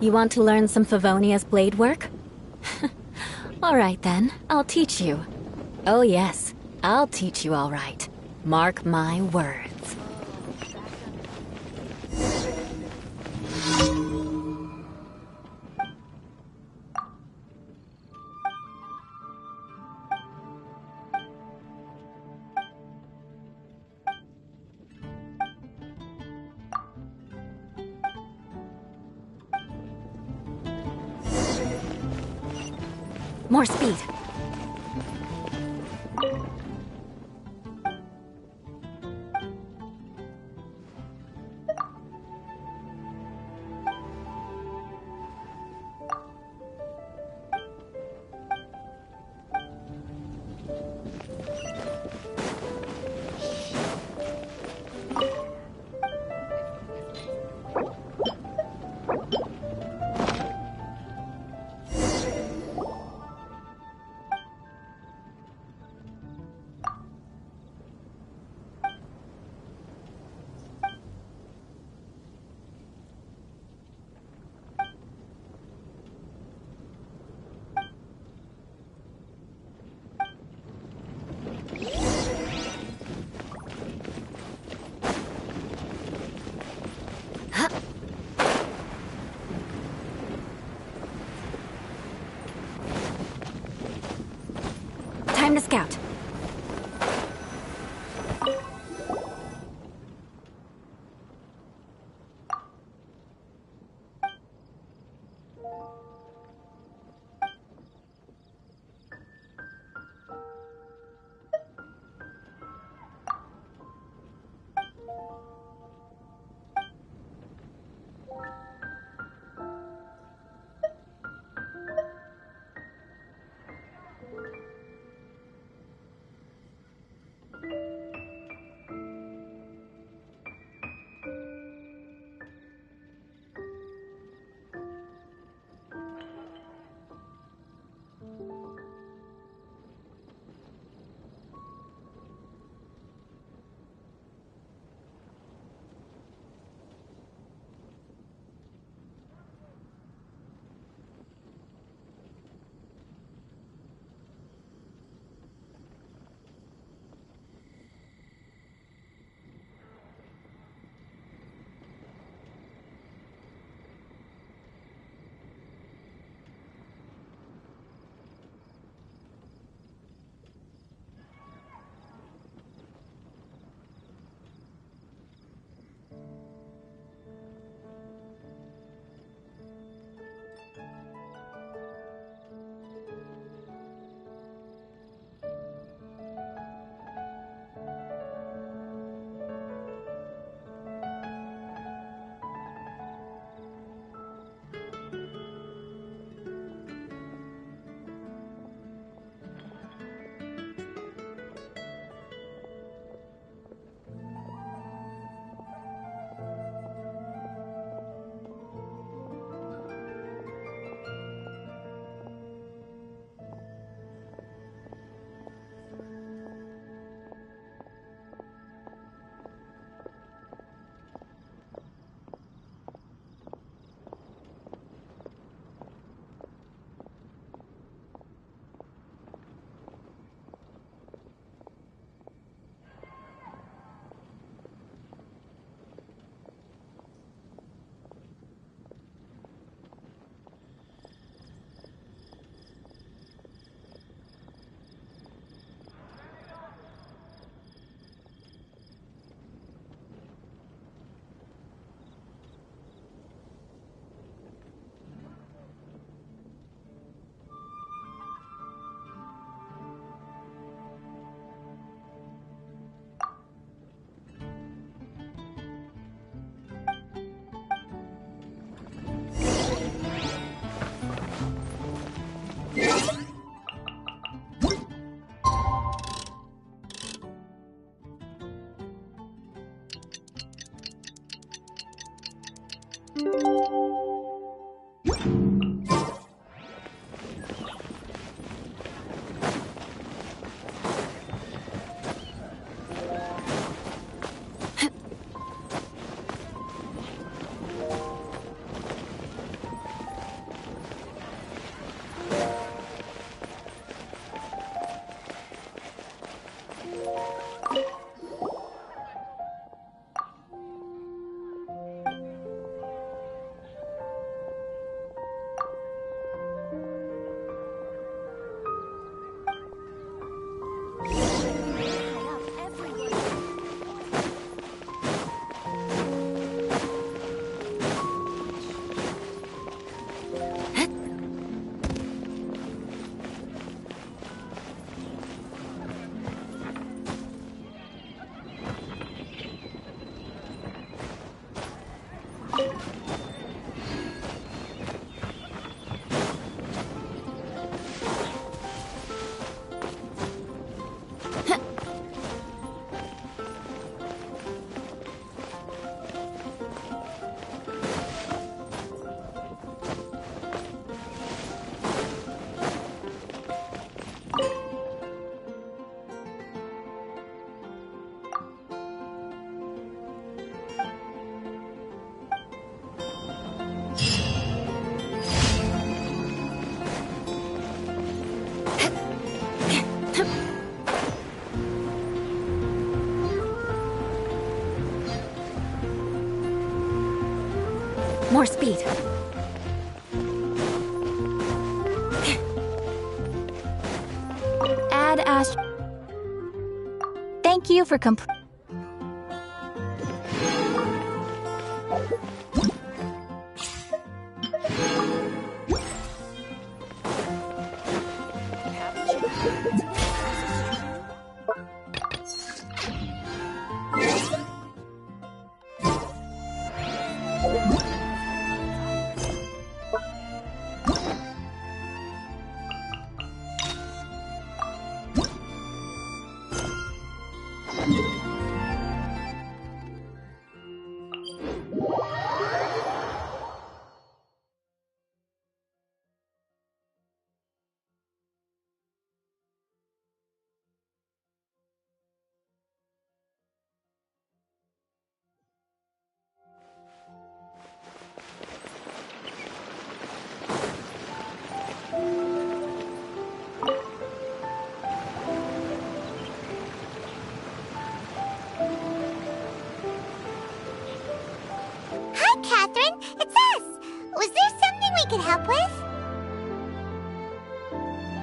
You want to learn some Favonia's blade work? Alright then, I'll teach you. Oh yes, I'll teach you alright. Mark my words. More speed. Time to scout. More speed. Add Ast... Thank you for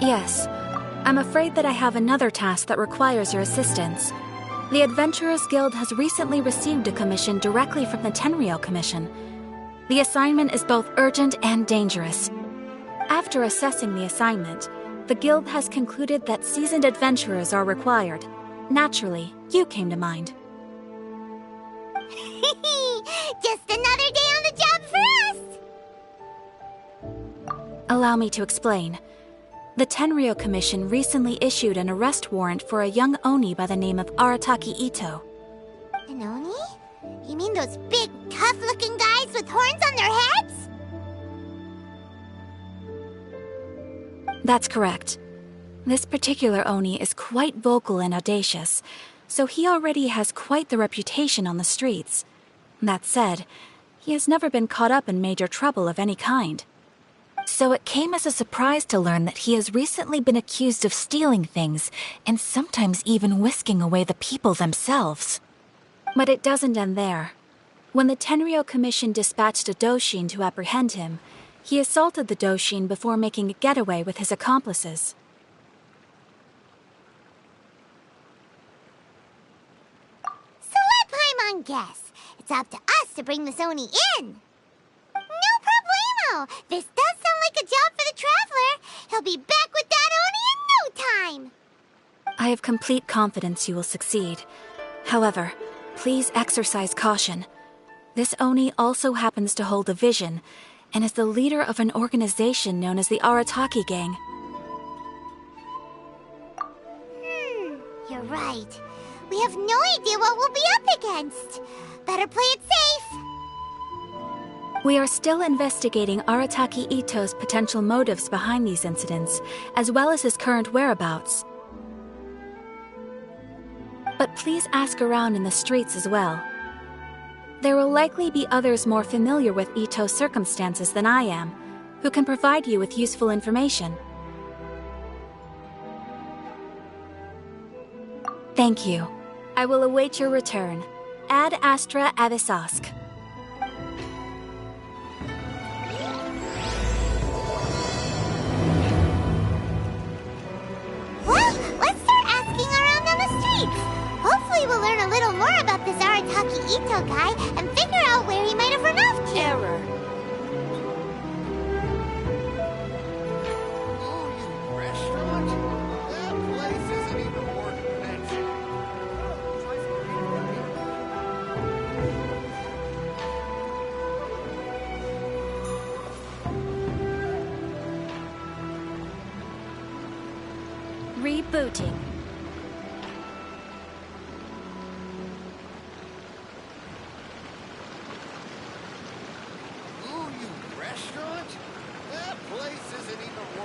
Yes. I'm afraid that I have another task that requires your assistance. The Adventurers Guild has recently received a commission directly from the Tenryou Commission. The assignment is both urgent and dangerous. After assessing the assignment, the Guild has concluded that seasoned adventurers are required. Naturally, you came to mind. Just another day on the job for us! Allow me to explain. The Tenryou Commission recently issued an arrest warrant for a young Oni by the name of Arataki Itto. An Oni? You mean those big, tough-looking guys with horns on their heads? That's correct. This particular Oni is quite vocal and audacious, so he already has quite the reputation on the streets. That said, he has never been caught up in major trouble of any kind. So it came as a surprise to learn that he has recently been accused of stealing things, and sometimes even whisking away the people themselves. But it doesn't end there. When the Tenryou Commission dispatched a Doshin to apprehend him, he assaulted the Doshin before making a getaway with his accomplices. So let Paimon guess. It's up to us to bring this Oni in. No problemo! This does sound like a job for the Traveler. He'll be back with that Oni in no time! I have complete confidence you will succeed. However, please exercise caution. This Oni also happens to hold a vision, and is the leader of an organization known as the Arataki Gang. You're right. We have no idea what we'll be up against. Better play it safe. We are still investigating Arataki Itto's potential motives behind these incidents, as well as his current whereabouts. But please ask around in the streets as well. There will likely be others more familiar with Itto's circumstances than I am, who can provide you with useful information. Thank you. I will await your return. Ad Astra Avisask. Well, let's start asking around on the streets. Hopefully we'll learn a little more about this Arataki Itto guy and figure out where he might have run off to. Error. Restaurant? That place isn't even worth mentioning. Rebooting.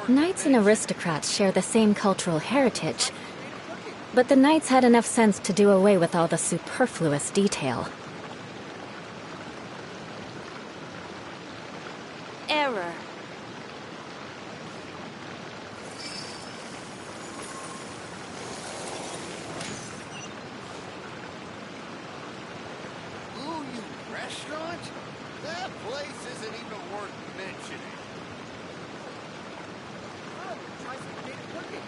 Knights and aristocrats share the same cultural heritage, but the knights had enough sense to do away with all the superfluous detail. Error. place isn't even worth mentioning. Oh, try some native cooking.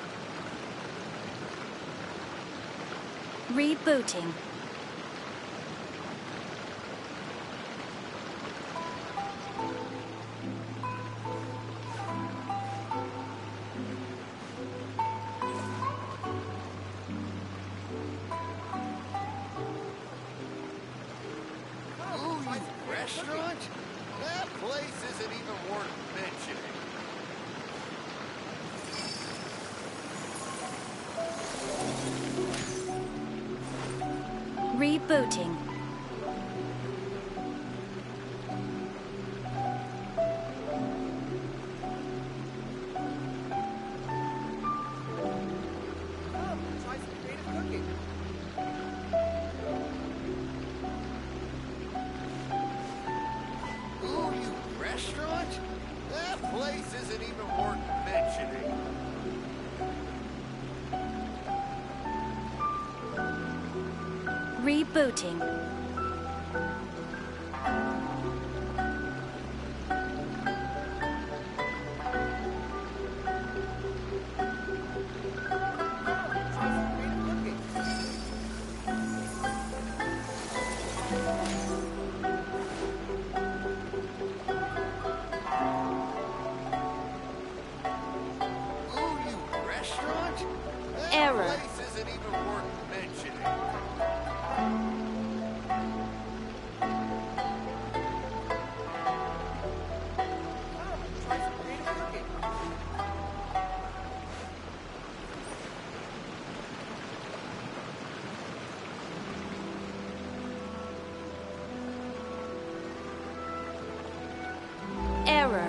Rebooting. Restaurant? That place isn't even worth mentioning. Rebooting. Oh, try some creative cooking. Ooh, you restaurant? That place isn't even worth mentioning. Rebooting. Try some creative cooking. Ooh, you restaurant? That Error. place isn't even worth mentioning. Oh, try some creative cooking. Error.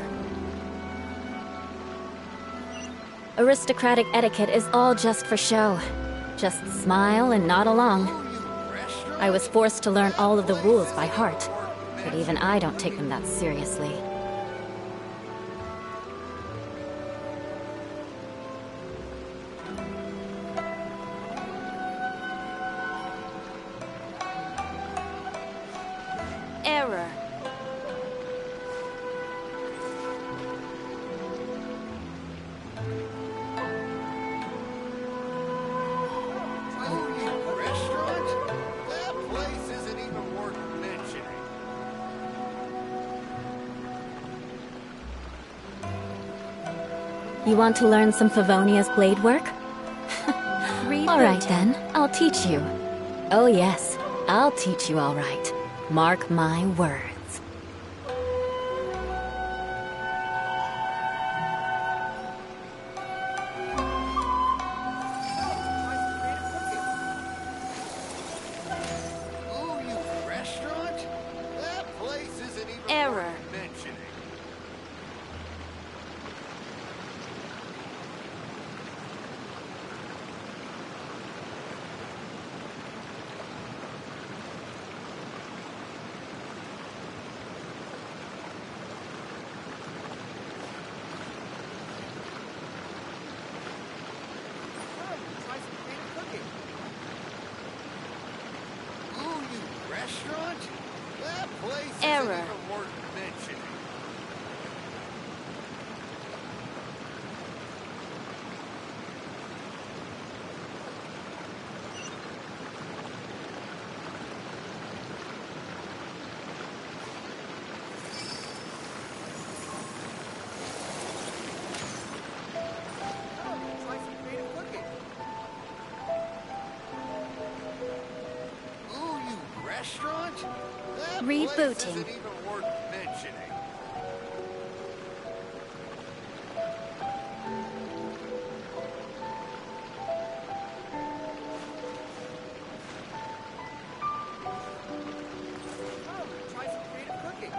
Aristocratic etiquette is all just for show. Just smile and nod along. Ooh, you restaurant? I was forced to learn all of the rules by heart, but even I don't take them that seriously. Error. Ooh, you restaurant? That place isn't even worth mentioning. You want to learn some Favonia's blade work? Rebooting. All right then, I'll teach you. Oh yes, I'll teach you all right. Mark my words. Ooh, you restaurant? That place isn't even Error. worth mentioning. Try some creative cooking. Ooh, you restaurant? That place isn't Error. even worth mentioning. Oh, try some creative cooking. Ooh, you restaurant? That place Rebooting. isn't even worth mentioning. Oh, try some creative cooking.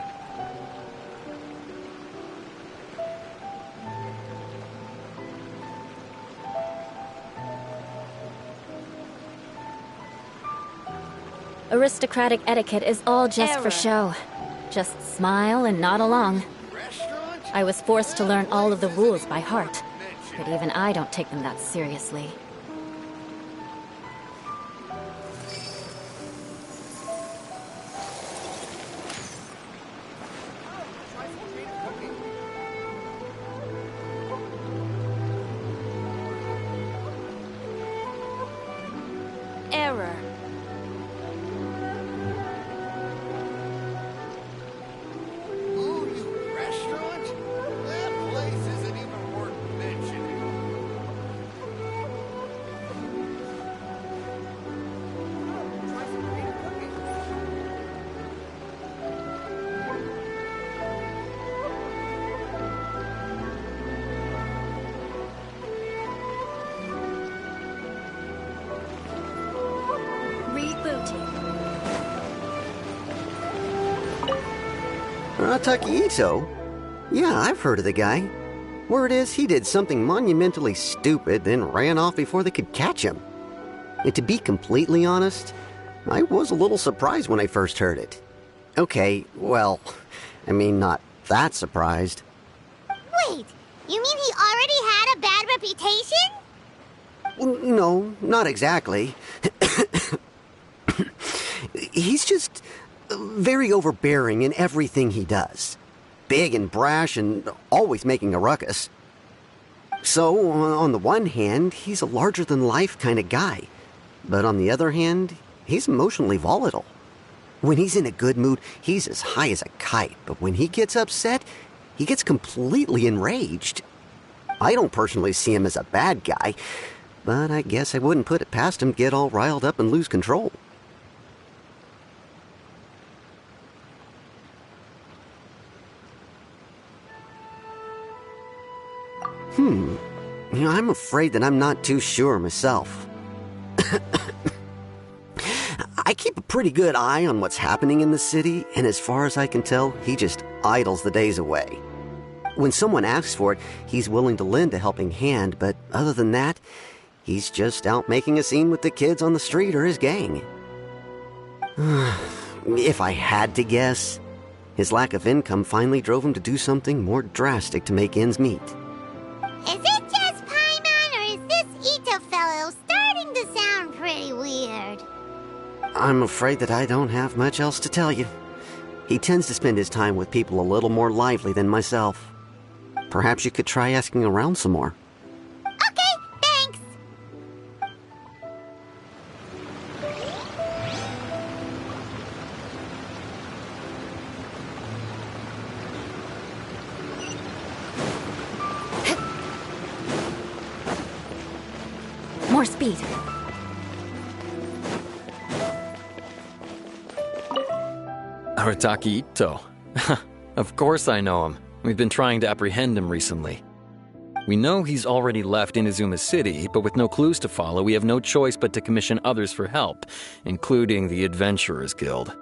Aristocratic etiquette is all just Error. for show. Just smile and nod along. Restaurant? I was forced to learn all of the Place rules isn't by even heart, worth but mentioning. even I don't take them that seriously. Oh, Arataki Itto? Yeah, I've heard of the guy. Word is, he did something monumentally stupid, then ran off before they could catch him. And to be completely honest, I was a little surprised when I first heard it. Okay, well, I mean, not that surprised. Wait, you mean he already had a bad reputation? No, not exactly. He's just very overbearing in everything he does. Big and brash and always making a ruckus. So, on the one hand, he's a larger-than-life kind of guy. But on the other hand, he's emotionally volatile. When he's in a good mood, he's as high as a kite. But when he gets upset, he gets completely enraged. I don't personally see him as a bad guy, but I guess I wouldn't put it past him to get all riled up and lose control. I'm afraid that I'm not too sure myself. I keep a pretty good eye on what's happening in the city, and as far as I can tell, he just idles the days away. When someone asks for it, he's willing to lend a helping hand, but other than that, he's just out making a scene with the kids on the street or his gang. If I had to guess, his lack of income finally drove him to do something more drastic to make ends meet. Is it just Paimon, or is this Itto fellow starting to sound pretty weird? I'm afraid that I don't have much else to tell you. He tends to spend his time with people a little more lively than myself. Perhaps you could try asking around some more. Okay, thanks. More speed. Arataki Itto. Of course I know him. We've been trying to apprehend him recently. We know he's already left Inazuma City, but with no clues to follow, we have no choice but to commission others for help, including the Adventurers Guild.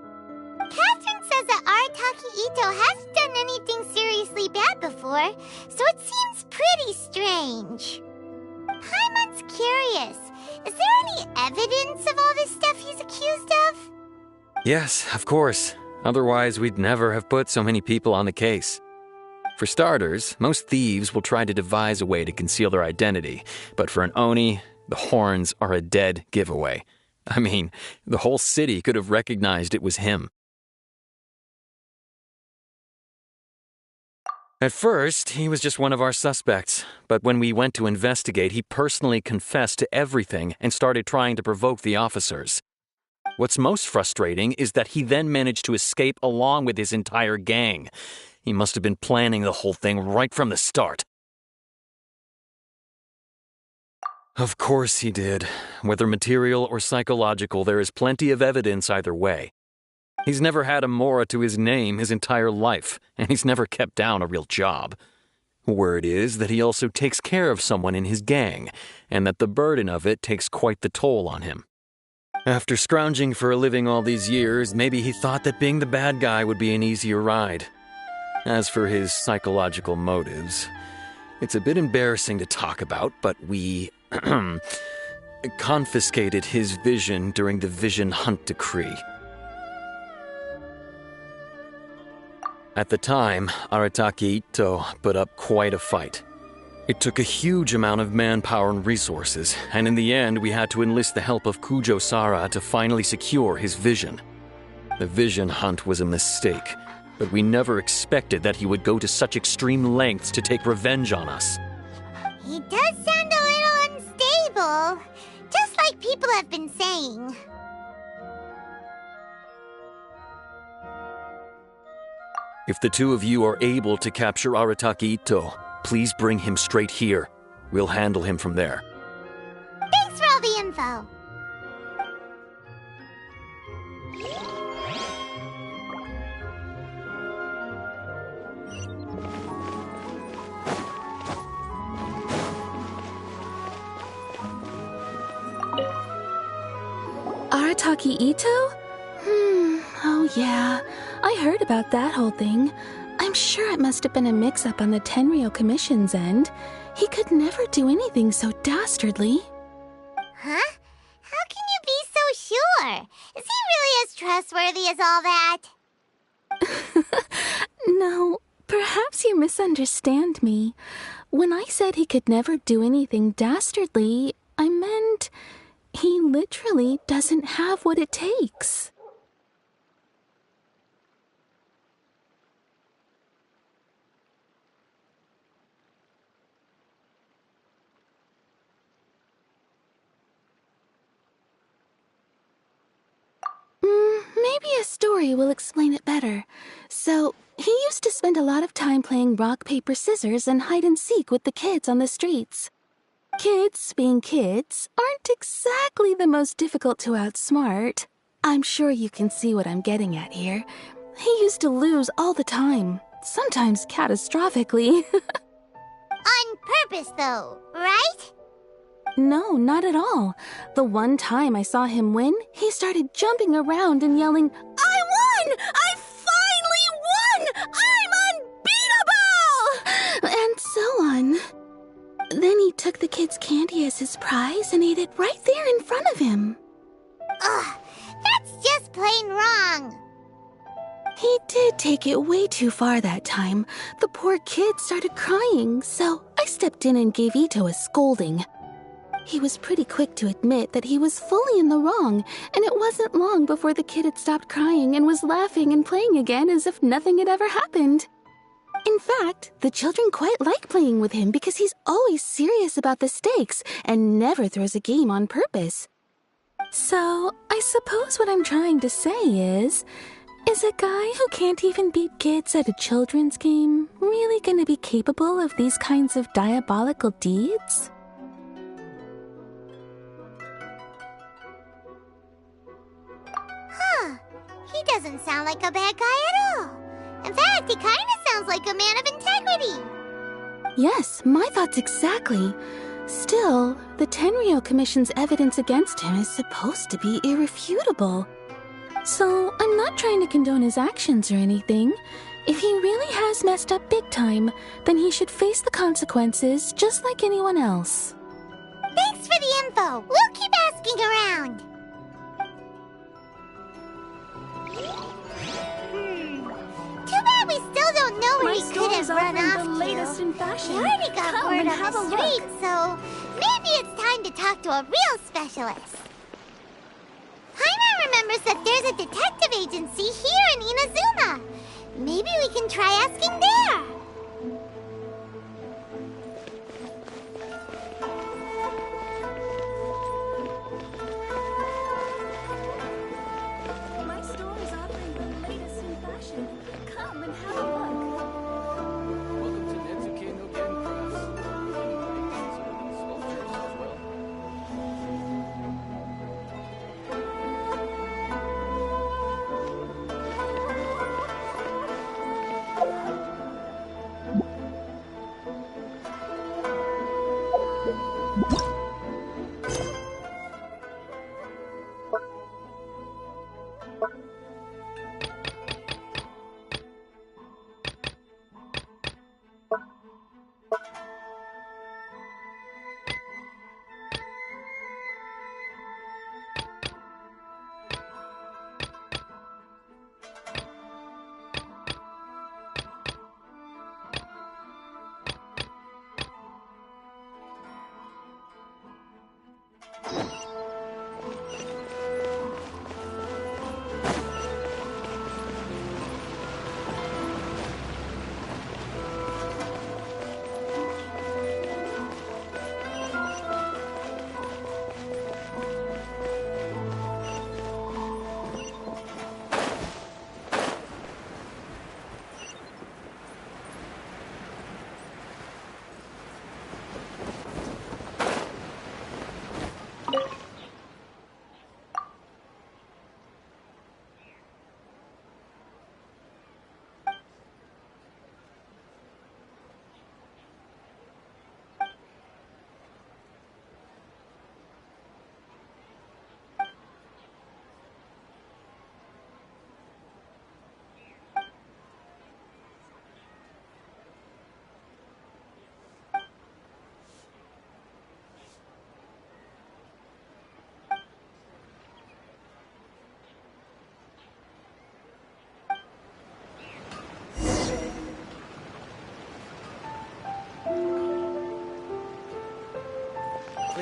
Catherine says that Arataki Itto hasn't done anything seriously bad before, so it seems pretty strange. Paimon's curious. Is there any evidence of all this stuff he's accused of? Yes, of course. Otherwise, we'd never have put so many people on the case. For starters, most thieves will try to devise a way to conceal their identity, but for an Oni, the horns are a dead giveaway. I mean, the whole city could have recognized it was him. At first, he was just one of our suspects, but when we went to investigate, he personally confessed to everything and started trying to provoke the officers. What's most frustrating is that he then managed to escape along with his entire gang. He must have been planning the whole thing right from the start. Of course he did. Whether material or psychological, there is plenty of evidence either way. He's never had a Mora to his name his entire life, and he's never kept down a real job. Word is that he also takes care of someone in his gang, and that the burden of it takes quite the toll on him. After scrounging for a living all these years, maybe he thought that being the bad guy would be an easier ride. As for his psychological motives, it's a bit embarrassing to talk about, but we confiscated his vision during the Vision Hunt Decree. At the time, Arataki Itto put up quite a fight. It took a huge amount of manpower and resources, and in the end we had to enlist the help of Kujo-Sara to finally secure his vision. The Vision Hunt was a mistake, but we never expected that he would go to such extreme lengths to take revenge on us. He does sound a little unstable, just like people have been saying. If the two of you are able to capture Arataki Itto, please bring him straight here. We'll handle him from there. Thanks for all the info. Arataki Itto? Oh yeah. I heard about that whole thing. I'm sure it must have been a mix-up on the Tenryou Commission's end. He could never do anything so dastardly. Huh? How can you be so sure? Is he really as trustworthy as all that? No, perhaps you misunderstand me. When I said he could never do anything dastardly, I meant he literally doesn't have what it takes. Maybe a story will explain it better. So, he used to spend a lot of time playing rock, paper, scissors and hide and seek with the kids on the streets. Kids, being kids, aren't exactly the most difficult to outsmart. I'm sure you can see what I'm getting at here. He used to lose all the time, sometimes catastrophically. On purpose, though, right? No, not at all. The one time I saw him win, he started jumping around and yelling, "I won! I finally won! I'm unbeatable!" And so on. Then he took the kid's candy as his prize and ate it right there in front of him. Ugh, that's just plain wrong. He did take it way too far that time. The poor kid started crying, so I stepped in and gave Itto a scolding. He was pretty quick to admit that he was fully in the wrong, and it wasn't long before the kid had stopped crying and was laughing and playing again as if nothing had ever happened. In fact, the children quite like playing with him because he's always serious about the stakes and never throws a game on purpose. So, I suppose what I'm trying to say is a guy who can't even beat kids at a children's game really gonna be capable of these kinds of diabolical deeds? Huh. He doesn't sound like a bad guy at all. In fact, he kind of sounds like a man of integrity. Yes, my thoughts exactly. Still, the Tenryou Commission's evidence against him is supposed to be irrefutable. So, I'm not trying to condone his actions or anything. If he really has messed up big time, then he should face the consequences just like anyone else. Thanks for the info. We'll keep asking around. Too bad we still don't know where he could have run off the latest in fashion. We already got Come word and on have the a look. street, so maybe it's time to talk to a real specialist. Paimon remembers that there's a detective agency here in Inazuma. Maybe we can try asking there. My store is offering the latest in fashion. Come and have a look. Welcome to Netsuke no Gen Crafts. Some of these sculptures as well.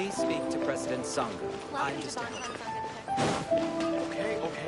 Please speak to President Sangha. I'm just a helper. Okay, okay.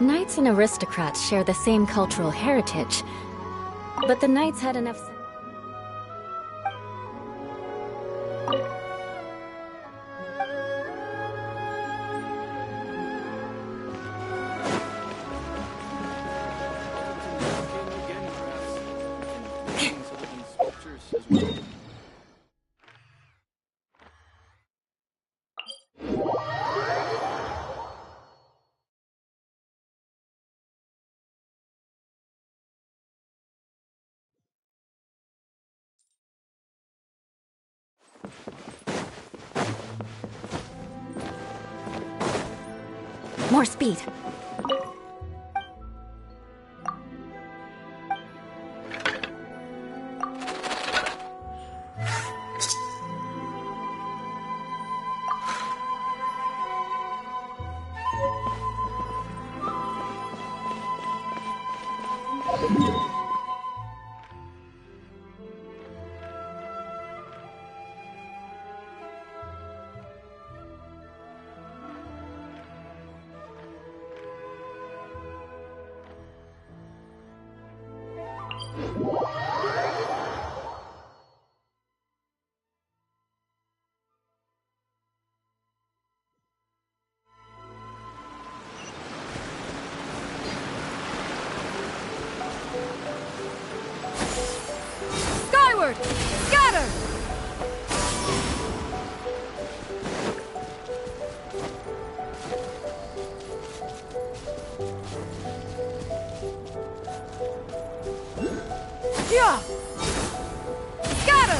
Knights and aristocrats share the same cultural heritage, but the knights had enough sense. More speed. Skyward! Scatter! Yeah! Scatter!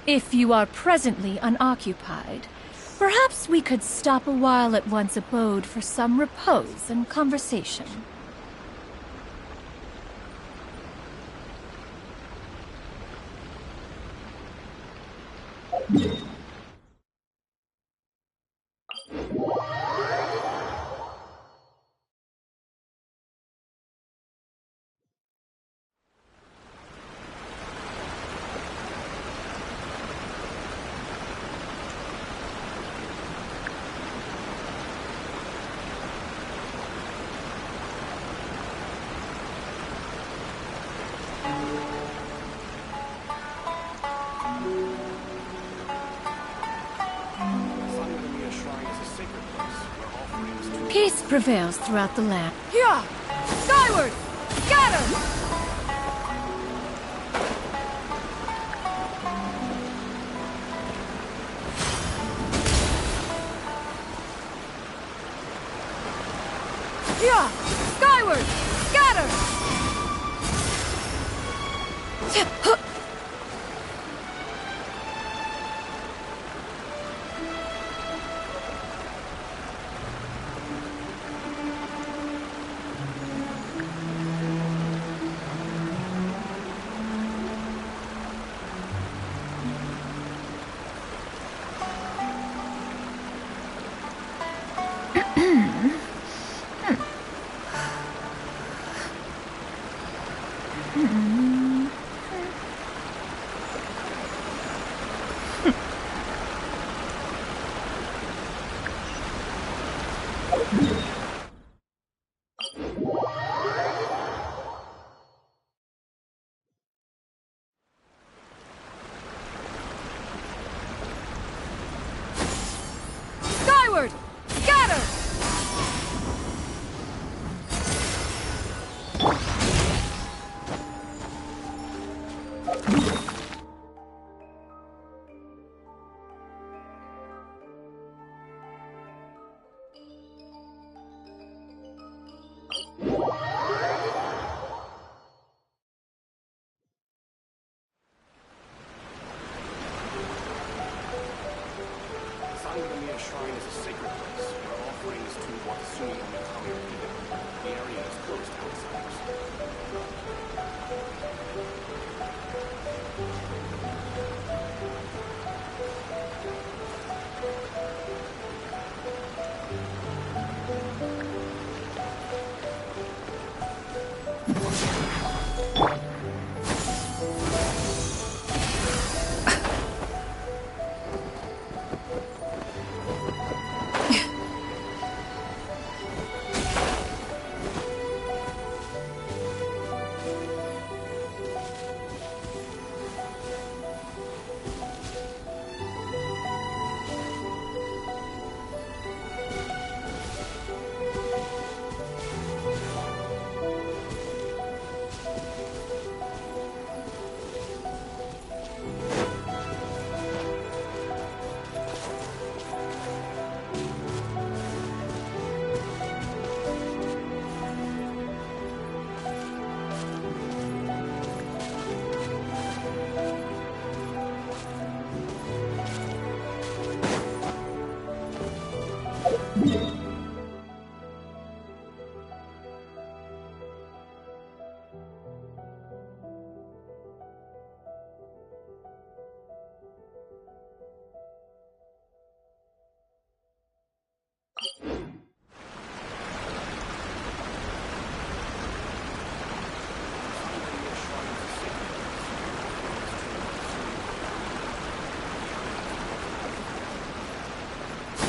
If you are presently unoccupied, perhaps we could stop a while at one's abode for some repose and conversation. Peace prevails throughout the land. Yeah! Skyward! Scatter! Yeah! Skyward! Scatter!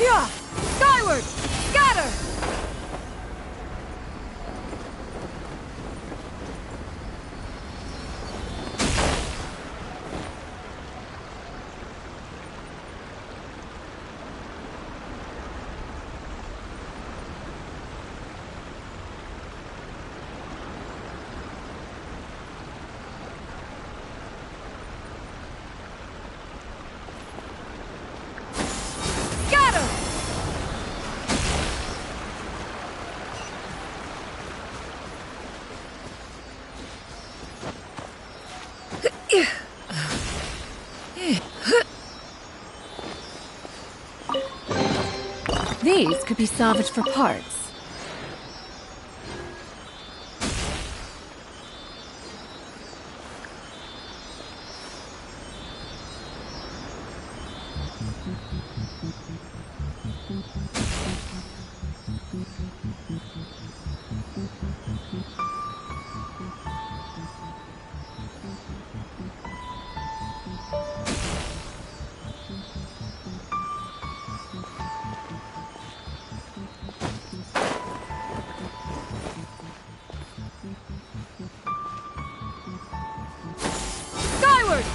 Yeah! Skyward! Scatter! These could be salvaged for parts. Skyward!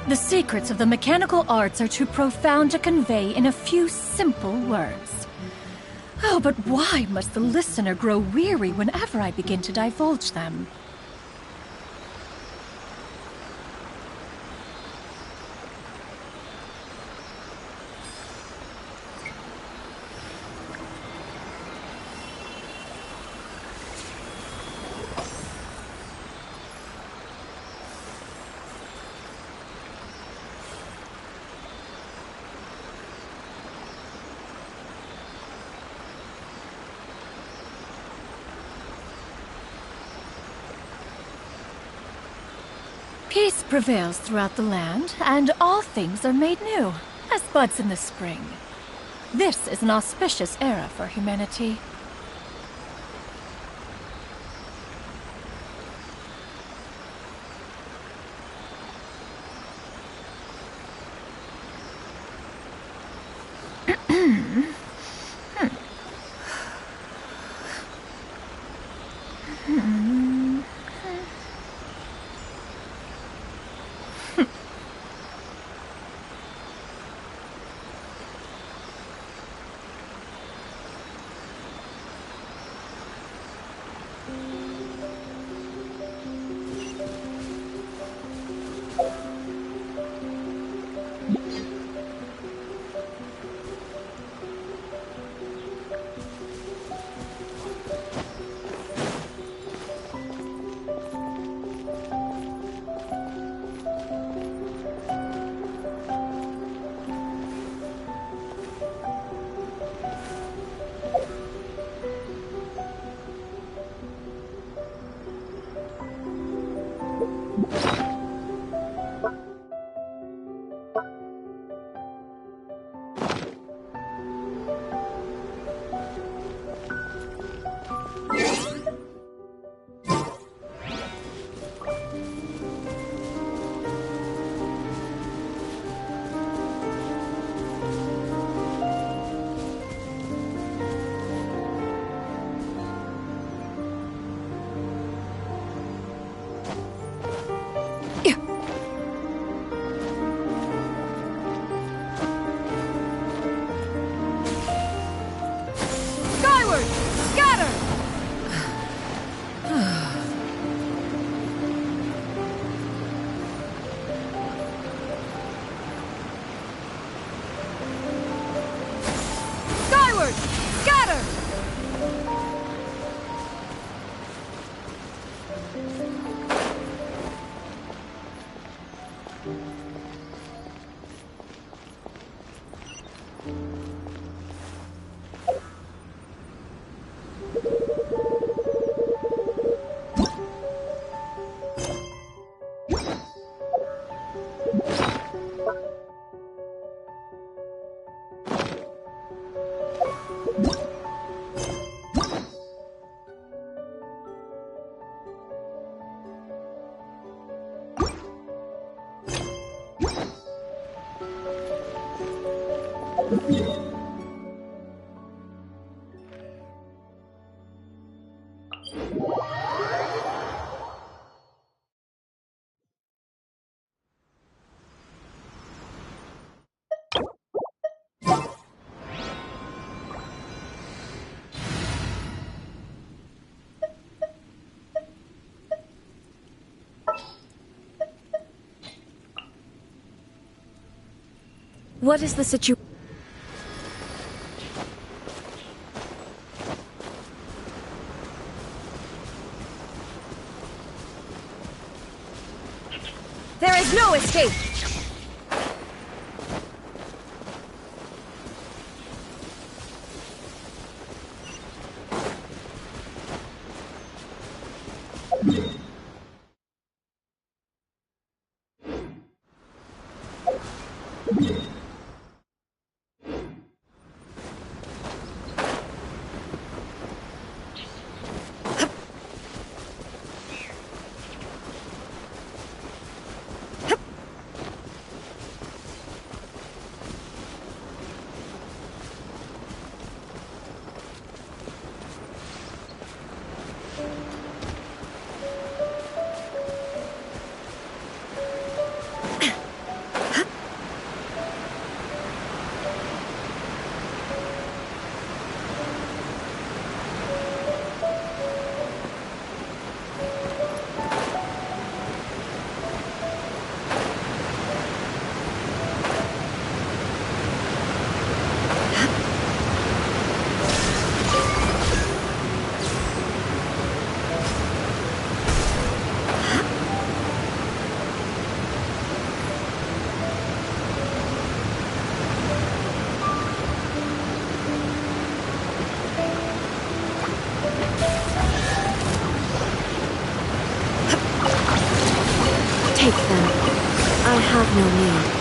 The secrets of the mechanical arts are too profound to convey in a few simple words. Oh, but why must the listener grow weary whenever I begin to divulge them? Peace prevails throughout the land, and all things are made new, as buds in the spring. This is an auspicious era for humanity. What is the situation? There is no escape! Take them. I have no need.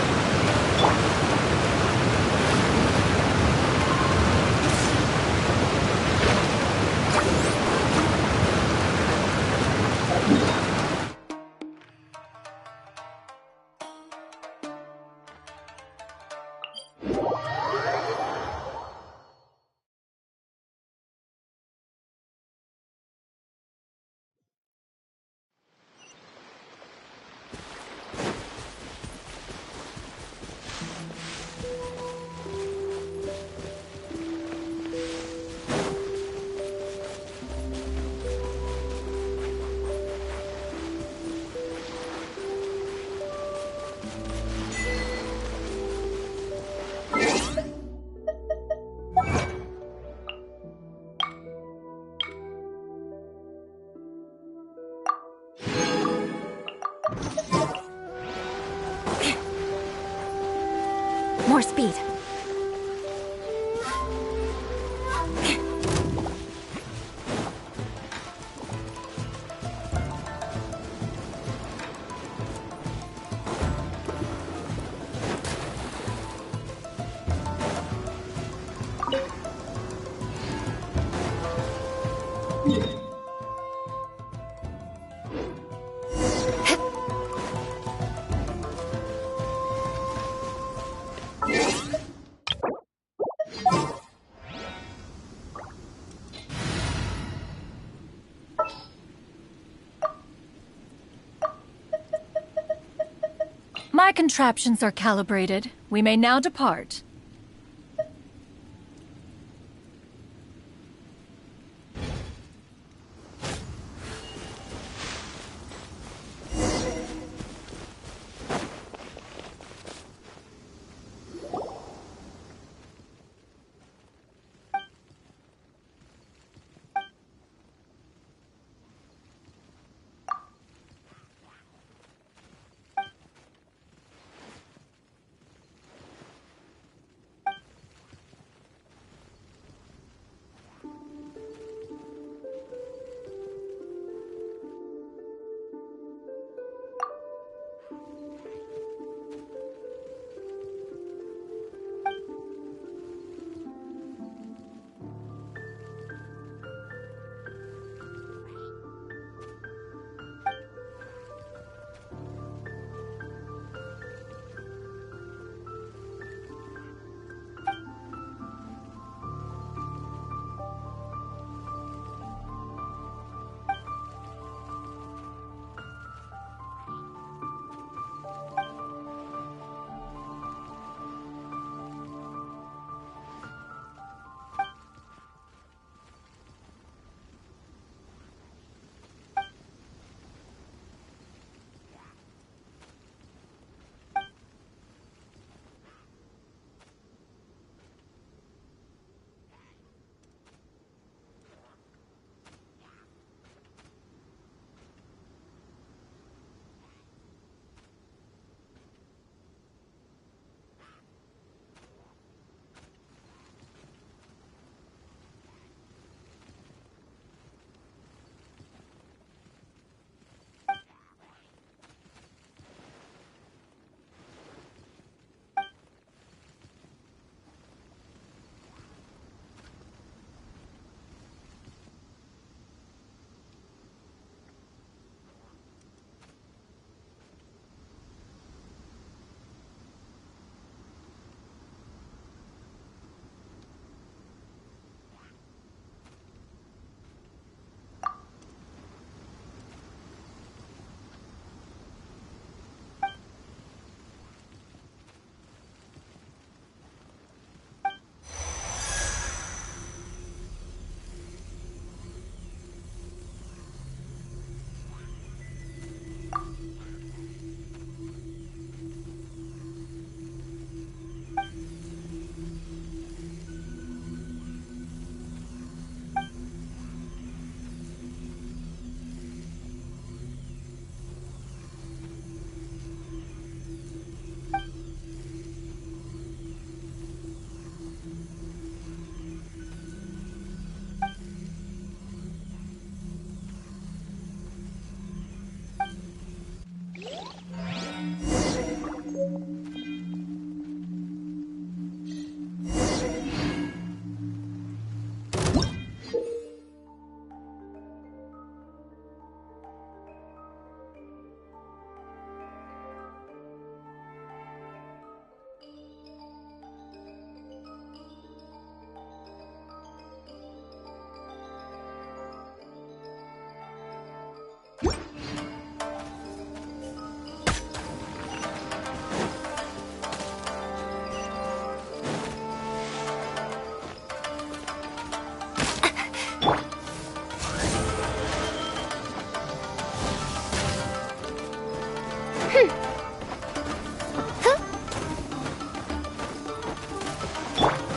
More speed. My contraptions are calibrated. We may now depart.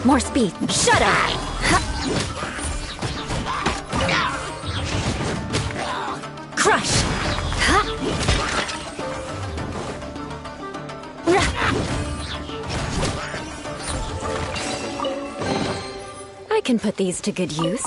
More speed. Shut up! Crush! I can put these to good use.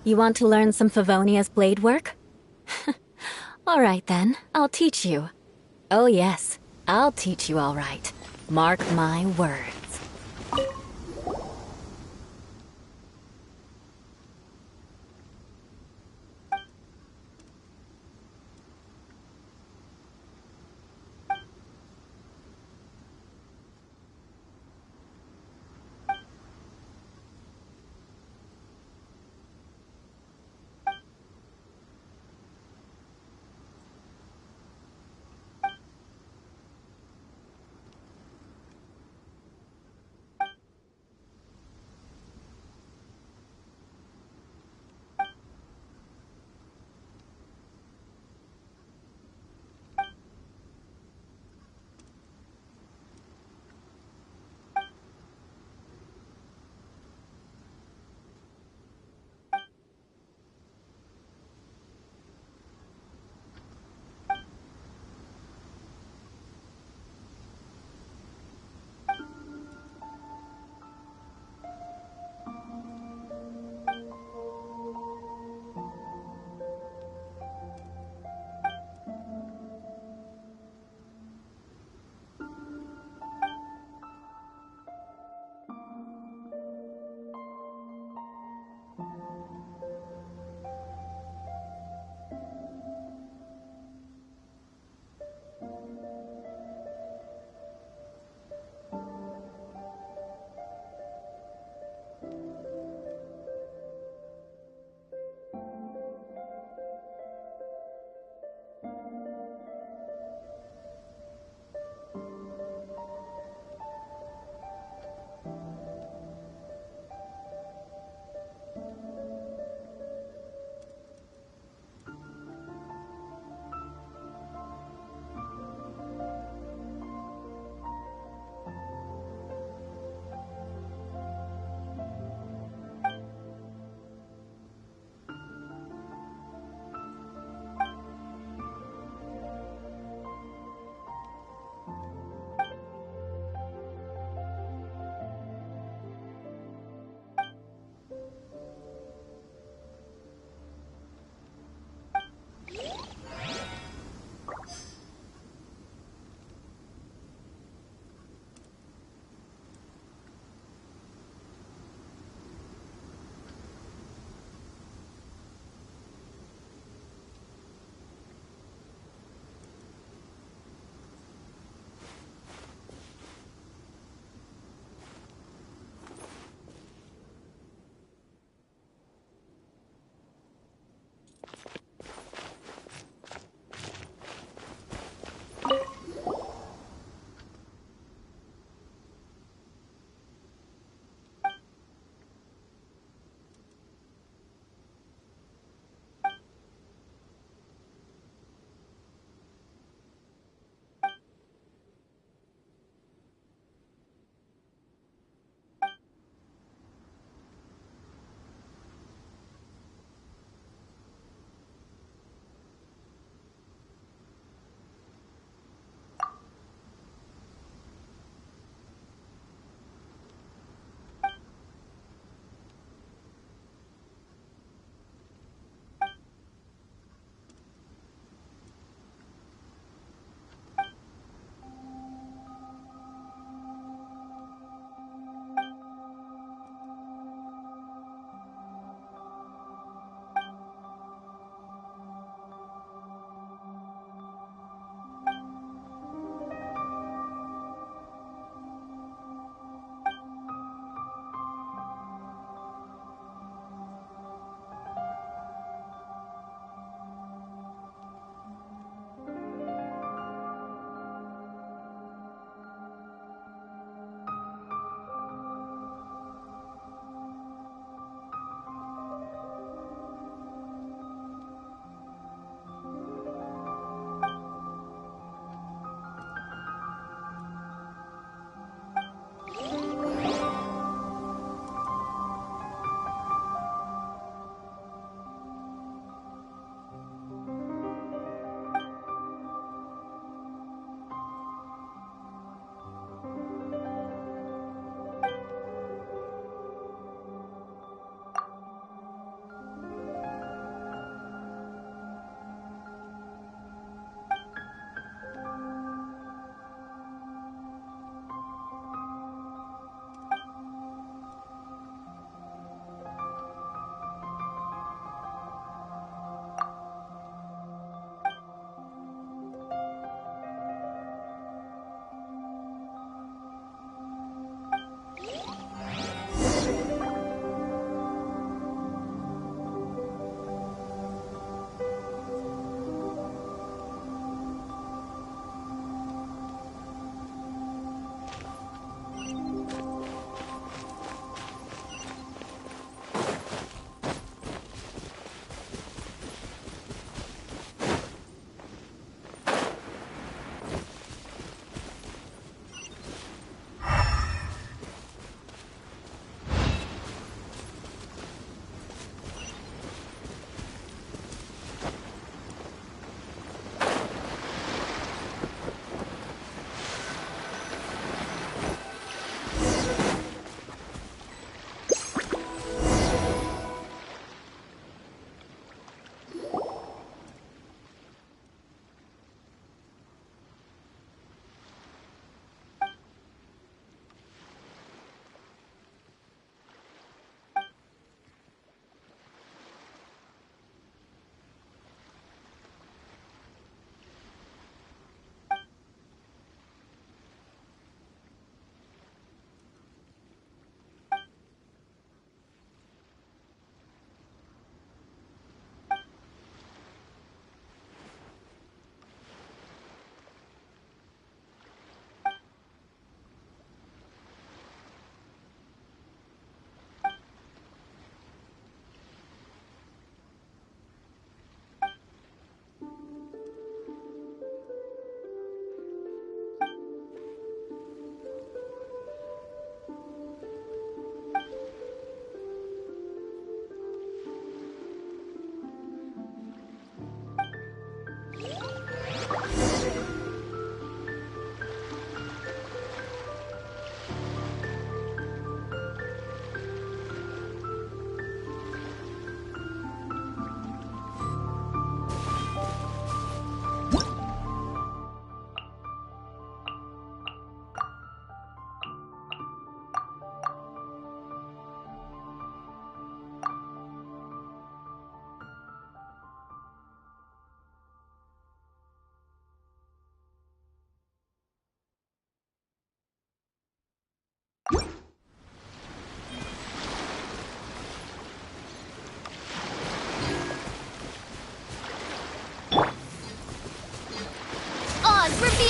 You want to learn some Favonia's blade work? All right then, I'll teach you. Oh yes, I'll teach you all right. Mark my words.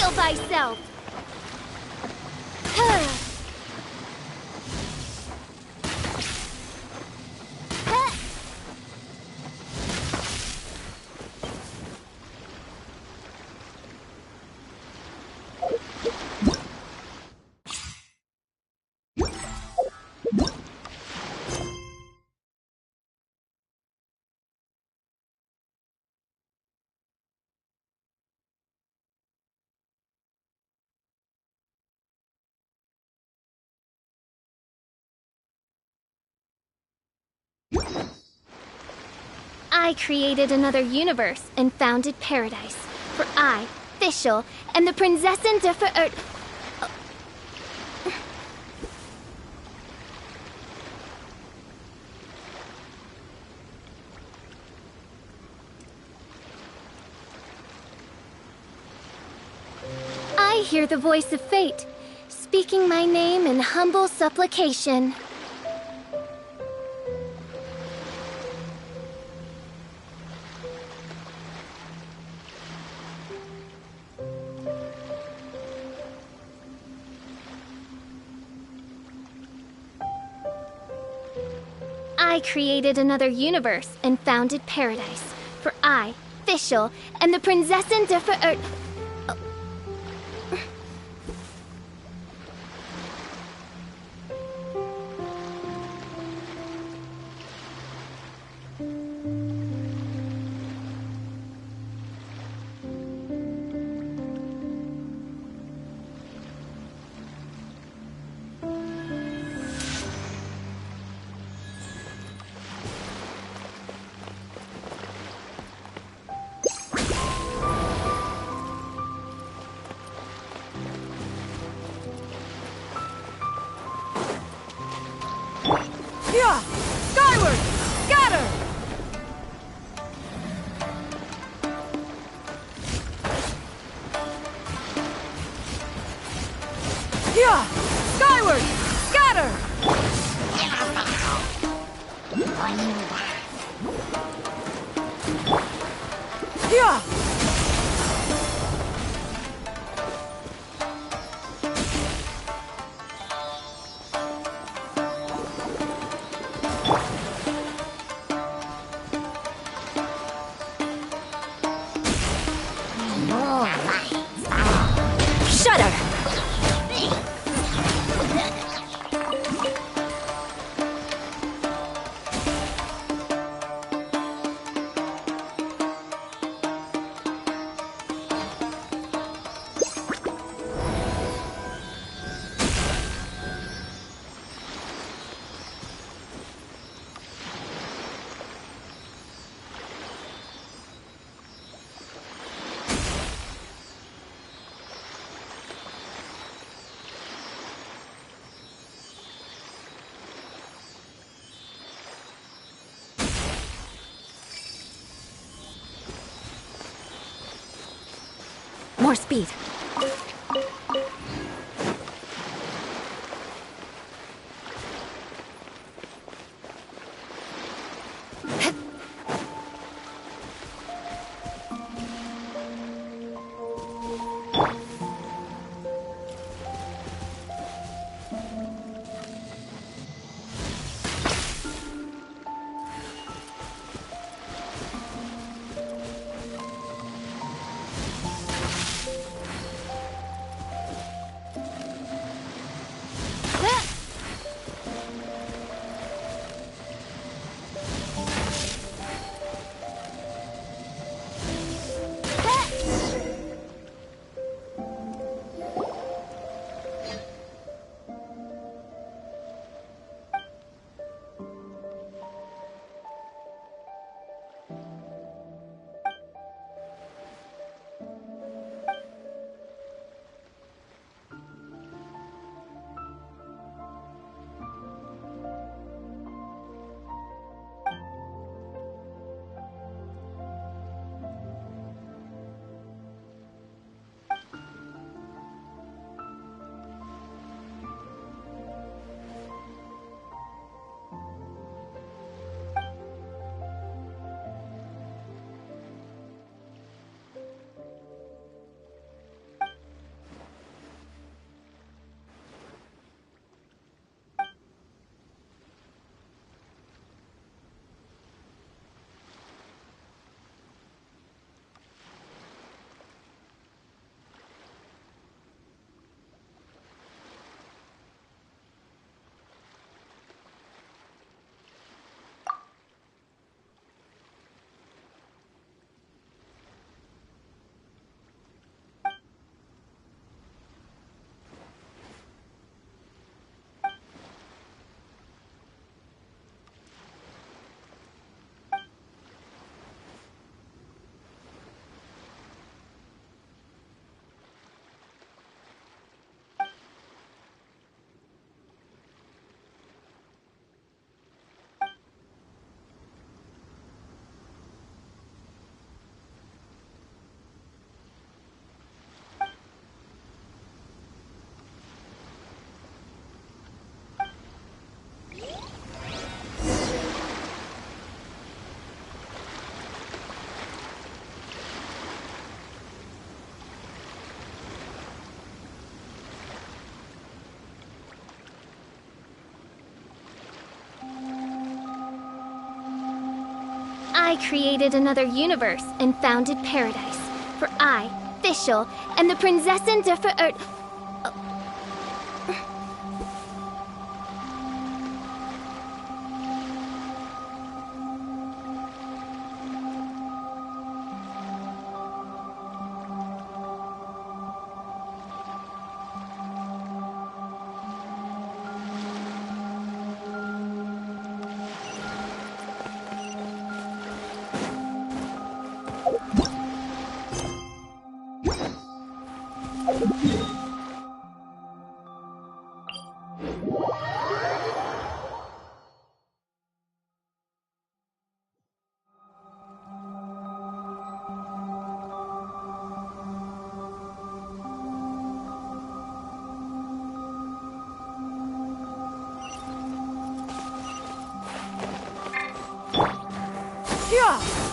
Heal thyself! I created another universe and founded paradise. For I, Fischl, am the Prinzessin der Verirrt... I hear the voice of fate, speaking my name in humble supplication. I created another universe and founded paradise. For I, Fischl, am the Prinzessin der Verirrt... Yeah! Skyward! Scatter! Yeah! Skyward! Scatter! Yeah! Shudder! More speed. I created another universe and founded paradise. For I, Fischl, am the Prinzessin der Verirrt... Yeah!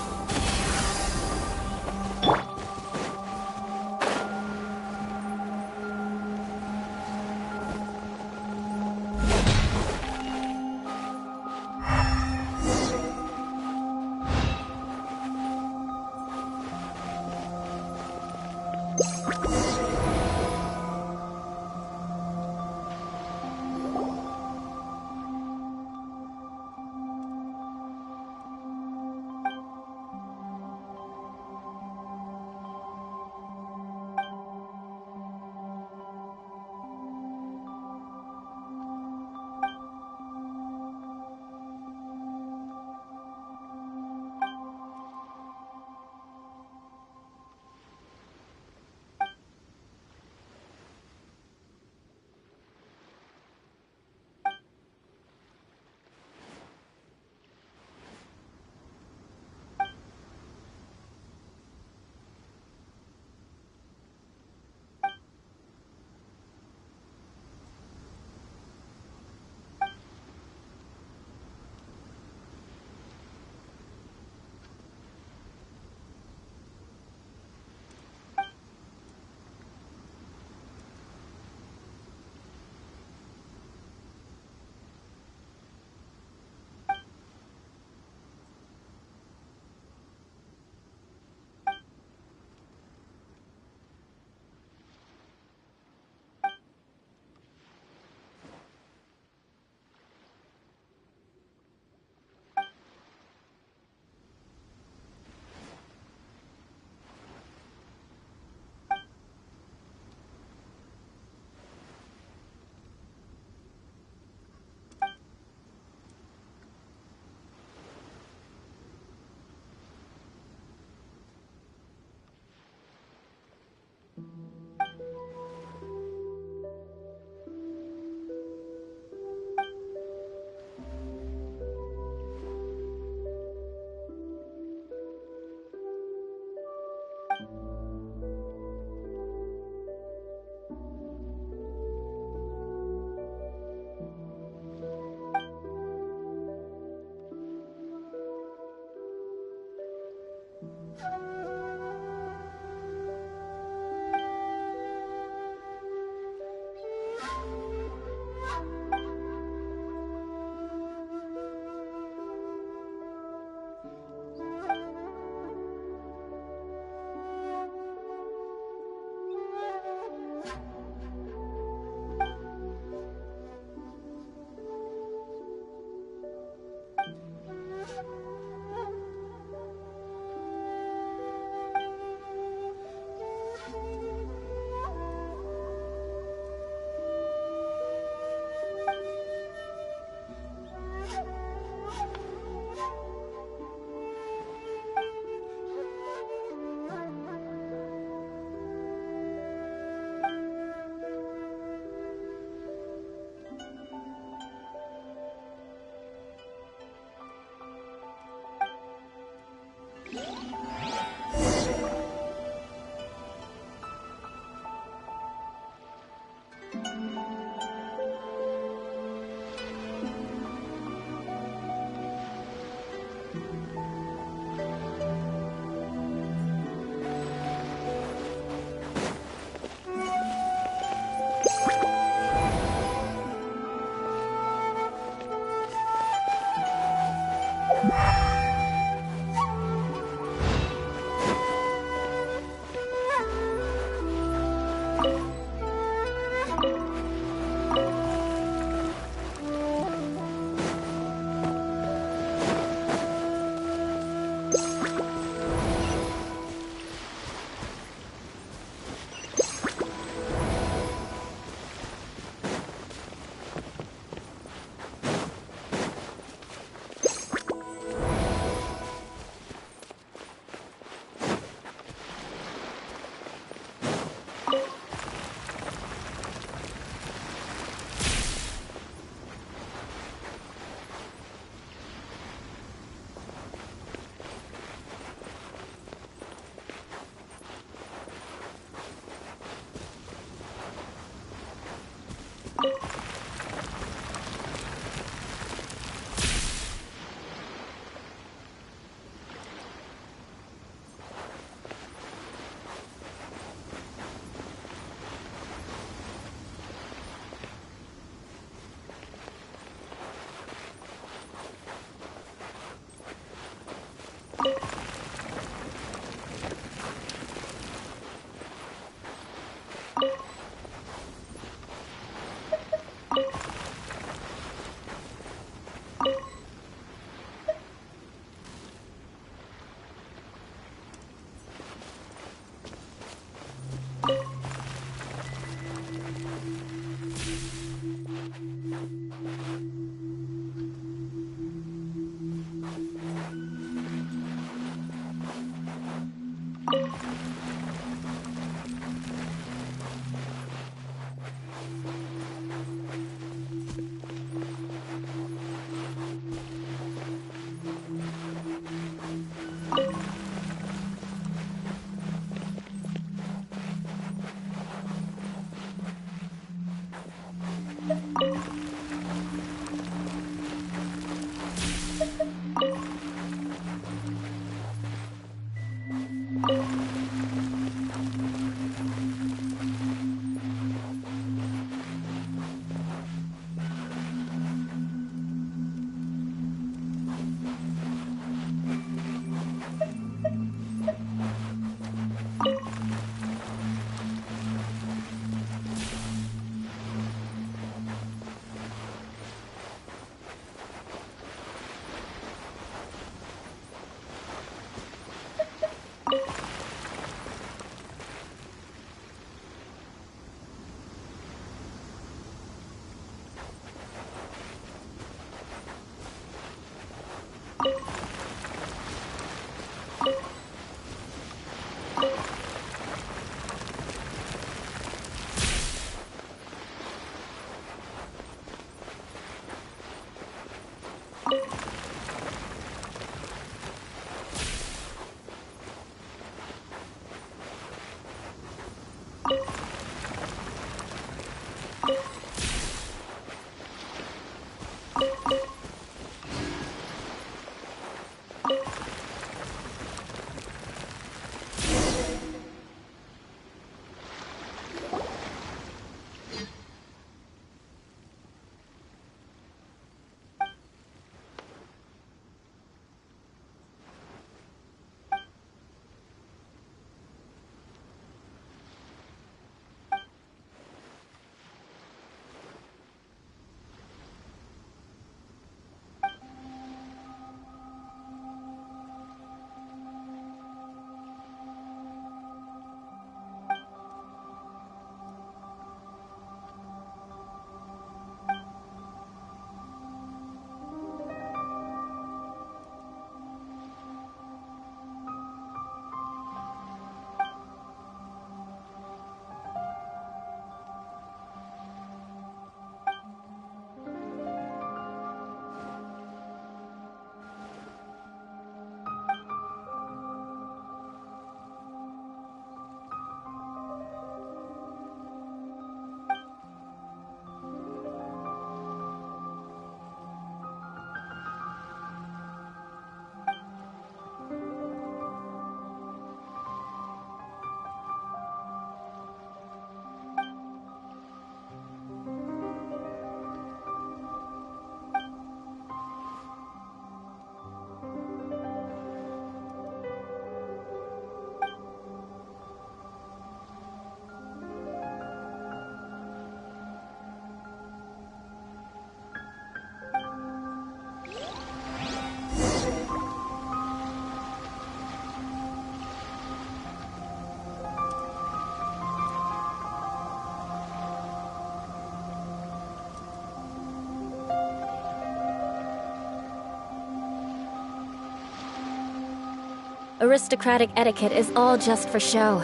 Aristocratic etiquette is all just for show.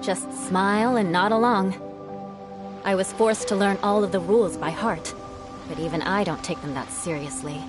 Just smile and nod along. I was forced to learn all of the rules by heart, but even I don't take them that seriously.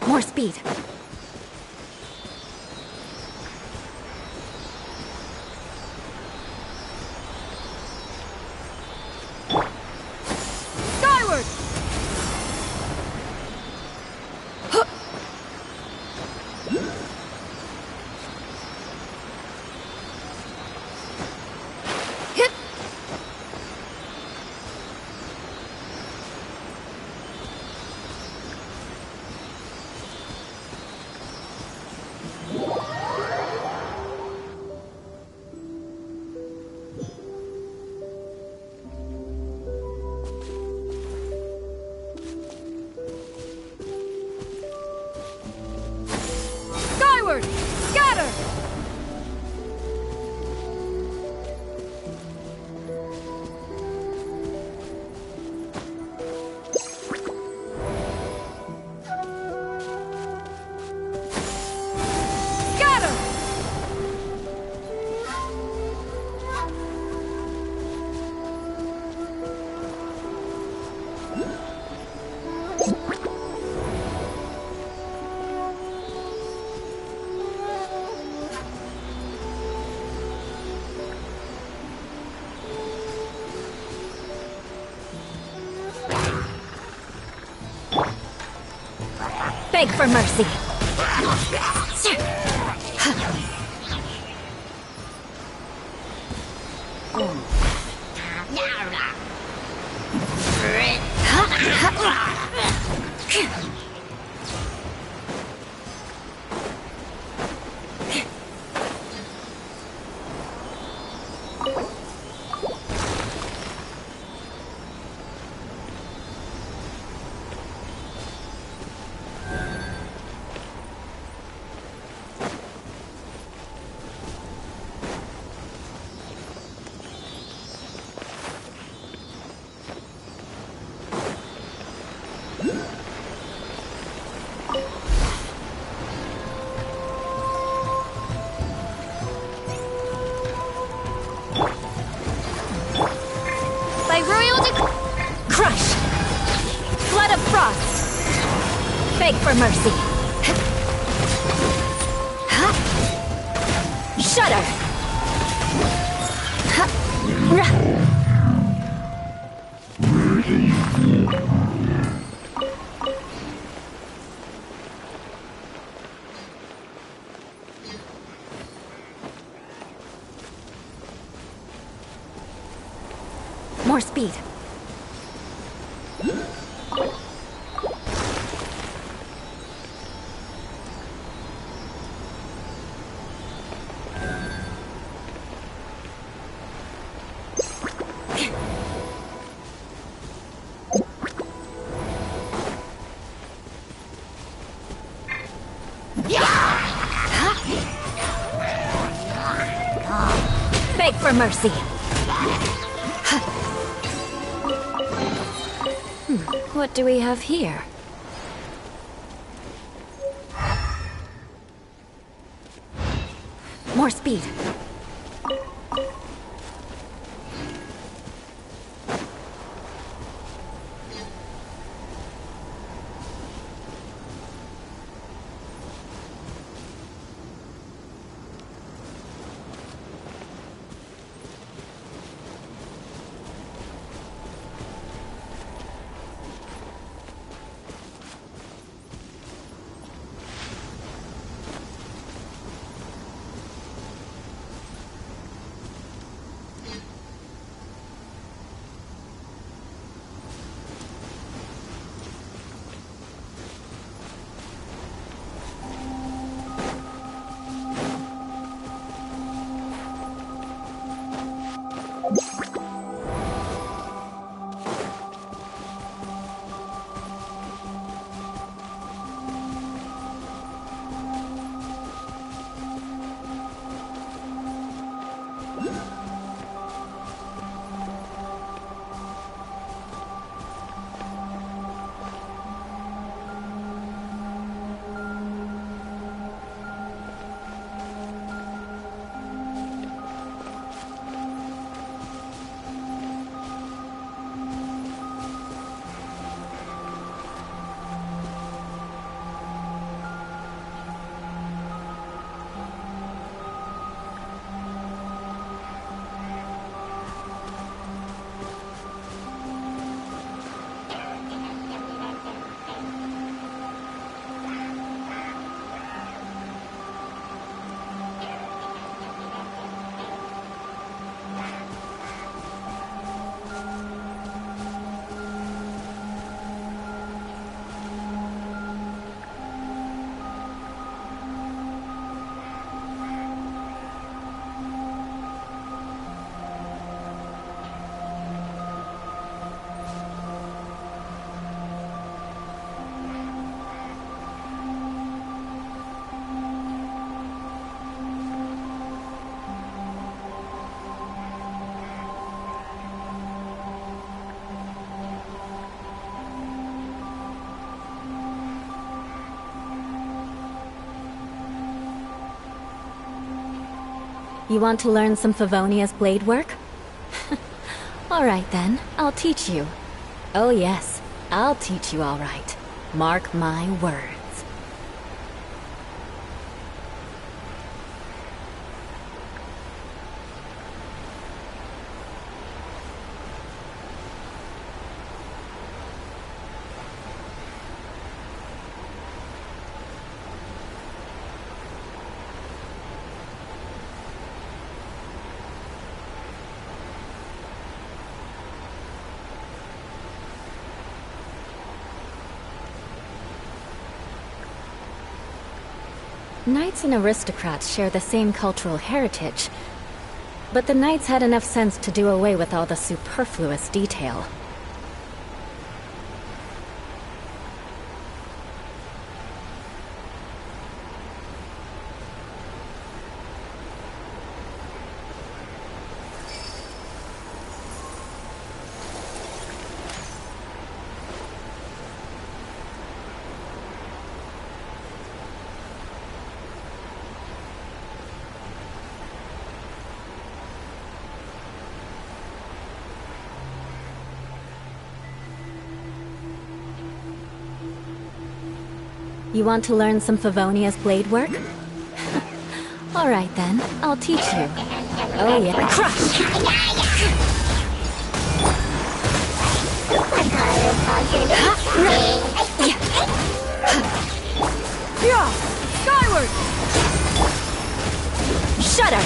More speed. Skyward! Hit! Skyward! Scatter! Scatter! Beg for mercy. By royal Crush! Flood of frost! Beg for mercy. Shudder! More speed. Beg for mercy. What do we have here? More speed. You want to learn some Favonia's blade work? Alright then, I'll teach you. Oh yes, I'll teach you alright. Mark my words. Knights and aristocrats share the same cultural heritage, but the knights had enough sense to do away with all the superfluous detail. You want to learn some Favonia's blade work? All right then, I'll teach you. Oh yeah, crush! Yeah! Skyward! Shudder!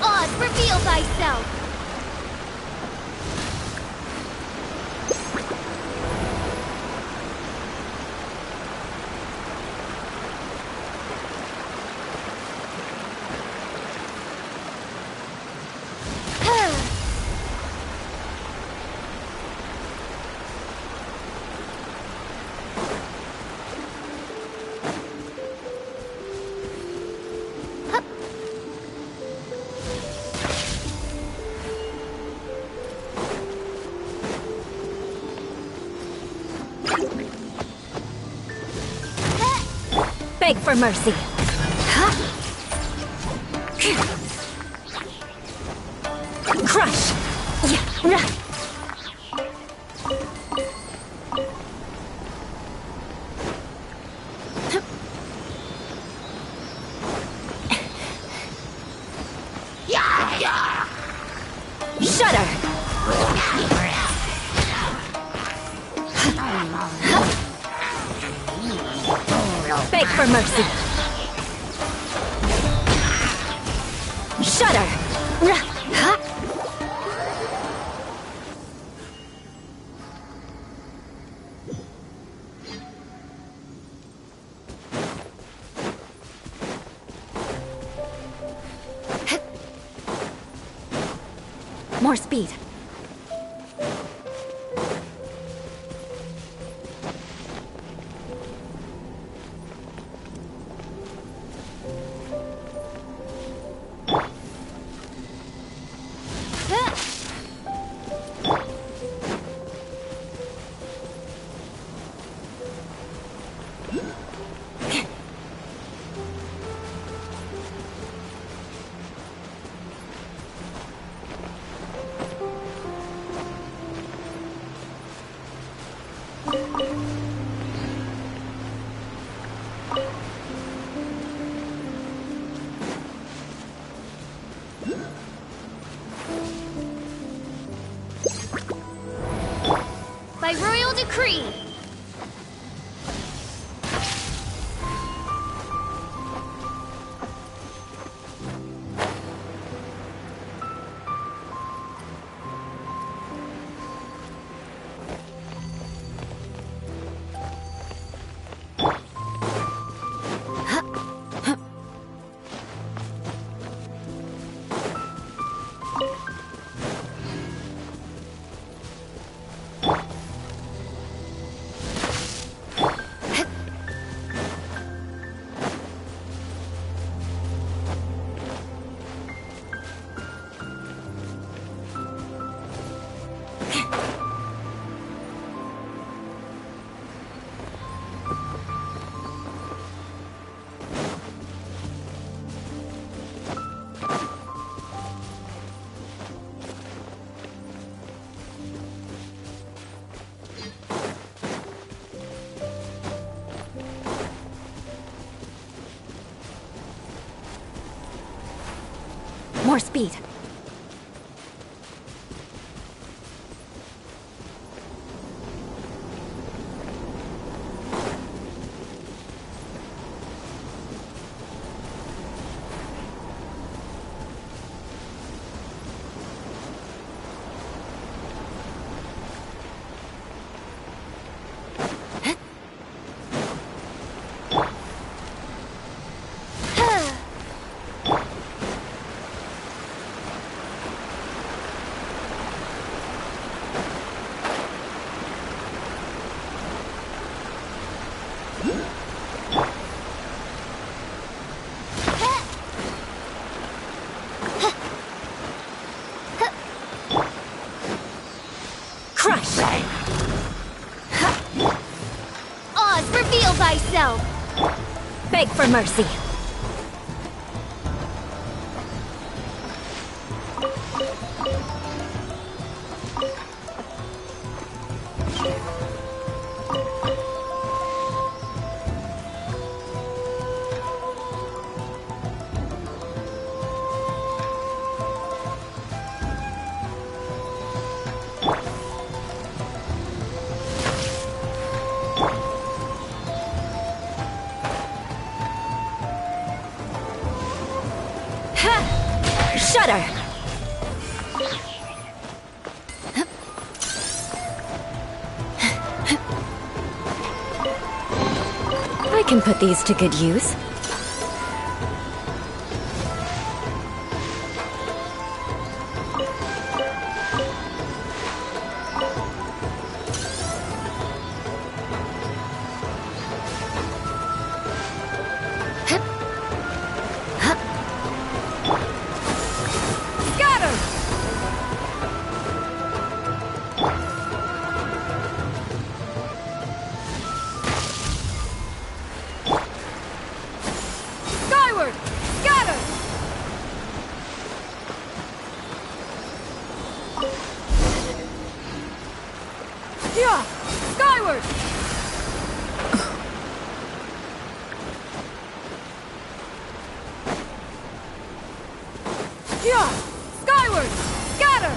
Oz, reveal thyself! Beg for mercy. Crush! Shudder! Beg for mercy. Shudder! More speed. By royal decree! More speed. Crush! Oz, reveal thyself! Beg for mercy. Shudder! I can put these to good use. Skyward! Scatter!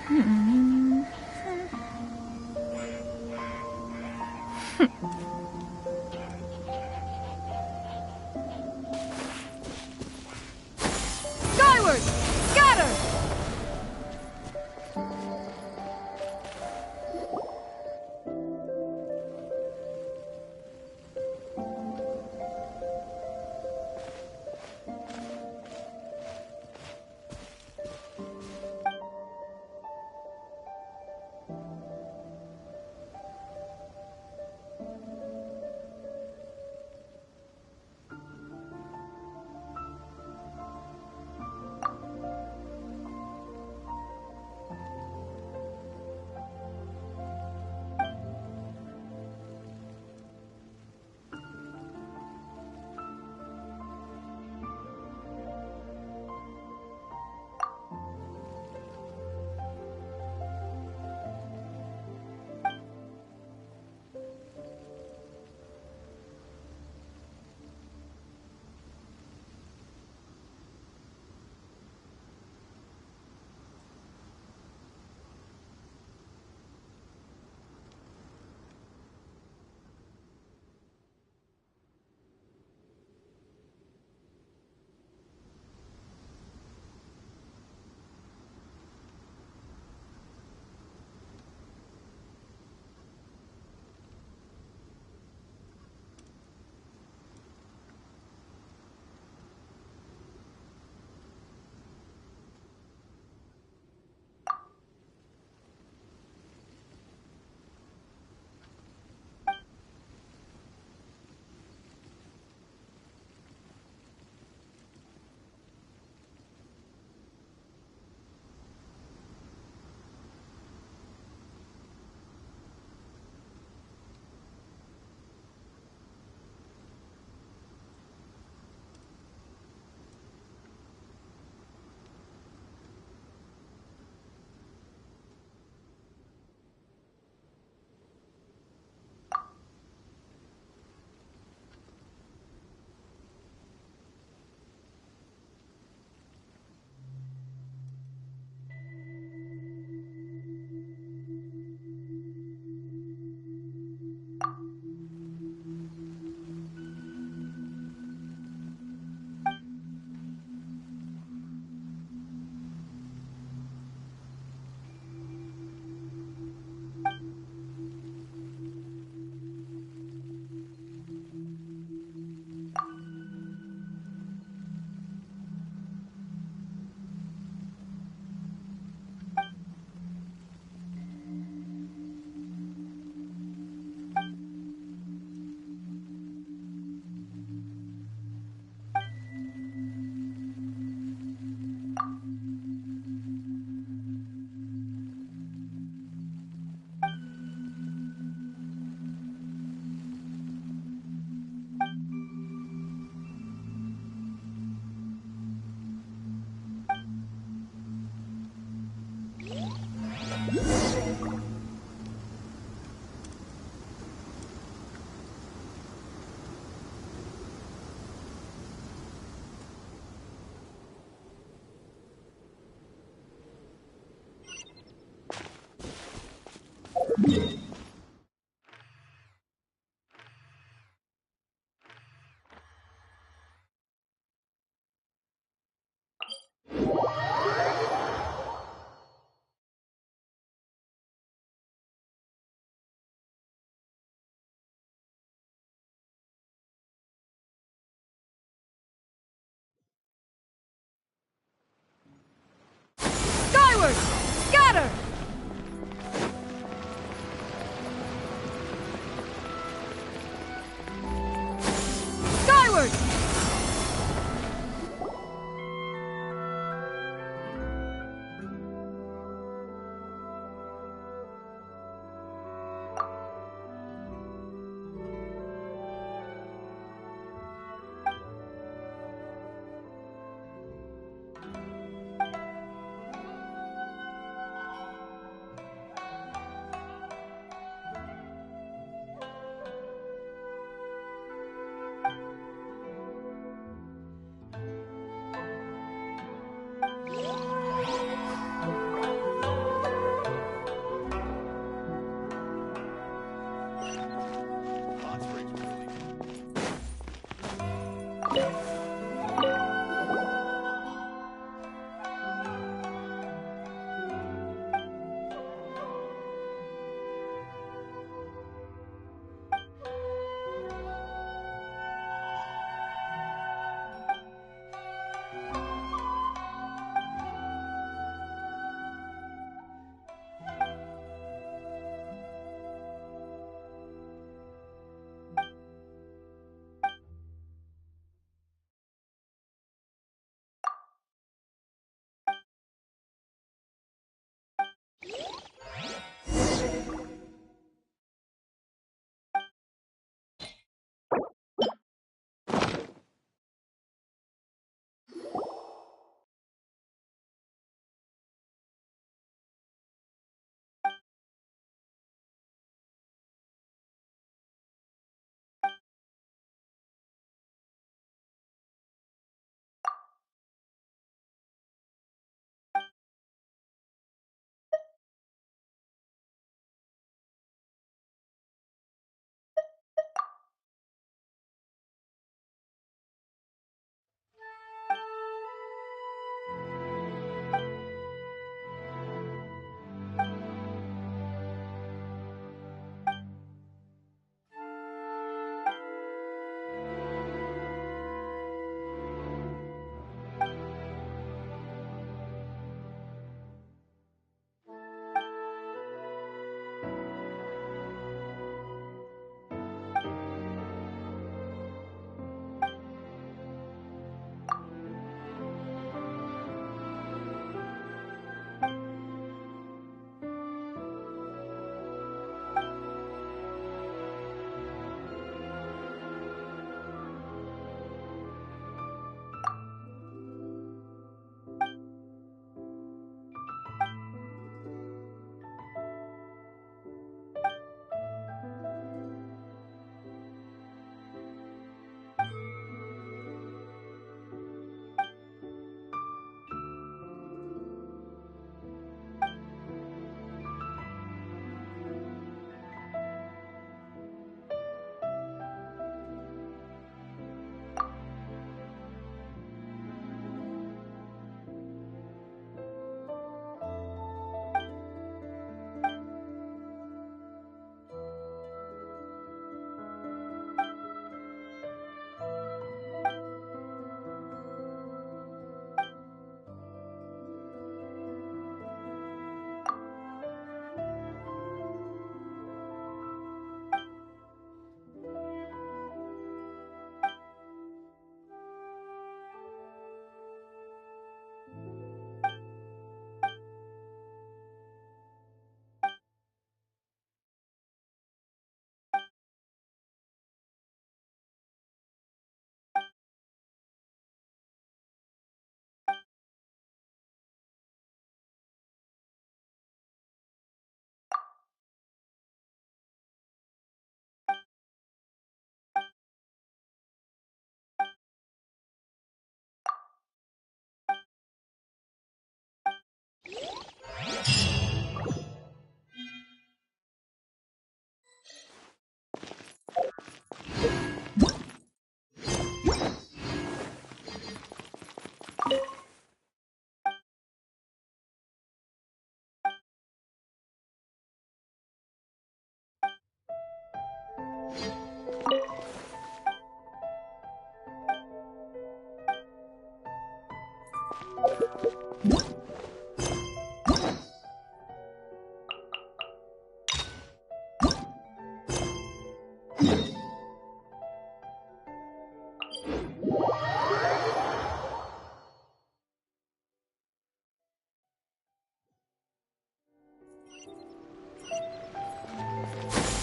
Skyward! Scatter!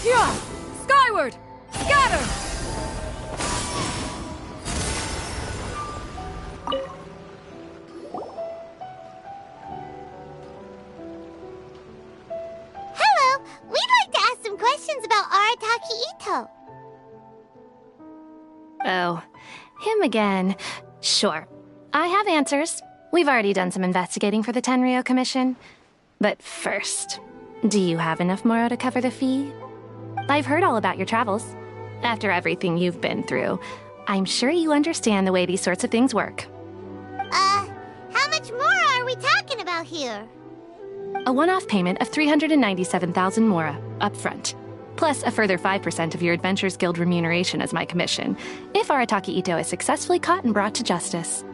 Yeah! Skyward! Scatter! Hello! We'd like to ask some questions about Itto. Oh, him again. Sure. I have answers. We've already done some investigating for the Tenryou Commission. But first, do you have enough Moro to cover the fee? I've heard all about your travels. After everything you've been through, I'm sure you understand the way these sorts of things work. How much more are we talking about here? A one-off payment of 397,000 Mora, up front. Plus a further 5% of your Adventures Guild remuneration as my commission, if Arataki Itto is successfully caught and brought to justice.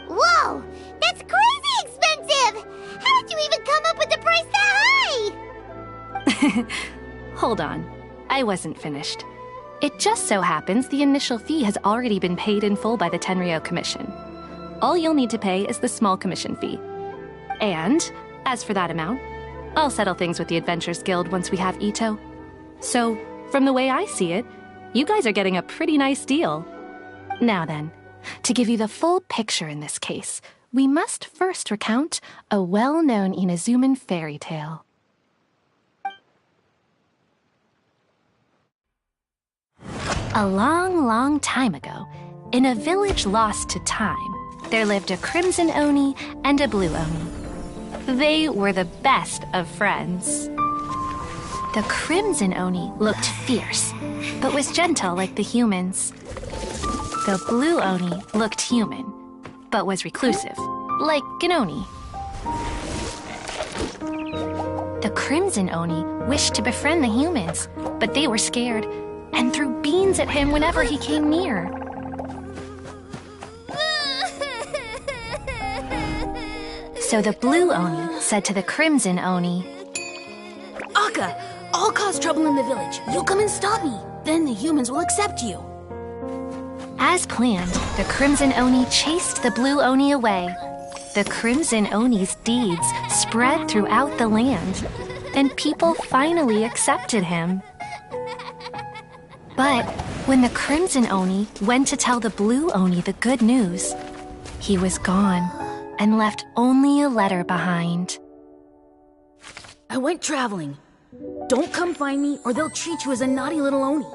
Whoa! That's crazy expensive! How did you even come up with the price that high? Hold on. I wasn't finished. It just so happens the initial fee has already been paid in full by the Tenryou Commission. All you'll need to pay is the small commission fee. And, as for that amount, I'll settle things with the Adventures Guild once we have Itto. So, from the way I see it, you guys are getting a pretty nice deal. Now then, to give you the full picture in this case, we must first recount a well-known Inazuman fairy tale. A long, long time ago, in a village lost to time, there lived a crimson Oni and a blue Oni. They were the best of friends. The crimson Oni looked fierce, but was gentle like the humans. The blue Oni looked human, but was reclusive, like an Oni. The crimson Oni wished to befriend the humans, but they were scared and threw beans at him whenever he came near. So the blue Oni said to the crimson Oni, Akka, I'll cause trouble in the village. You come and stop me. Then the humans will accept you. As planned, the crimson Oni chased the blue Oni away. The crimson Oni's deeds spread throughout the land, and people finally accepted him. But when the crimson Oni went to tell the blue Oni the good news, he was gone and left only a letter behind. I went traveling. Don't come find me or they'll treat you as a naughty little Oni.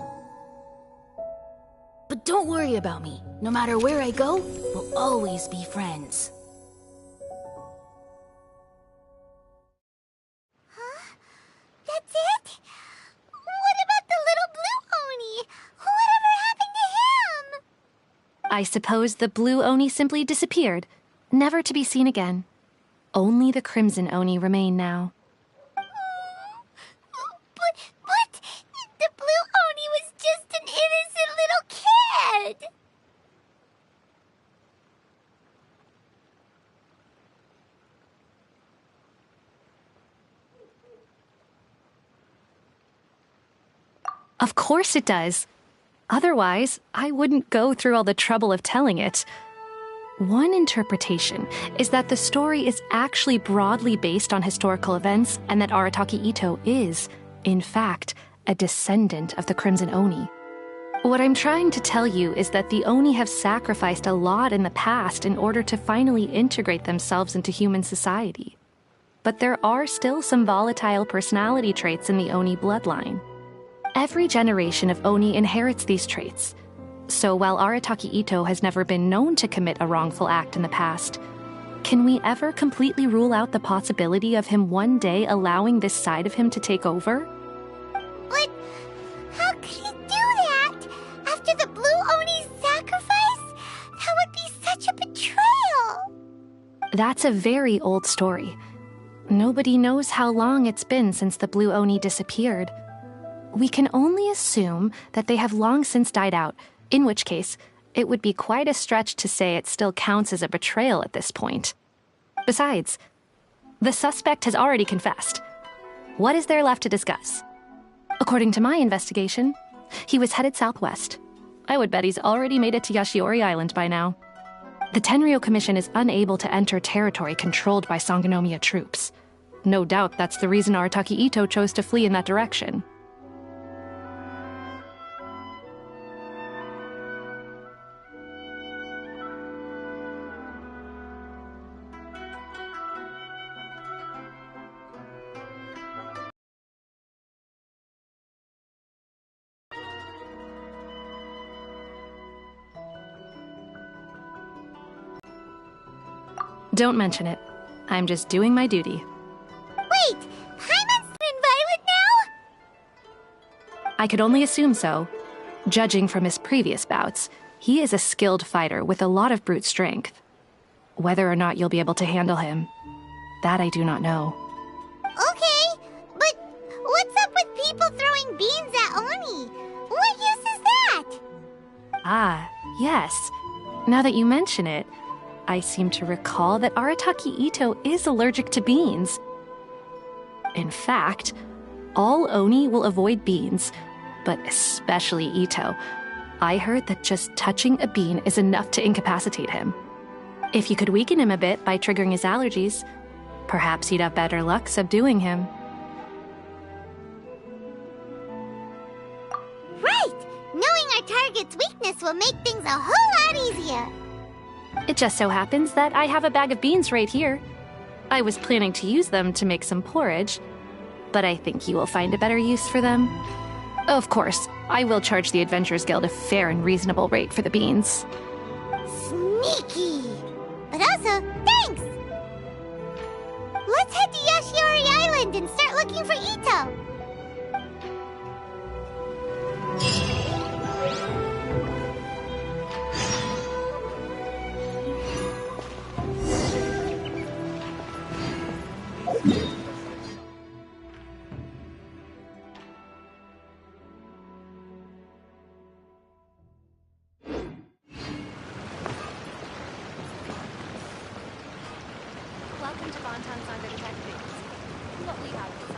But don't worry about me. No matter where I go, we'll always be friends. Huh? That's it? What about the little blue Oni? Whatever happened to him? I suppose the blue Oni simply disappeared, never to be seen again. Only the crimson Oni remain now. But the blue Oni was just an innocent little kid. Of course it does. Otherwise, I wouldn't go through all the trouble of telling it. One interpretation is that the story is actually broadly based on historical events and that Arataki Itto is, in fact, a descendant of the Crimson Oni. What I'm trying to tell you is that the Oni have sacrificed a lot in the past in order to finally integrate themselves into human society. But there are still some volatile personality traits in the Oni bloodline. Every generation of Oni inherits these traits. So while Arataki Itto has never been known to commit a wrongful act in the past, can we ever completely rule out the possibility of him one day allowing this side of him to take over? But how could he do that? After the blue Oni's sacrifice? That would be such a betrayal. That's a very old story. Nobody knows how long it's been since the blue Oni disappeared. We can only assume that they have long since died out, in which case, it would be quite a stretch to say it still counts as a betrayal at this point. Besides, the suspect has already confessed. What is there left to discuss? According to my investigation, he was headed southwest. I would bet he's already made it to Yashiori Island by now. The Tenryou Commission is unable to enter territory controlled by Sangonomiya troops. No doubt that's the reason Arataki Itto chose to flee in that direction. Don't mention it. I'm just doing my duty. Wait, Paimon's in Violet now? I could only assume so. Judging from his previous bouts, he is a skilled fighter with a lot of brute strength. Whether or not you'll be able to handle him, that I do not know. Okay, but what's up with people throwing beans at Oni? What use is that? Ah, yes. Now that you mention it, I seem to recall that Arataki Itto is allergic to beans. In fact, all Oni will avoid beans, but especially Itto. I heard that just touching a bean is enough to incapacitate him. If you could weaken him a bit by triggering his allergies, perhaps you'd have better luck subduing him. Right! Knowing our target's weakness will make things a whole lot easier. It just so happens that I have a bag of beans right here. I was planning to use them to make some porridge, but I think you will find a better use for them. Of course, I will charge the Adventurers Guild a fair and reasonable rate for the beans. Sneaky! But also, thanks! Let's head to Yashiori Island and start looking for Itto. Welcome to Bonton Saga Detectives. What we have is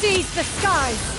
Seize the skies!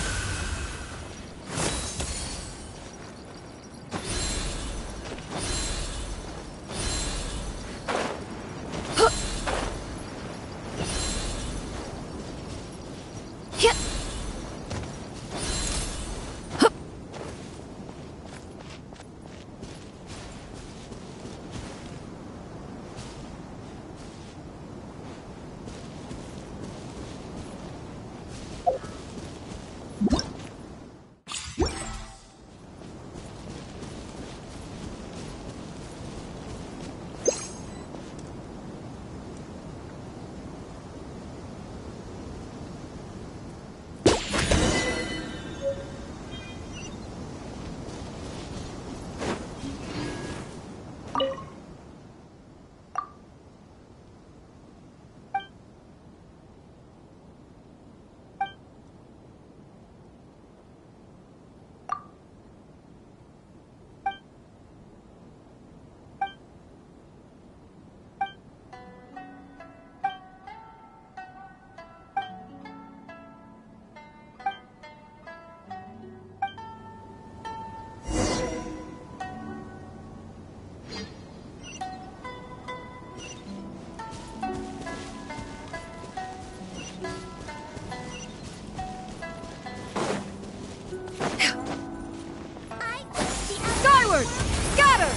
Skyward! Scatter!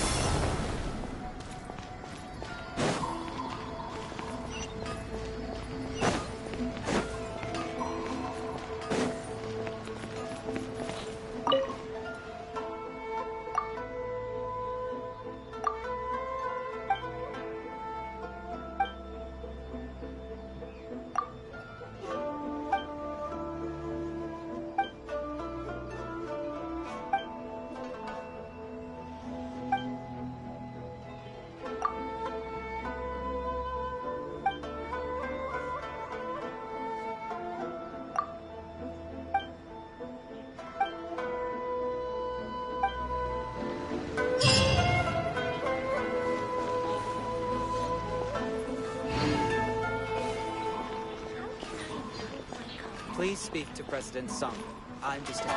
Please speak to President Sangha. I'm just a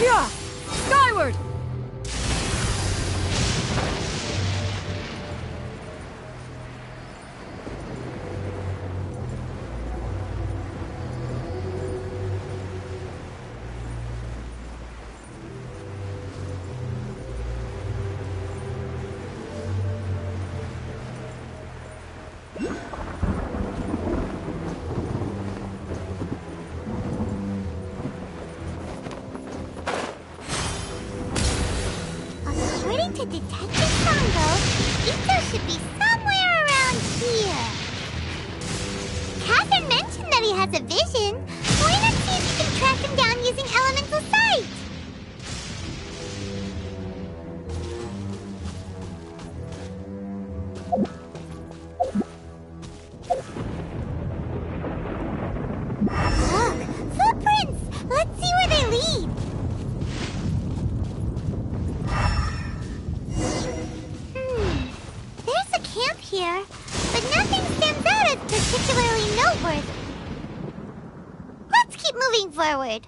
Yeah! Skyward! According to Detective Sango, Itto should be somewhere around here. Catherine mentioned that he has a vision. Why not see if you can track him down using elemental sight? Look, footprints! Let's see where they lead. There's a camp here, but nothing stands out as particularly noteworthy. Let's keep moving forward.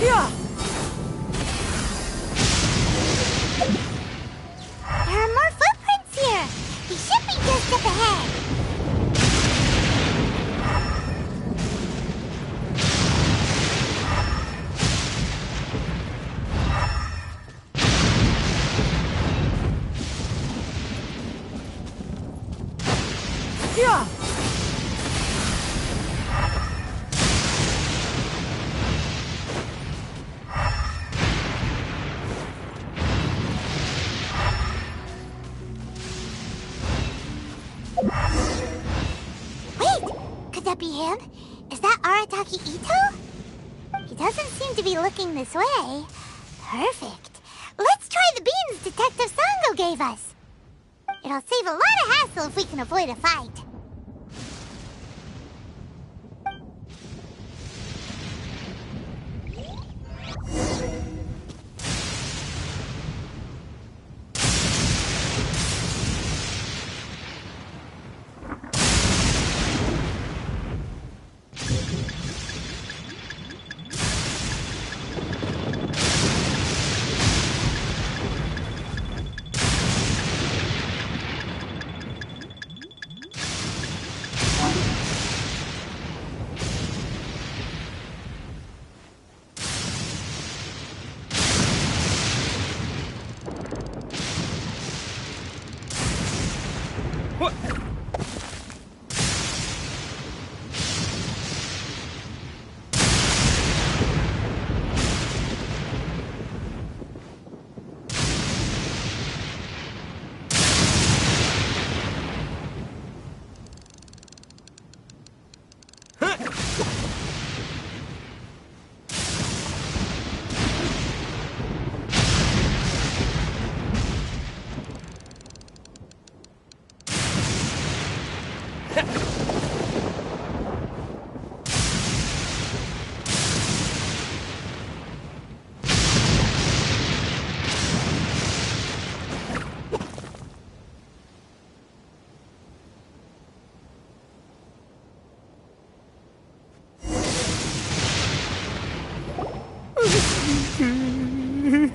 Yeah! There are more footprints here. He should be just up ahead. Yeah! Wait! Could that be him? Is that Arataki Itto? He doesn't seem to be looking this way. Perfect. Let's try the beans Detective Sango gave us. It'll save a lot of hassle if we can avoid a fight.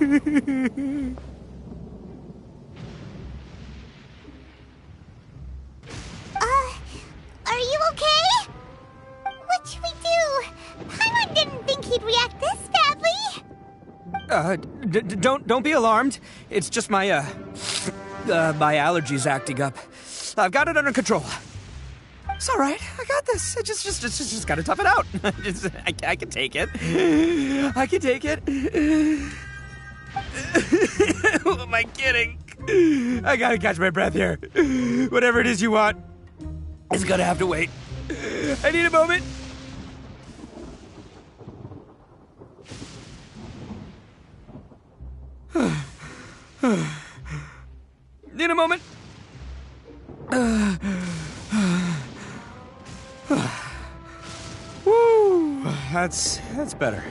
Are you okay? What should we do? Paimon didn't think he'd react this badly. Don't be alarmed. It's just my my allergies acting up. I've got it under control. It's all right. I got this. I just gotta tough it out. I can take it. I can take it. Who am I kidding? I gotta catch my breath here. Whatever it is you want, it's gonna have to wait. I need a moment. Need a moment. Woo, that's better.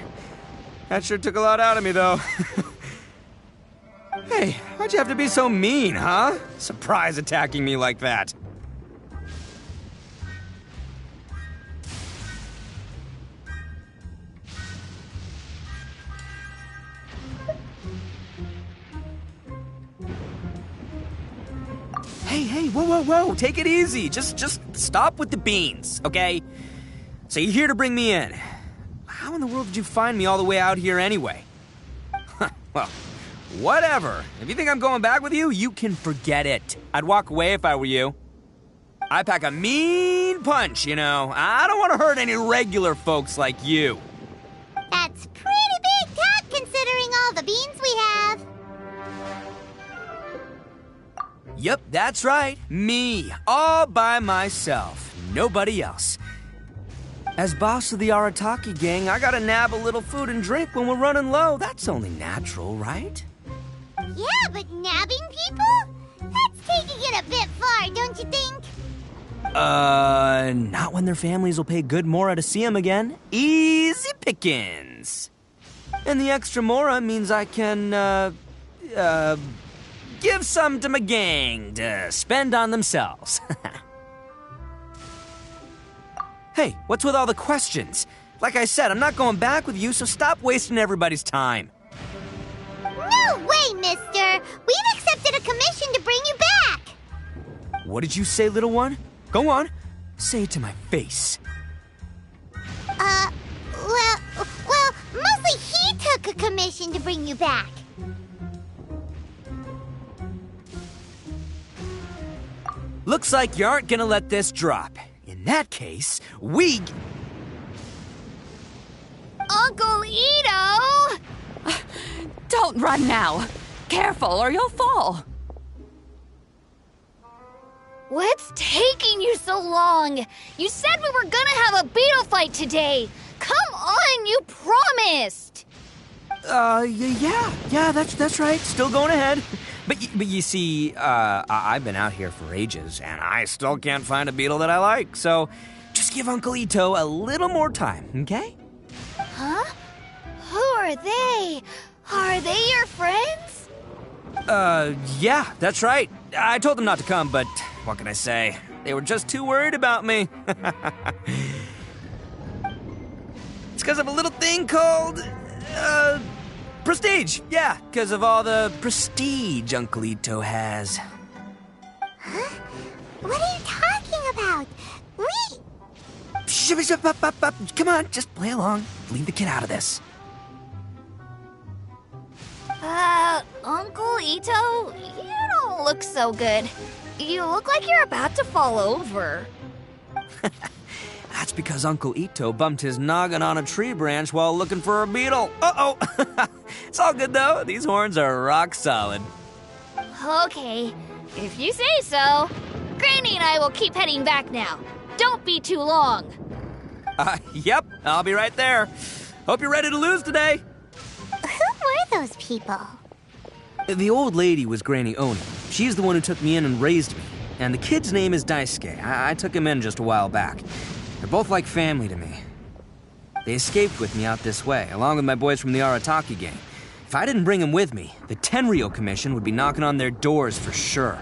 That sure took a lot out of me, though. Hey, why'd you have to be so mean, huh? Surprise attacking me like that. Hey, whoa, take it easy. Just stop with the beans, okay? So you're here to bring me in. How in the world did you find me all the way out here anyway? Well, whatever. If you think I'm going back with you, you can forget it. I'd walk away if I were you. I pack a mean punch, you know. I don't want to hurt any regular folks like you. That's pretty big talk considering all the beans we have. Yep, that's right. Me, all by myself. Nobody else. As boss of the Arataki gang, I gotta nab a little food and drink when we're running low. That's only natural, right? Yeah, but nabbing people? That's taking it a bit far, don't you think? Not when their families will pay good mora to see them again. Easy pickings. And the extra mora means I can, give some to my gang to spend on themselves. Hey, what's with all the questions? Like I said, I'm not going back with you, so stop wasting everybody's time. No way, mister! We've accepted a commission to bring you back! What did you say, little one? Go on. Say it to my face. Well, mostly he took a commission to bring you back. Looks like you aren't gonna let this drop. In that case, we... Uncle Itto! Don't run now. Careful or you'll fall. What's taking you so long? You said we were gonna have a beetle fight today. Come on, you promised. Yeah, that's right. Still going ahead. But you see, I've been out here for ages, and I still can't find a beetle that I like, so just give Uncle Itto a little more time, okay? Huh? Who are they? Are they your friends? Yeah, that's right. I told them not to come, but what can I say? They were just too worried about me. It's because of a little thing called, prestige. Yeah, because of all the prestige Uncle Itto has. Huh? What are you talking about? Come on, just play along. Leave the kid out of this. Uncle Itto, you don't look so good. You look like you're about to fall over. That's because Uncle Itto bumped his noggin on a tree branch while looking for a beetle. Uh-oh. It's all good, though. These horns are rock solid. Okay, if you say so. Granny and I will keep heading back now. Don't be too long. Yep, I'll be right there. Hope you're ready to lose today. Who were those people? The old lady was Granny Oni. She's the one who took me in and raised me. And the kid's name is Daisuke. I took him in just a while back. They're both like family to me. They escaped with me out this way, along with my boys from the Arataki gang. If I didn't bring them with me, the Tenryou Commission would be knocking on their doors for sure.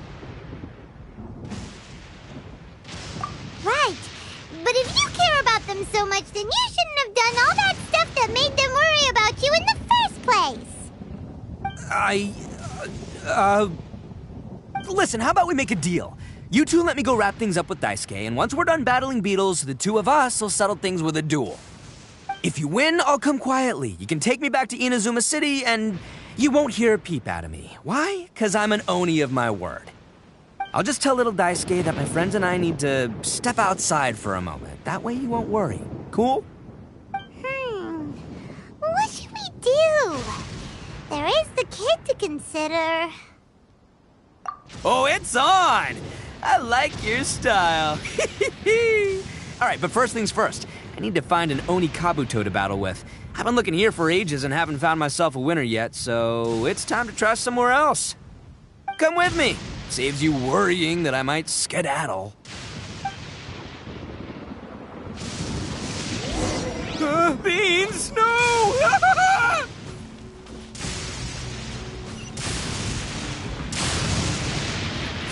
Right. But if you care about them so much, then you shouldn't have done all that stuff that made them worry about you in the first place. Listen, how about we make a deal? You two let me go wrap things up with Daisuke, and once we're done battling beetles, the two of us will settle things with a duel. If you win, I'll come quietly. You can take me back to Inazuma City, and you won't hear a peep out of me. Why? 'Cause I'm an Oni of my word. I'll just tell little Daisuke that my friends and I need to step outside for a moment. That way you won't worry. Cool? What should we do? There is the kid to consider. Oh, it's on! I like your style. Alright, but first things first. I need to find an Oni Kabuto to battle with. I've been looking here for ages and haven't found myself a winner yet, so it's time to try somewhere else. Come with me. Saves you worrying that I might skedaddle. Beans, no!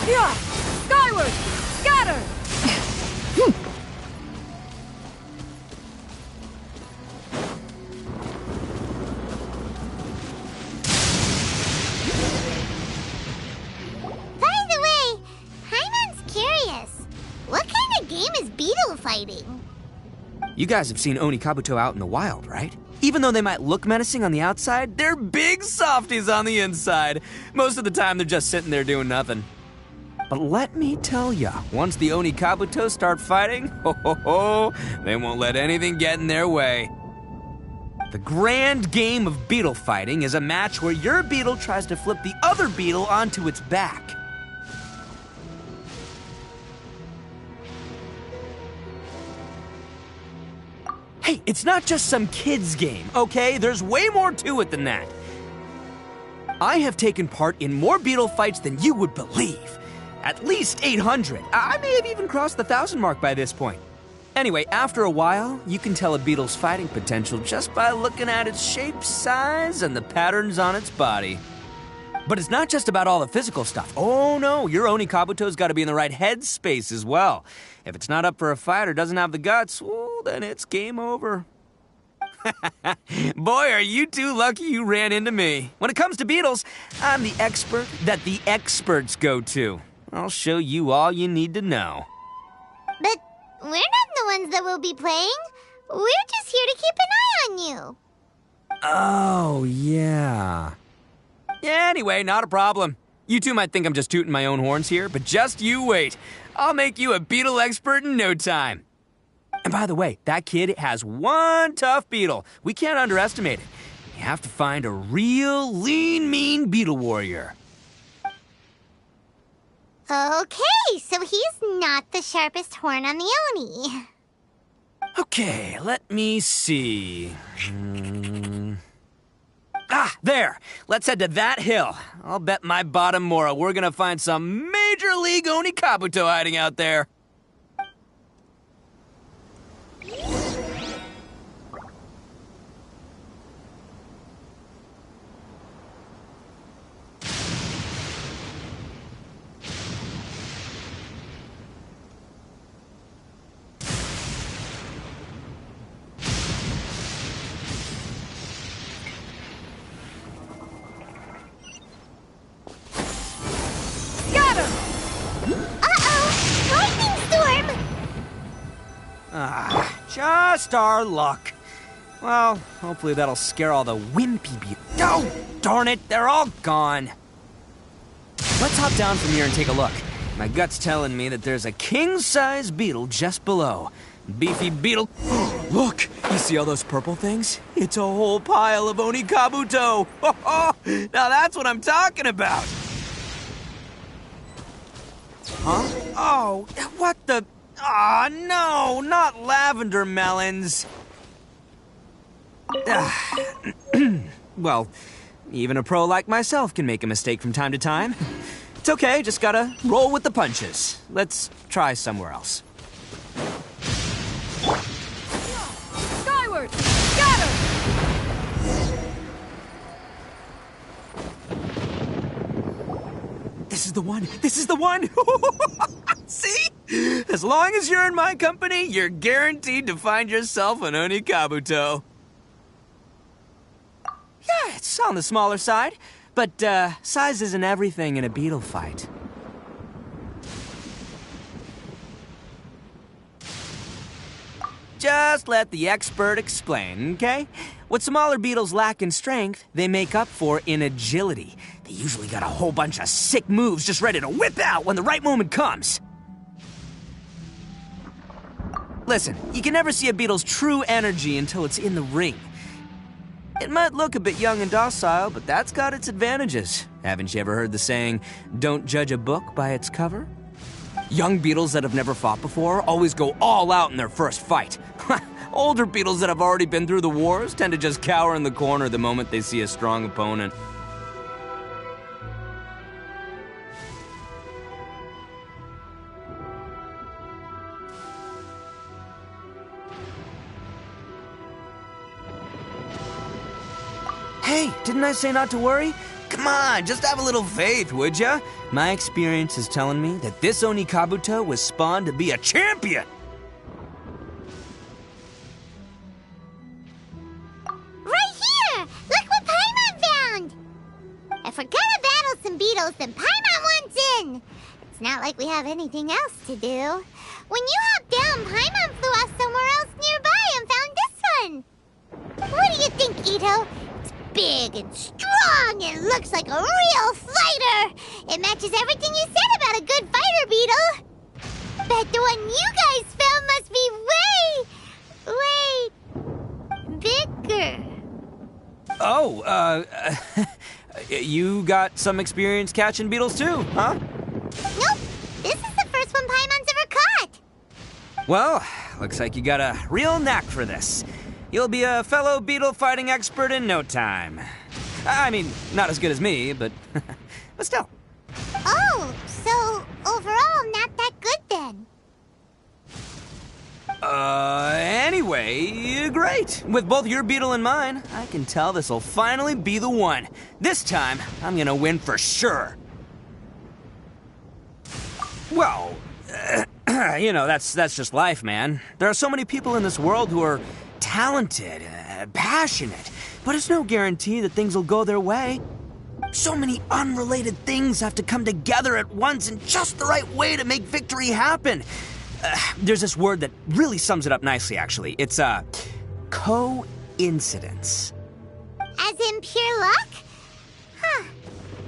Yeah! Skyward! Scatter! By the way, Paimon's curious. What kind of game is beetle fighting? You guys have seen Oni Kabuto out in the wild, right? Even though they might look menacing on the outside, they're big softies on the inside. Most of the time, they're just sitting there doing nothing. But let me tell ya, once the Oni Kabuto start fighting, they won't let anything get in their way. The grand game of beetle fighting is a match where your beetle tries to flip the other beetle onto its back. Hey, it's not just some kid's game, okay? There's way more to it than that. I have taken part in more beetle fights than you would believe. At least 800. I may have even crossed the 1,000 mark by this point. Anyway, after a while, you can tell a beetle's fighting potential just by looking at its shape, size, and the patterns on its body. But it's not just about all the physical stuff. Oh no, your Oni Kabuto's got to be in the right headspace as well. If it's not up for a fight or doesn't have the guts, well, then it's game over. Boy, are you two lucky you ran into me. When it comes to beetles, I'm the expert that the experts go to. I'll show you all you need to know. But we're not the ones that will be playing. We're just here to keep an eye on you. Oh, yeah. Yeah, anyway, not a problem. You two might think I'm just tooting my own horns here, but just you wait. I'll make you a beetle expert in no time. And by the way, that kid has one tough beetle. We can't underestimate it. You have to find a real lean, mean beetle warrior. Okay, so he's not the sharpest horn on the Oni. Okay, let me see. Ah, there! Let's head to that hill. I'll bet my bottom Mora we're gonna find some Major League Oni Kabuto hiding out there. Just our luck. Well, hopefully that'll scare all the wimpy beetles. Oh, darn it, they're all gone. Let's hop down from here and take a look. My gut's telling me that there's a king-size beetle just below. Beefy beetle. Look, you see all those purple things? It's a whole pile of Oni Kabuto. Now that's what I'm talking about. Huh? Oh, what the... Ah, no, not lavender melons. Well, even a pro like myself can make a mistake from time to time. It's okay, just gotta roll with the punches. Let's try somewhere else. Skyward! Scatter! This is the one! This is the one! See? As long as you're in my company, you're guaranteed to find yourself an Oni Kabuto. Yeah, it's on the smaller side, But, size isn't everything in a beetle fight. Just let the expert explain, okay? What smaller beetles lack in strength, they make up for in agility. They usually got a whole bunch of sick moves just ready to whip out when the right moment comes. Listen, you can never see a beetle's true energy until it's in the ring. It might look a bit young and docile, but that's got its advantages. Haven't you ever heard the saying, don't judge a book by its cover? Young beetles that have never fought before always go all out in their first fight. Older beetles that have already been through the wars tend to just cower in the corner the moment they see a strong opponent. Hey, didn't I say not to worry? Come on, just have a little faith, would ya? My experience is telling me that this Oni Kabuto was spawned to be a champion! Right here! Look what Paimon found! If we're gonna battle some beetles, then Paimon wants in! It's not like we have anything else to do. When you hopped down, Paimon flew off somewhere else nearby and found this one! What do you think, Itto? Big and strong and looks like a real fighter. It matches everything you said about a good fighter, beetle. Bet the one you guys found must be way bigger. Oh, you got some experience catching beetles too, huh? Nope, this is the first one Paimon's ever caught. Well, looks like you got a real knack for this. You'll be a fellow beetle fighting expert in no time. I mean, not as good as me, but still. Oh, so overall not that good then. Anyway, great. With both your beetle and mine, I can tell this'll finally be the one. This time, I'm gonna win for sure. Well, you know, that's just life, man. There are so many people in this world who are talented, passionate, but it's no guarantee that things will go their way. So many unrelated things have to come together at once in just the right way to make victory happen. There's this word that really sums it up nicely, actually. It's, coincidence. As in pure luck? Huh.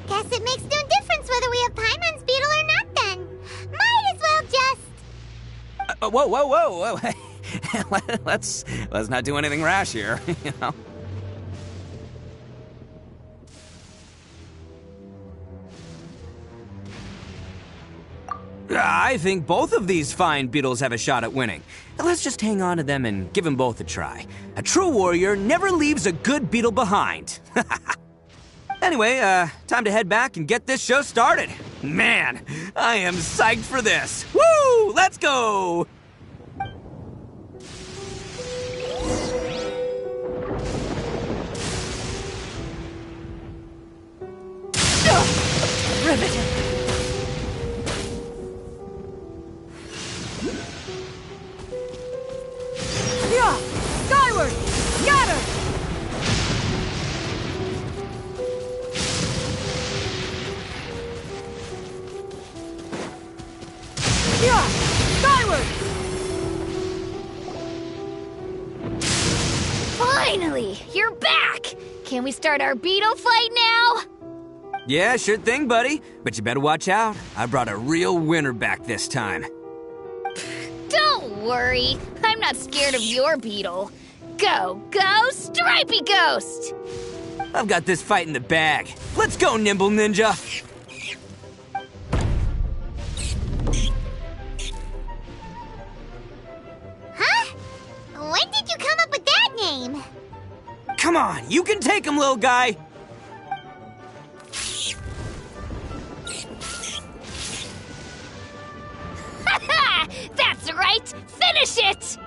Guess it makes no difference whether we have Paimon's beetle or not then. Might as well just... Whoa. let's not do anything rash here, you know. I think both of these fine beetles have a shot at winning. Let's just hang on to them and give them both a try. A true warrior never leaves a good beetle behind. Anyway, time to head back and get this show started. Man, I am psyched for this. Woo! Let's go! Riveting. Yeah! Skyward! Scatter! Yeah! Skyward! Finally! You're back! Can we start our beetle fight now? Yeah, sure thing, buddy. But you better watch out. I brought a real winner back this time. Don't worry. I'm not scared of your beetle. Go, Stripey Ghost! I've got this fight in the bag. Let's go, Nimble Ninja! Huh? When did you come up with that name? Come on, you can take him, little guy! That's right! Finish it!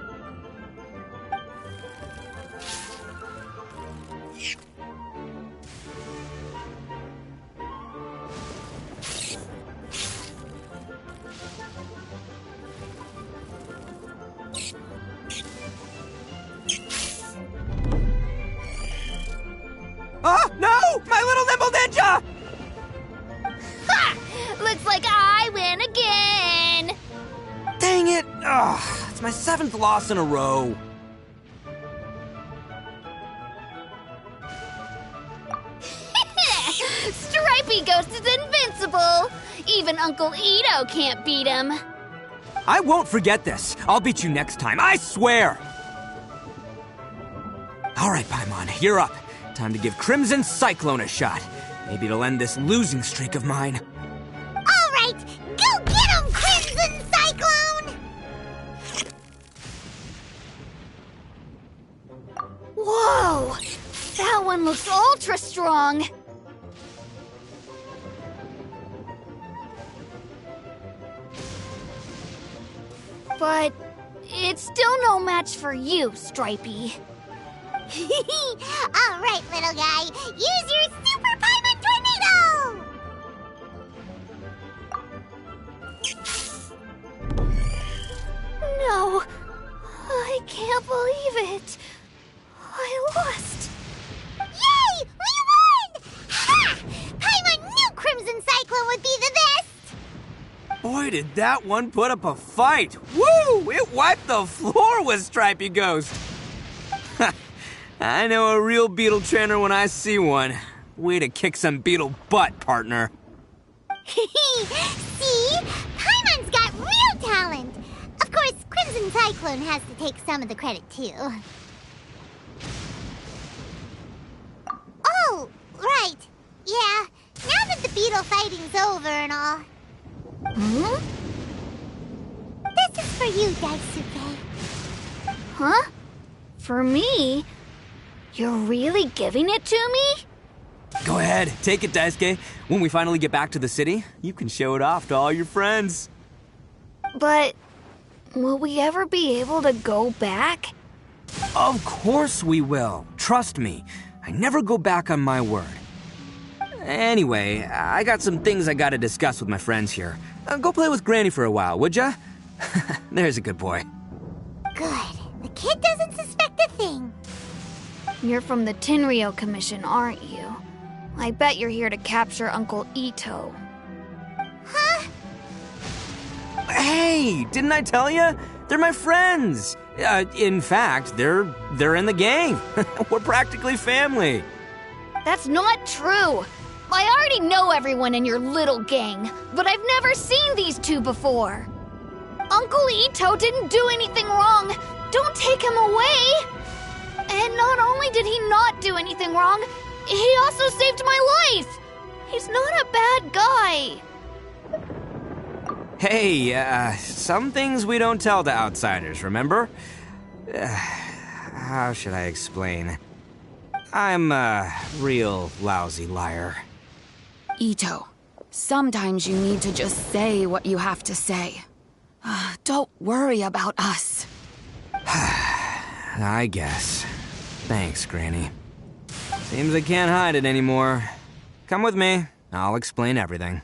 Oh, no! My little Nimble Ninja! Ugh, it's my 7th loss in a row. Stripey Ghost is invincible! Even Uncle Itto can't beat him. I won't forget this. I'll beat you next time, I swear! Alright, Paimon, you're up. Time to give Crimson Cyclone a shot. Maybe it'll end this losing streak of mine. Alright, go get him, Crimson Cyclone! Whoa! That one looks ultra strong! But it's still no match for you, Stripey. Alright, little guy, use your Super Paimon Tornado! No, I can't believe it. I lost. Yay! We won! Ha! Paimon knew Crimson Cyclone would be the best! Boy, did that one put up a fight! Woo! It wiped the floor with Stripey Ghost! I know a real beetle trainer when I see one. Way to kick some beetle butt, partner. See? Paimon's got real talent! Of course, Crimson Cyclone has to take some of the credit, too. Oh, right. Yeah, now that the beetle fighting's over and all. Hmm? This is for you, Daisuke. Huh? For me? You're really giving it to me? Go ahead, take it, Daisuke. When we finally get back to the city, you can show it off to all your friends. But will we ever be able to go back? Of course we will. Trust me. I never go back on my word. Anyway, I got some things I gotta discuss with my friends here. Go play with Granny for a while, would ya? There's a good boy. Good. The kid doesn't suspect a thing. You're from the Tenryou Commission, aren't you? I bet you're here to capture Uncle Itto. Huh? Hey, didn't I tell ya? They're my friends. In fact, they're in the gang. We're practically family. That's not true. I already know everyone in your little gang, but I've never seen these two before. Uncle Itto didn't do anything wrong. Don't take him away. And not only did he not do anything wrong, he also saved my life. He's not a bad guy. Hey, some things we don't tell to outsiders, remember? How should I explain? I'm a real lousy liar. Itto, sometimes you need to just say what you have to say. Don't worry about us. I guess. Thanks, Granny. Seems I can't hide it anymore. Come with me. I'll explain everything.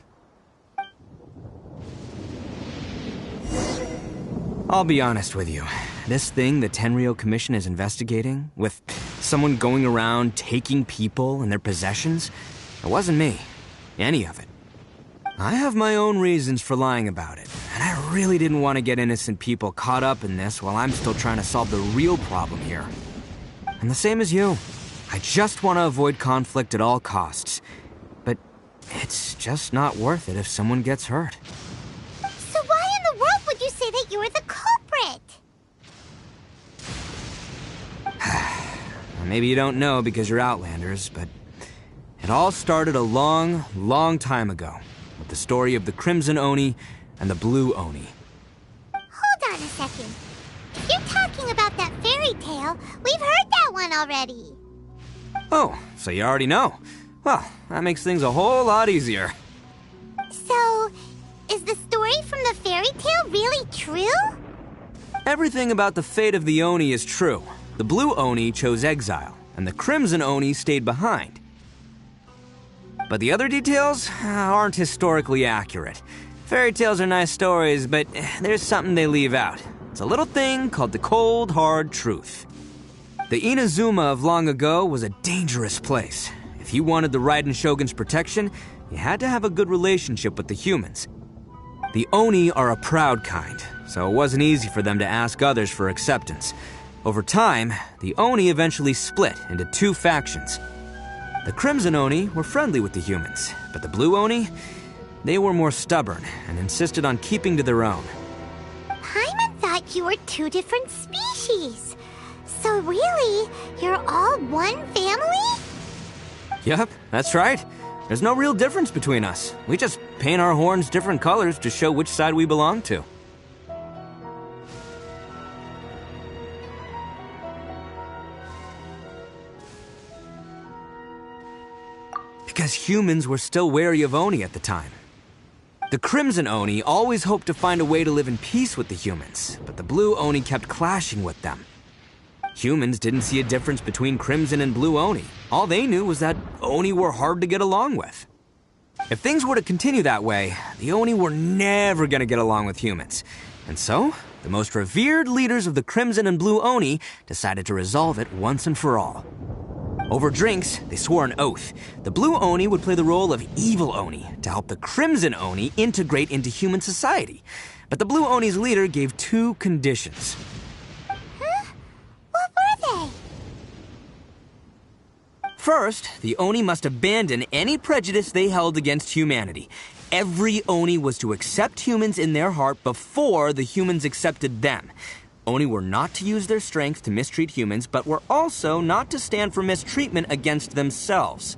I'll be honest with you. This thing the Tenryou Commission is investigating, with someone going around taking people and their possessions, it wasn't me. Any of it. I have my own reasons for lying about it, and I really didn't want to get innocent people caught up in this while I'm still trying to solve the real problem here. And the same as you. I just want to avoid conflict at all costs. But it's just not worth it if someone gets hurt. So why in the world would you say that you're the culprit? Maybe you don't know because you're Outlanders, but it all started a long, long time ago with the story of the Crimson Oni and the Blue Oni. Hold on a second. If you're talking about that fairy tale, we've heard that one already. Oh, so you already know. Well, that makes things a whole lot easier. So, is the story from the fairy tale really true? Everything about the fate of the Oni is true. The Blue Oni chose exile, and the Crimson Oni stayed behind. But the other details aren't historically accurate. Fairy tales are nice stories, but there's something they leave out. It's a little thing called the cold, hard truth. The Inazuma of long ago was a dangerous place. If you wanted the Raiden Shogun's protection, you had to have a good relationship with the humans. The Oni are a proud kind. so it wasn't easy for them to ask others for acceptance. Over time, the Oni eventually split into two factions. The Crimson Oni were friendly with the humans, but the Blue Oni, they were more stubborn and insisted on keeping to their own. Paimon thought you were two different species. So really, you're all one family? Yep, that's right. There's no real difference between us. We just paint our horns different colors to show which side we belong to. Because humans were still wary of Oni at the time. The Crimson Oni always hoped to find a way to live in peace with the humans, but the Blue Oni kept clashing with them. Humans didn't see a difference between Crimson and Blue Oni. All they knew was that Oni were hard to get along with. If things were to continue that way, the Oni were never going to get along with humans. And so, the most revered leaders of the Crimson and Blue Oni decided to resolve it once and for all. Over drinks, they swore an oath. The Blue Oni would play the role of evil Oni to help the Crimson Oni integrate into human society. But the Blue Oni's leader gave two conditions. Huh? What were they? First, the Oni must abandon any prejudice they held against humanity. Every Oni was to accept humans in their heart before the humans accepted them. Oni were not to use their strength to mistreat humans, but were also not to stand for mistreatment against themselves.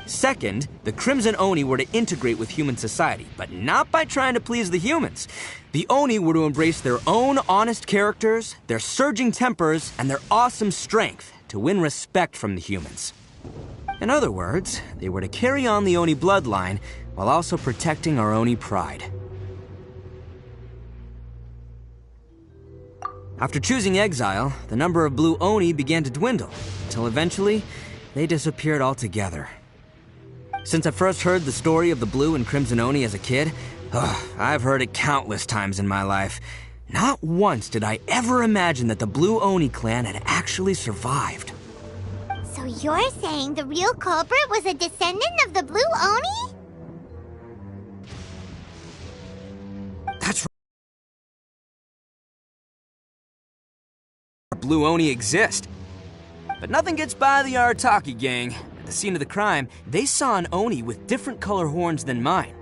Second, the Crimson Oni were to integrate with human society, but not by trying to please the humans. The Oni were to embrace their own honest characters, their surging tempers, and their awesome strength to win respect from the humans. In other words, they were to carry on the Oni bloodline while also protecting our Oni pride. After choosing exile, the number of Blue Oni began to dwindle, until eventually, they disappeared altogether. Since I first heard the story of the Blue and Crimson Oni as a kid, I've heard it countless times in my life. Not once did I ever imagine that the Blue Oni clan had actually survived. So you're saying the real culprit was a descendant of the Blue Oni? That's right. Blue Oni exist. But nothing gets by the Arataki gang. At the scene of the crime, they saw an Oni with different color horns than mine.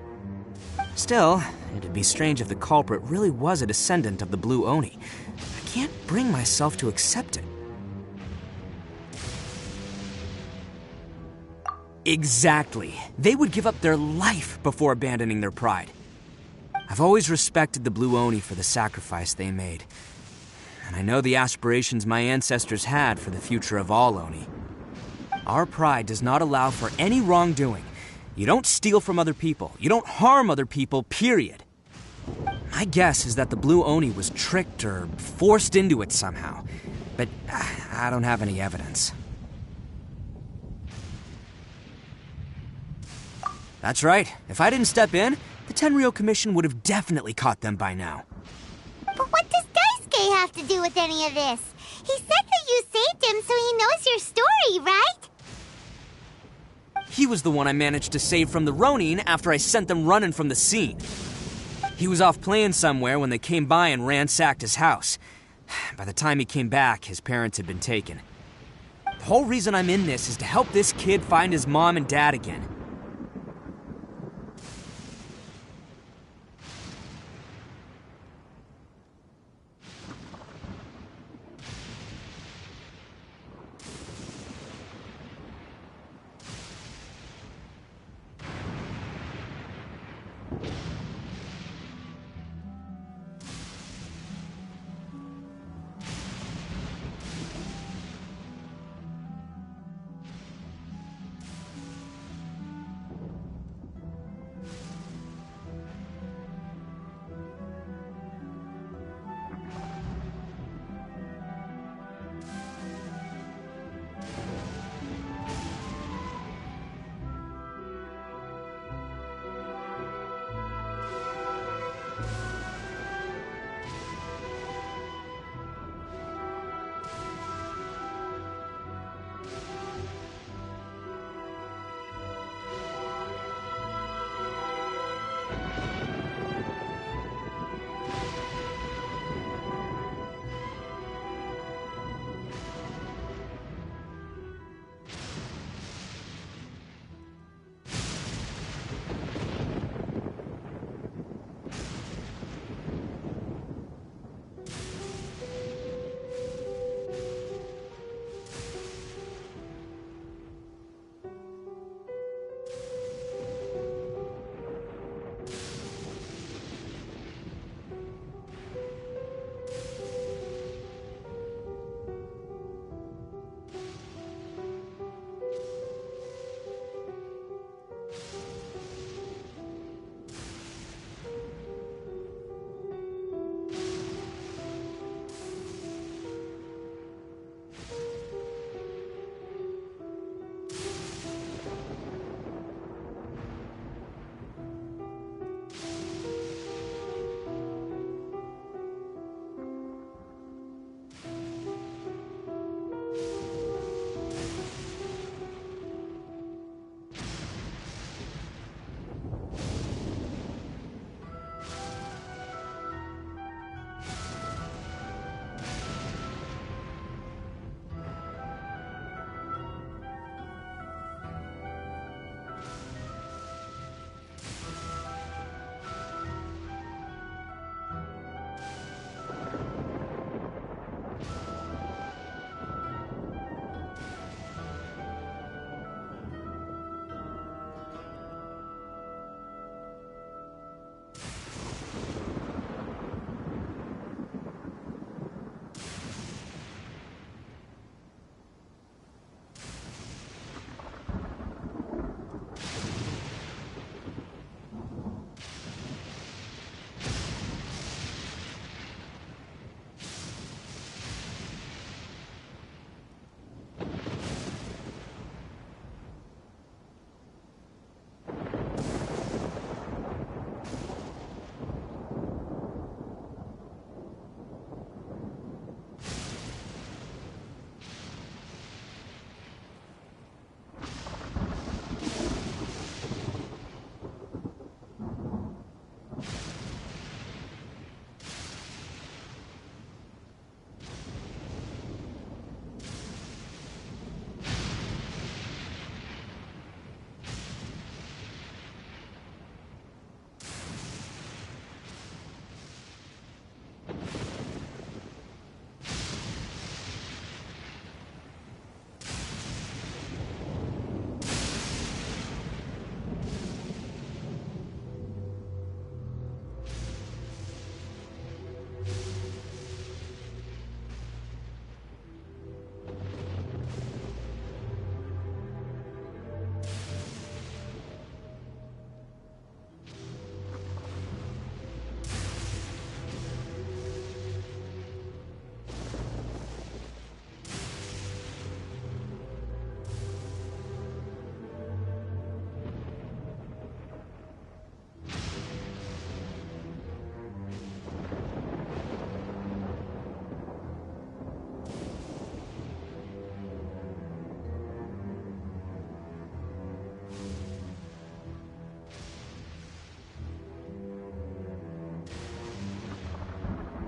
Still, it'd be strange if the culprit really was a descendant of the Blue Oni. I can't bring myself to accept it. Exactly. They would give up their life before abandoning their pride. I've always respected the Blue Oni for the sacrifice they made. And I know the aspirations my ancestors had for the future of all Oni. Our pride does not allow for any wrongdoing. You don't steal from other people. You don't harm other people, period. My guess is that the Blue Oni was tricked or forced into it somehow. But I don't have any evidence. That's right. If I didn't step in, the Tenryou Commission would have definitely caught them by now. But what does Daisuke have to do with any of this? He said that you saved him so he knows your story, right? He was the one I managed to save from the Ronin after I sent them running from the scene. He was off playing somewhere when they came by and ransacked his house. By the time he came back, his parents had been taken. The whole reason I'm in this is to help this kid find his mom and dad again.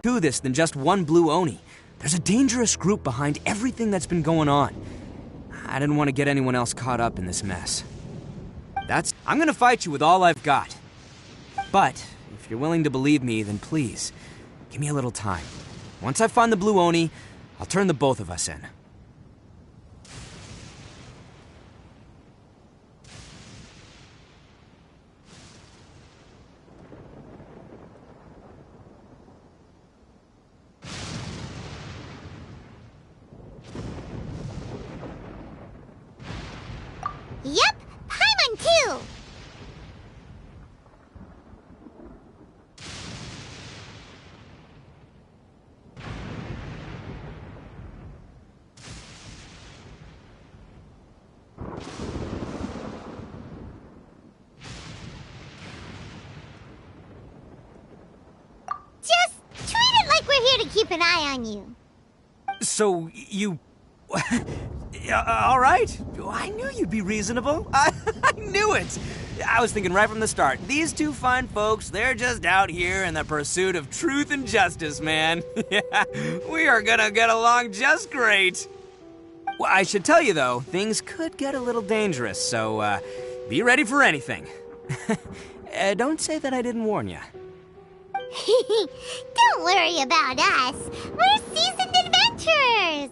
Do this than just one blue Oni. There's a dangerous group behind everything that's been going on. I didn't want to get anyone else caught up in this mess. I'm gonna fight you with all I've got. But if you're willing to believe me, then please, give me a little time. Once I find the blue Oni, I'll turn the both of us in. Yep, Paimon too! Just treat it like we're here to keep an eye on you. So, you... all right. I knew you'd be reasonable. I knew it. I was thinking right from the start. These two fine folks, they're just out here in the pursuit of truth and justice, man. Yeah, we are gonna get along just great. Well, I should tell you, though, things could get a little dangerous, so be ready for anything. Don't say that I didn't warn you. Don't worry about us. We're seasoned adventurers.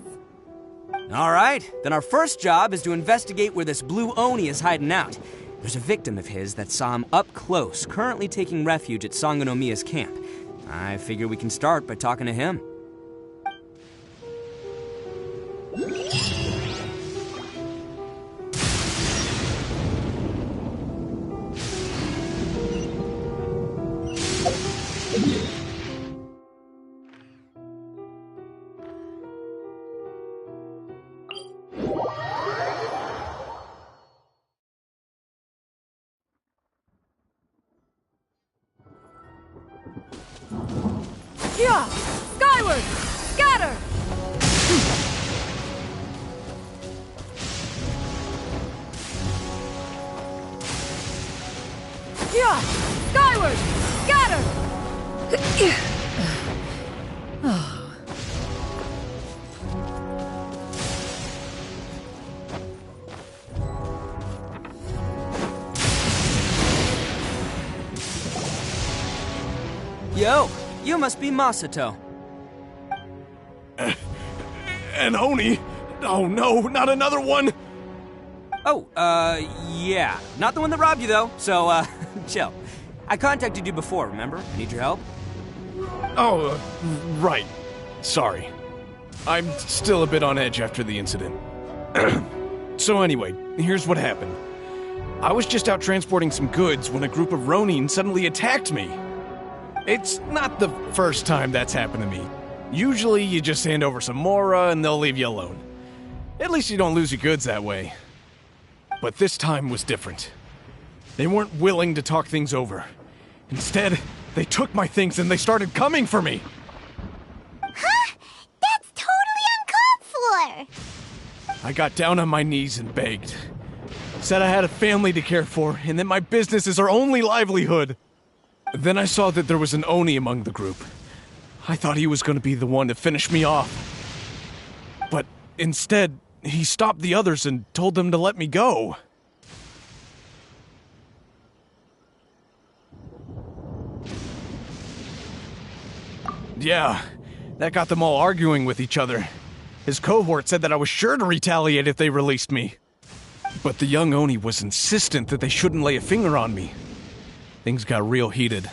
All right, then our first job is to investigate where this blue Oni is hiding out. There's a victim of his that saw him up close, currently taking refuge at Sangonomiya's camp. I figure we can start by talking to him. Yeah! Skyward! Scatter! Yeah! Skyward! Scatter! Oh. Yo, you must be Masato. An Oni? Oh no, not another one! Oh, yeah. Not the one that robbed you, though, so, chill. I contacted you before, remember? I need your help. Oh, right. Sorry. I'm still a bit on edge after the incident. So anyway, here's what happened. I was just out transporting some goods when a group of Ronin suddenly attacked me. It's not the first time that's happened to me. Usually you just hand over some Mora and they'll leave you alone. At least you don't lose your goods that way. But this time was different. They weren't willing to talk things over. Instead, they took my things and they started coming for me. Huh? That's totally uncalled for! I got down on my knees and begged. Said I had a family to care for and that my business is our only livelihood. Then I saw that there was an Oni among the group. I thought he was going to be the one to finish me off. But instead, he stopped the others and told them to let me go. Yeah, that got them all arguing with each other. His cohort said that I was sure to retaliate if they released me. But the young Oni was insistent that they shouldn't lay a finger on me. Things got real heated.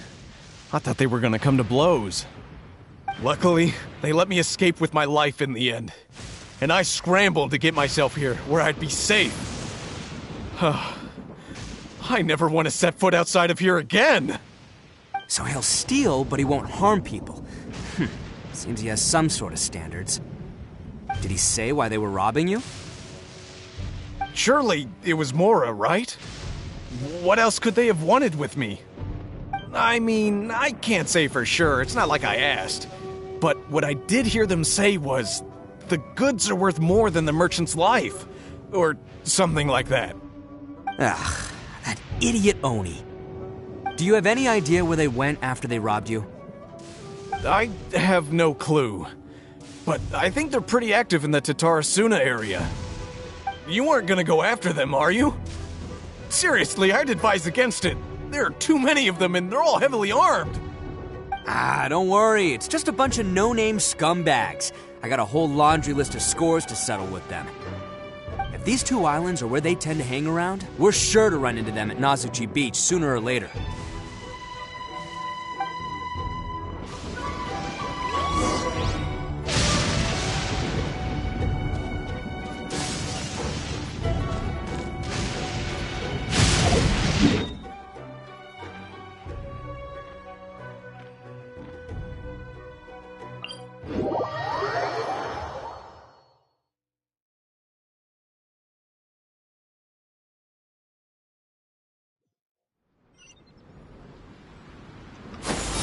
I thought they were gonna come to blows. Luckily, they let me escape with my life in the end. And I scrambled to get myself here, where I'd be safe. I never want to set foot outside of here again! So he'll steal, but he won't harm people. Seems he has some sort of standards. Did he say why they were robbing you? Surely it was Mora, right? What else could they have wanted with me? I mean, I can't say for sure, it's not like I asked. But what I did hear them say was, the goods are worth more than the merchant's life. Or something like that. Ugh, that idiot Oni. Do you have any idea where they went after they robbed you? I have no clue. But I think they're pretty active in the Tatarasuna area. You aren't gonna go after them, are you? Seriously, I'd advise against it. There are too many of them and they're all heavily armed. Ah, don't worry. It's just a bunch of no-name scumbags. I got a whole laundry list of scores to settle with them. If these two islands are where they tend to hang around, we're sure to run into them at Nazuchi Beach sooner or later.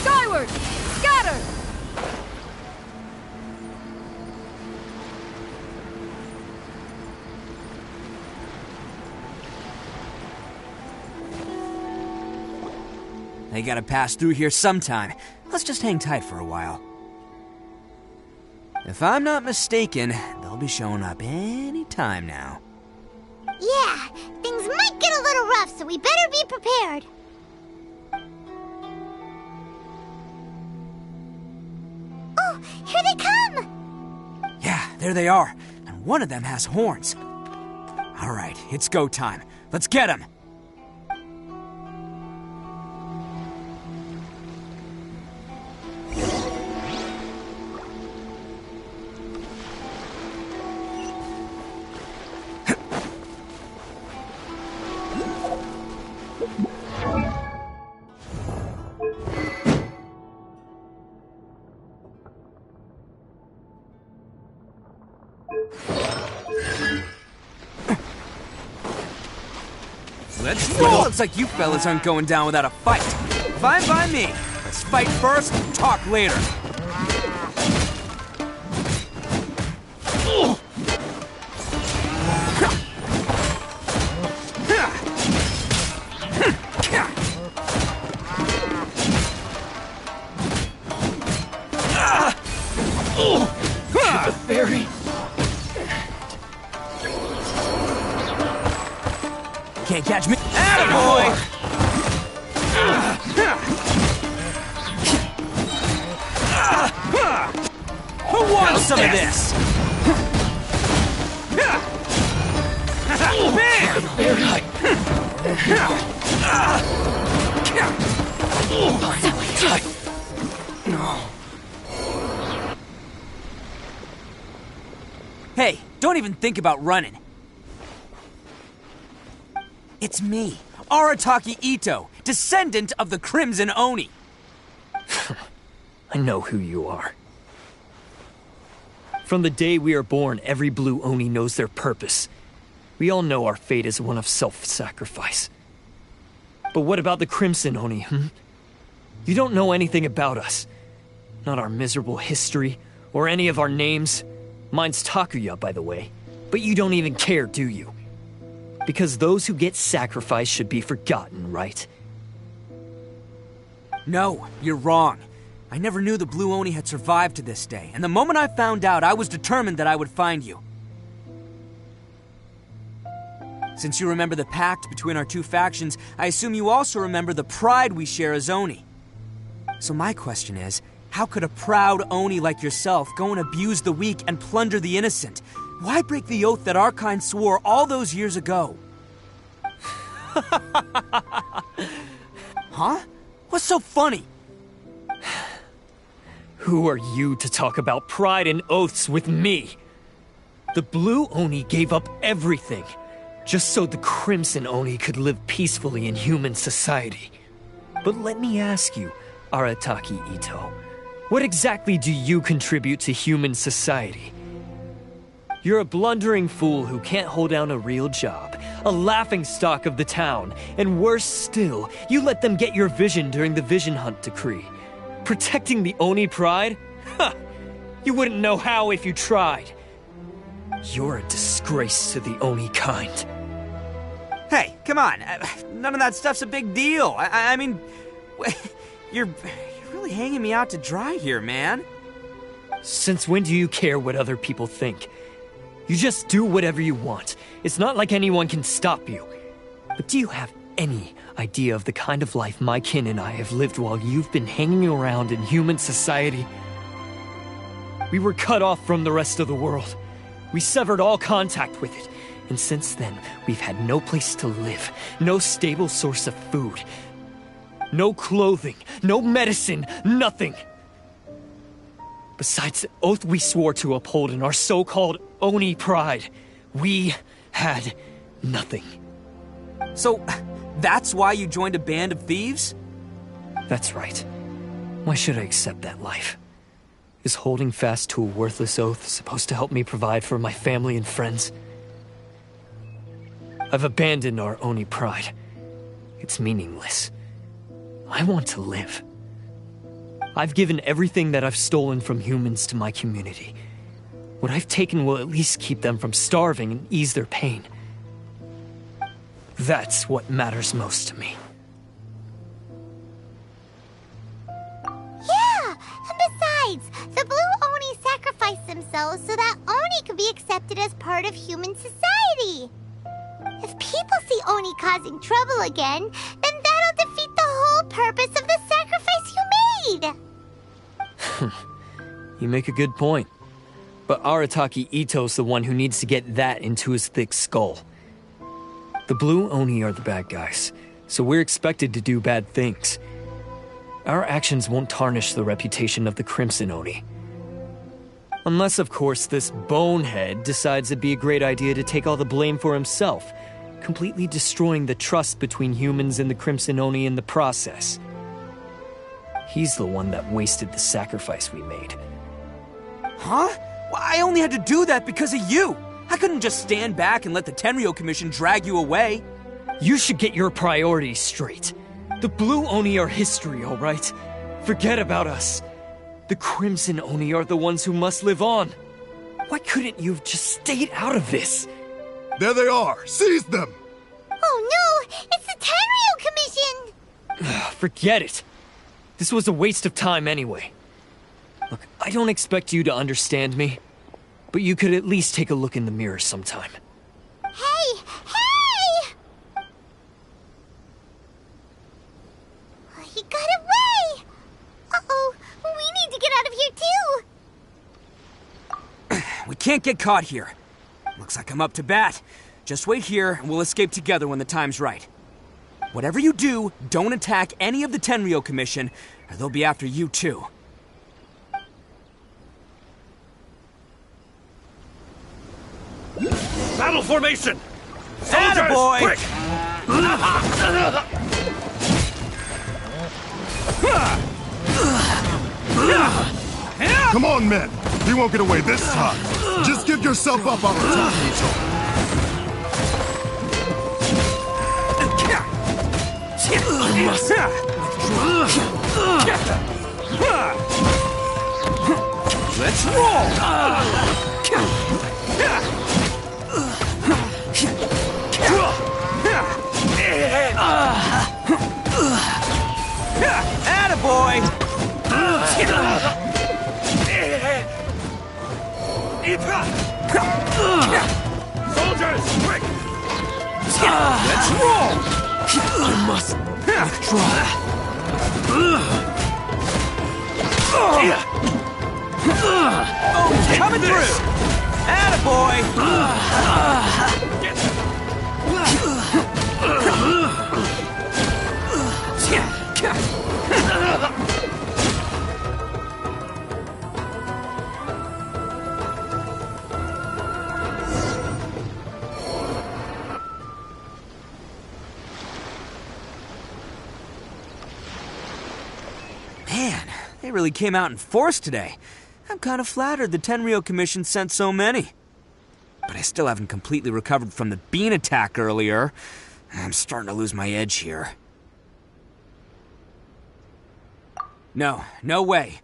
Skyward! Scatter! They gotta pass through here sometime. Let's just hang tight for a while. If I'm not mistaken, they'll be showing up any time now. Yeah, things might get a little rough, so we better be prepared. Oh, here they come! Yeah, there they are. And one of them has horns. All right, it's go time. Let's get them. Let's go. Looks like you fellas aren't going down without a fight. Fine by me. Let's fight first, talk later. Very. Can't catch me. Attaboy! Who wants some of this? Hey, don't even think about running. It's me, Arataki Itto, descendant of the Crimson Oni. I know who you are. From the day we are born, every blue Oni knows their purpose. We all know our fate is one of self-sacrifice. But what about the Crimson Oni, You don't know anything about us. Not our miserable history, or any of our names. Mine's Takuya, by the way. But you don't even care, do you? Because those who get sacrificed should be forgotten, right? No, you're wrong. I never knew the Blue Oni had survived to this day, and the moment I found out, I was determined that I would find you. Since you remember the pact between our two factions, I assume you also remember the pride we share as Oni. So my question is, how could a proud Oni like yourself go and abuse the weak and plunder the innocent? Why break the oath that our kind swore all those years ago? Huh? What's so funny? Who are you to talk about pride and oaths with me? The Blue Oni gave up everything, just so the Crimson Oni could live peacefully in human society. But let me ask you, Arataki Itto, what exactly do you contribute to human society? You're a blundering fool who can't hold down a real job, a laughingstock of the town, and worse still, you let them get your vision during the Vision Hunt decree. Protecting the Oni pride? Ha! You wouldn't know how if you tried. You're a disgrace to the Oni kind. Hey, come on. None of that stuff's a big deal. I mean, you're really hanging me out to dry here, man. Since when do you care what other people think? You just do whatever you want. It's not like anyone can stop you. But do you have any idea of the kind of life my kin and I have lived while you've been hanging around in human society? We were cut off from the rest of the world. We severed all contact with it. And since then, we've had no place to live, no stable source of food, no clothing, no medicine, nothing. Besides the oath we swore to uphold in our so-called Oni pride, we had nothing. So, that's why you joined a band of thieves? That's right. Why should I accept that life? Is holding fast to a worthless oath supposed to help me provide for my family and friends? I've abandoned our Oni pride. It's meaningless. I want to live. I've given everything that I've stolen from humans to my community. What I've taken will at least keep them from starving and ease their pain. That's what matters most to me. Yeah, and besides, the Blue Oni sacrificed themselves so that Oni could be accepted as part of human society. If people see Oni causing trouble again, then that'll defeat the whole purpose of the sacrifice you made. You make a good point. But Arataki Itto's the one who needs to get that into his thick skull. The Blue Oni are the bad guys, so we're expected to do bad things. Our actions won't tarnish the reputation of the Crimson Oni. Unless, of course, this bonehead decides it'd be a great idea to take all the blame for himself, completely destroying the trust between humans and the Crimson Oni in the process. He's the one that wasted the sacrifice we made. Huh? Well, I only had to do that because of you. I couldn't just stand back and let the Tenryo Commission drag you away. You should get your priorities straight. The Blue Oni are history, all right? Forget about us. The Crimson Oni are the ones who must live on. Why couldn't you have just stayed out of this? There they are! Seize them! Oh no! It's the Tenryo Commission! Forget it. This was a waste of time anyway. Look, I don't expect you to understand me, but you could at least take a look in the mirror sometime. Hey! Hey! He got away! Uh-oh, we need to get out of here too! We can't get caught here. Looks like I'm up to bat. Just wait here and we'll escape together when the time's right. Whatever you do, don't attack any of the Tenryo Commission, or they'll be after you too. Battle formation! Attaboy! Quick! Come on, men! You won't get away this time! Just give yourself up, Arataki Itto! Let's roll! Attaboy! Soldiers, quick! Let's roll! I must withdraw. Oh, coming through! Attaboy! Man, they really came out in force today. I'm kind of flattered the Tenryo Commission sent so many. But I still haven't completely recovered from the bean attack earlier. I'm starting to lose my edge here. No way.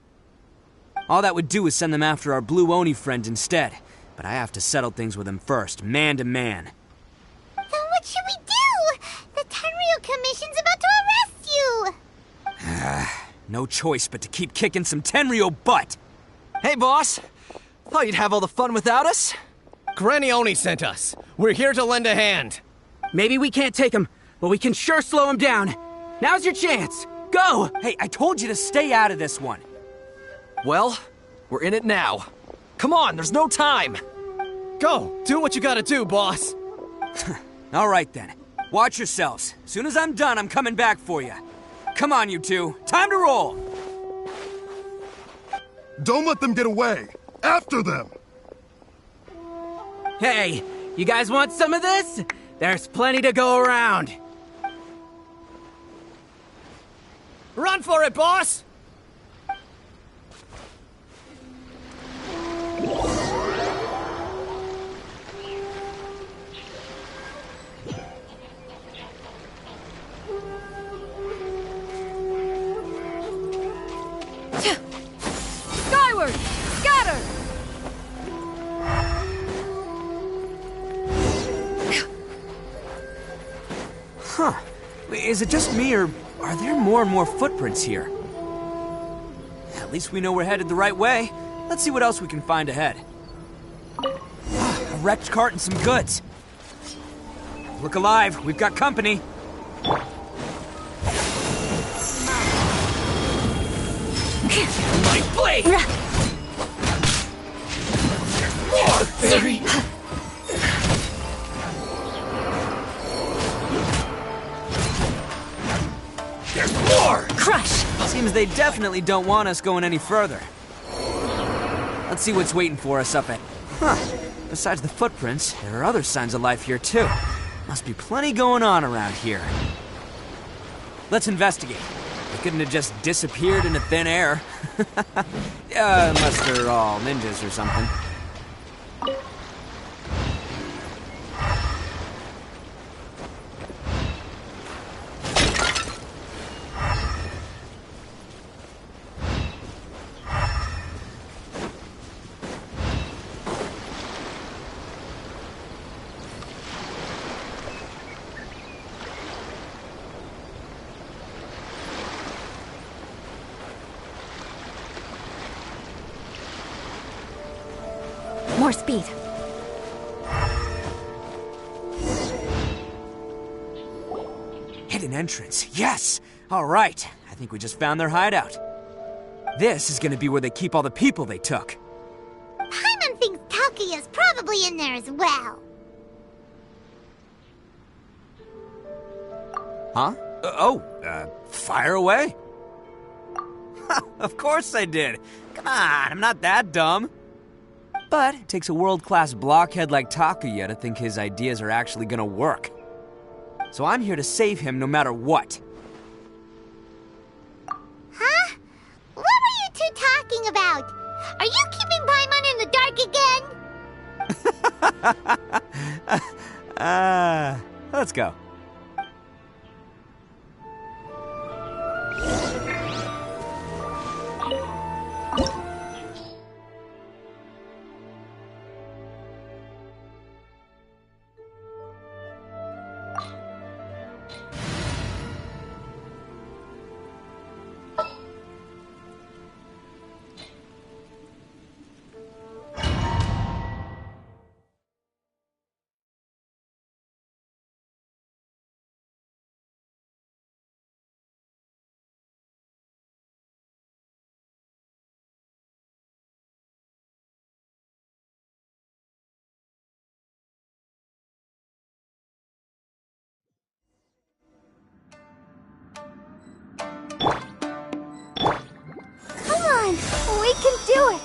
All that would do is send them after our Blue Oni friend instead. But I have to settle things with him first, man to man. Then what should we do? The Tenryo Commission's about to arrest you! No choice but to keep kicking some Tenryo butt. Hey, boss. Thought you'd have all the fun without us. Granny Oni sent us. We're here to lend a hand. Maybe we can't take him, but we can sure slow him down. Now's your chance. Go! Hey, I told you to stay out of this one. Well, we're in it now. Come on, there's no time. Go, do what you gotta do, boss. All right then. Watch yourselves. As soon as I'm done, I'm coming back for you. Come on, you two. Time to roll. Don't let them get away. After them. Hey, you guys want some of this? There's plenty to go around. Run for it, boss! Skyward! Scatter! Huh. Is it just me, or are there more and more footprints here? At least we know we're headed the right way. Let's see what else we can find ahead. A wrecked cart and some goods. Look alive, we've got company. My blade! More, baby! There's more! Crush! Seems they definitely don't want us going any further. Let's see what's waiting for us up at... Huh. Besides the footprints, there are other signs of life here too. Must be plenty going on around here. Let's investigate. They couldn't have just disappeared into thin air. Unless they're all ninjas or something. More speed. Hidden entrance, yes! All right, I think we just found their hideout. This is gonna be where they keep all the people they took. Paimon thinks Takuya's probably in there as well. Huh? Fire away? Of course I did. Come on, I'm not that dumb. But it takes a world-class blockhead like Takuya to think his ideas are actually gonna work. So I'm here to save him no matter what. Huh? What were you two talking about? Are you keeping Paimon in the dark again? Let's go. Come on, we can do it.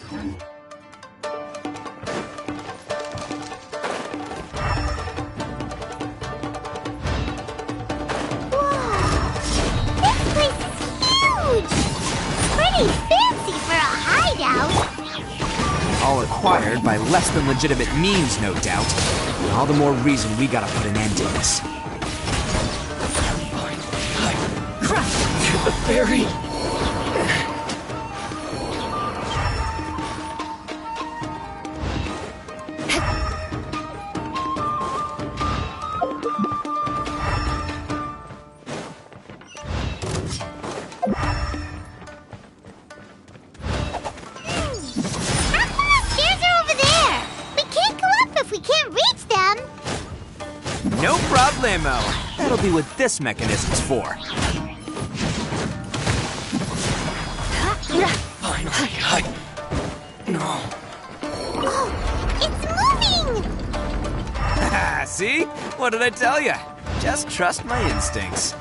Pretty fancy for a hideout. All acquired by less than legitimate means, no doubt. All the more reason we gotta put an end to this. To the ferry. No problemo. That'll be what this mechanism's for. Finally, No. Oh, it's moving! See? What did I tell you? Just trust my instincts.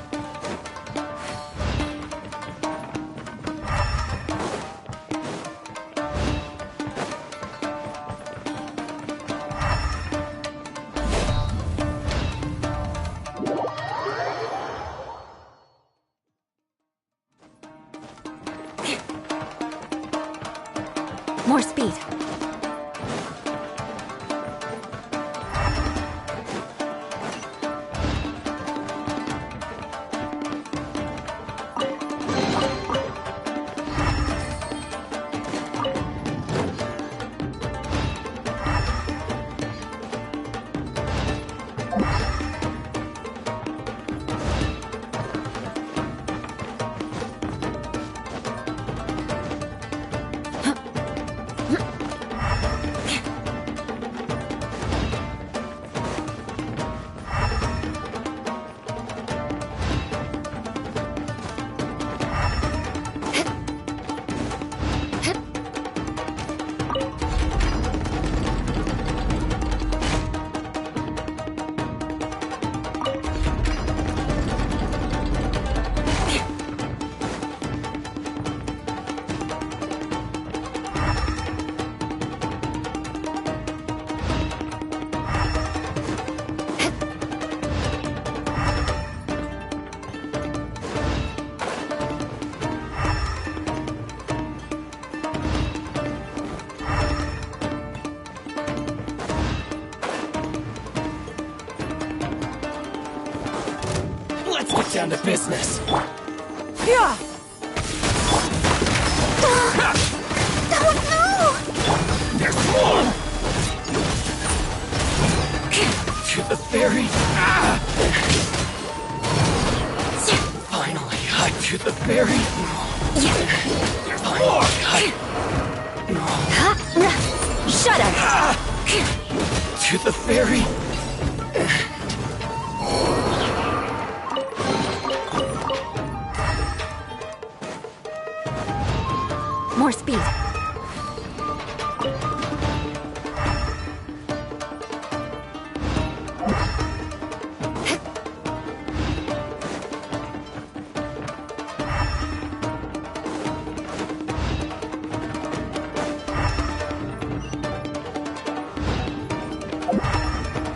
More speed. Let's get down to business. Yeah. Oh no! There's more! To the ferry. Finally, to the ferry. There's more! Shut up! To the ferry. More speed.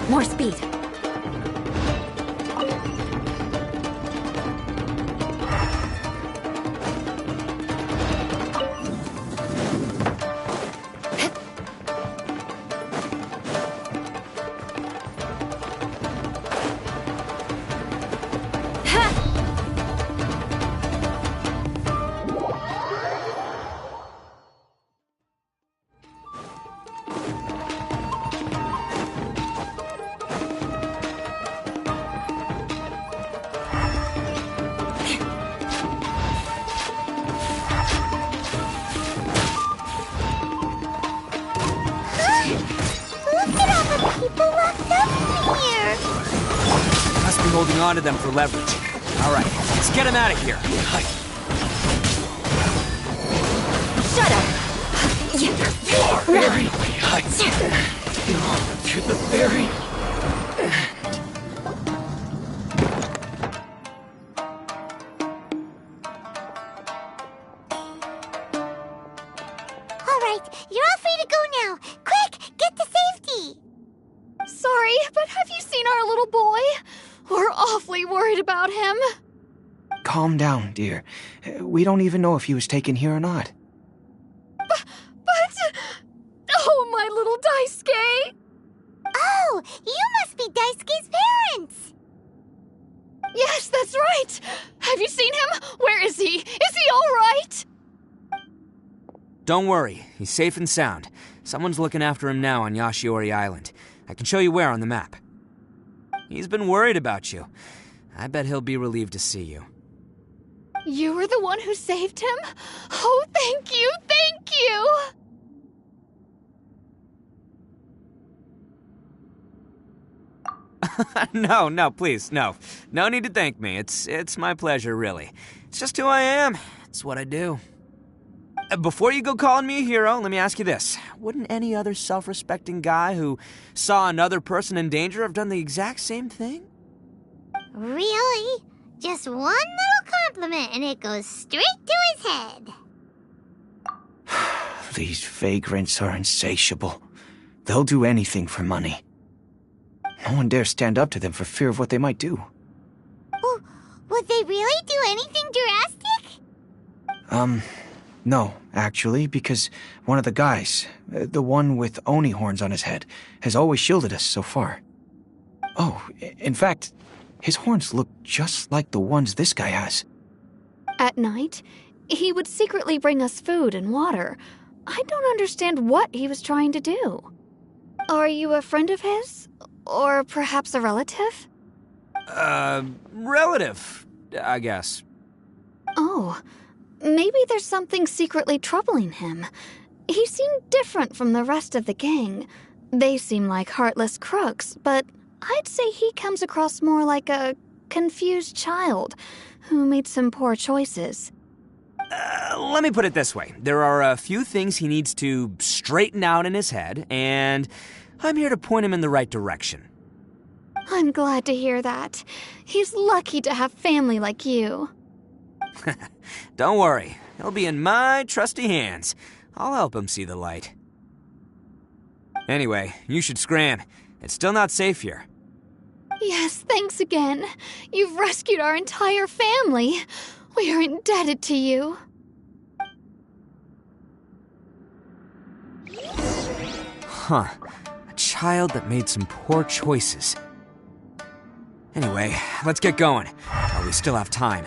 More speed. Must be holding on to them for leverage. All right, let's get him out of here. Shut up! Ferry. To the ferry. All right, very worried about him. Calm down, dear. We don't even know if he was taken here or not. But... Oh, my little Daisuke! Oh, you must be Daisuke's parents! Yes, that's right! Have you seen him? Where is he? Is he all right? Don't worry, he's safe and sound. Someone's looking after him now on Yashiori Island. I can show you where on the map. He's been worried about you. I bet he'll be relieved to see you. You were the one who saved him? Oh, thank you, thank you! No, please, no. No need to thank me. It's my pleasure, really. It's just who I am. It's what I do. Before you go calling me a hero, let me ask you this. Wouldn't any other self-respecting guy who saw another person in danger have done the exact same thing? Really? Just one little compliment and it goes straight to his head. These vagrants are insatiable. They'll do anything for money. No one dares stand up to them for fear of what they might do. Would they really do anything drastic? No, actually, because one of the guys, the one with Oni horns on his head, has always shielded us so far. Oh, in fact, his horns look just like the ones this guy has. At night, he would secretly bring us food and water. I don't understand what he was trying to do. Are you a friend of his? Or perhaps a relative? Relative, I guess. Oh, maybe there's something secretly troubling him. He seemed different from the rest of the gang. They seem like heartless crooks, but I'd say he comes across more like a confused child who made some poor choices. Let me put it this way. There are a few things he needs to straighten out in his head, and I'm here to point him in the right direction. I'm glad to hear that. He's lucky to have family like you. Don't worry. He'll be in my trusty hands. I'll help him see the light. Anyway, you should scram. It's still not safe here. Yes, thanks again. You've rescued our entire family. We are indebted to you. Huh. A child that made some poor choices. Anyway, let's get going, while we still have time.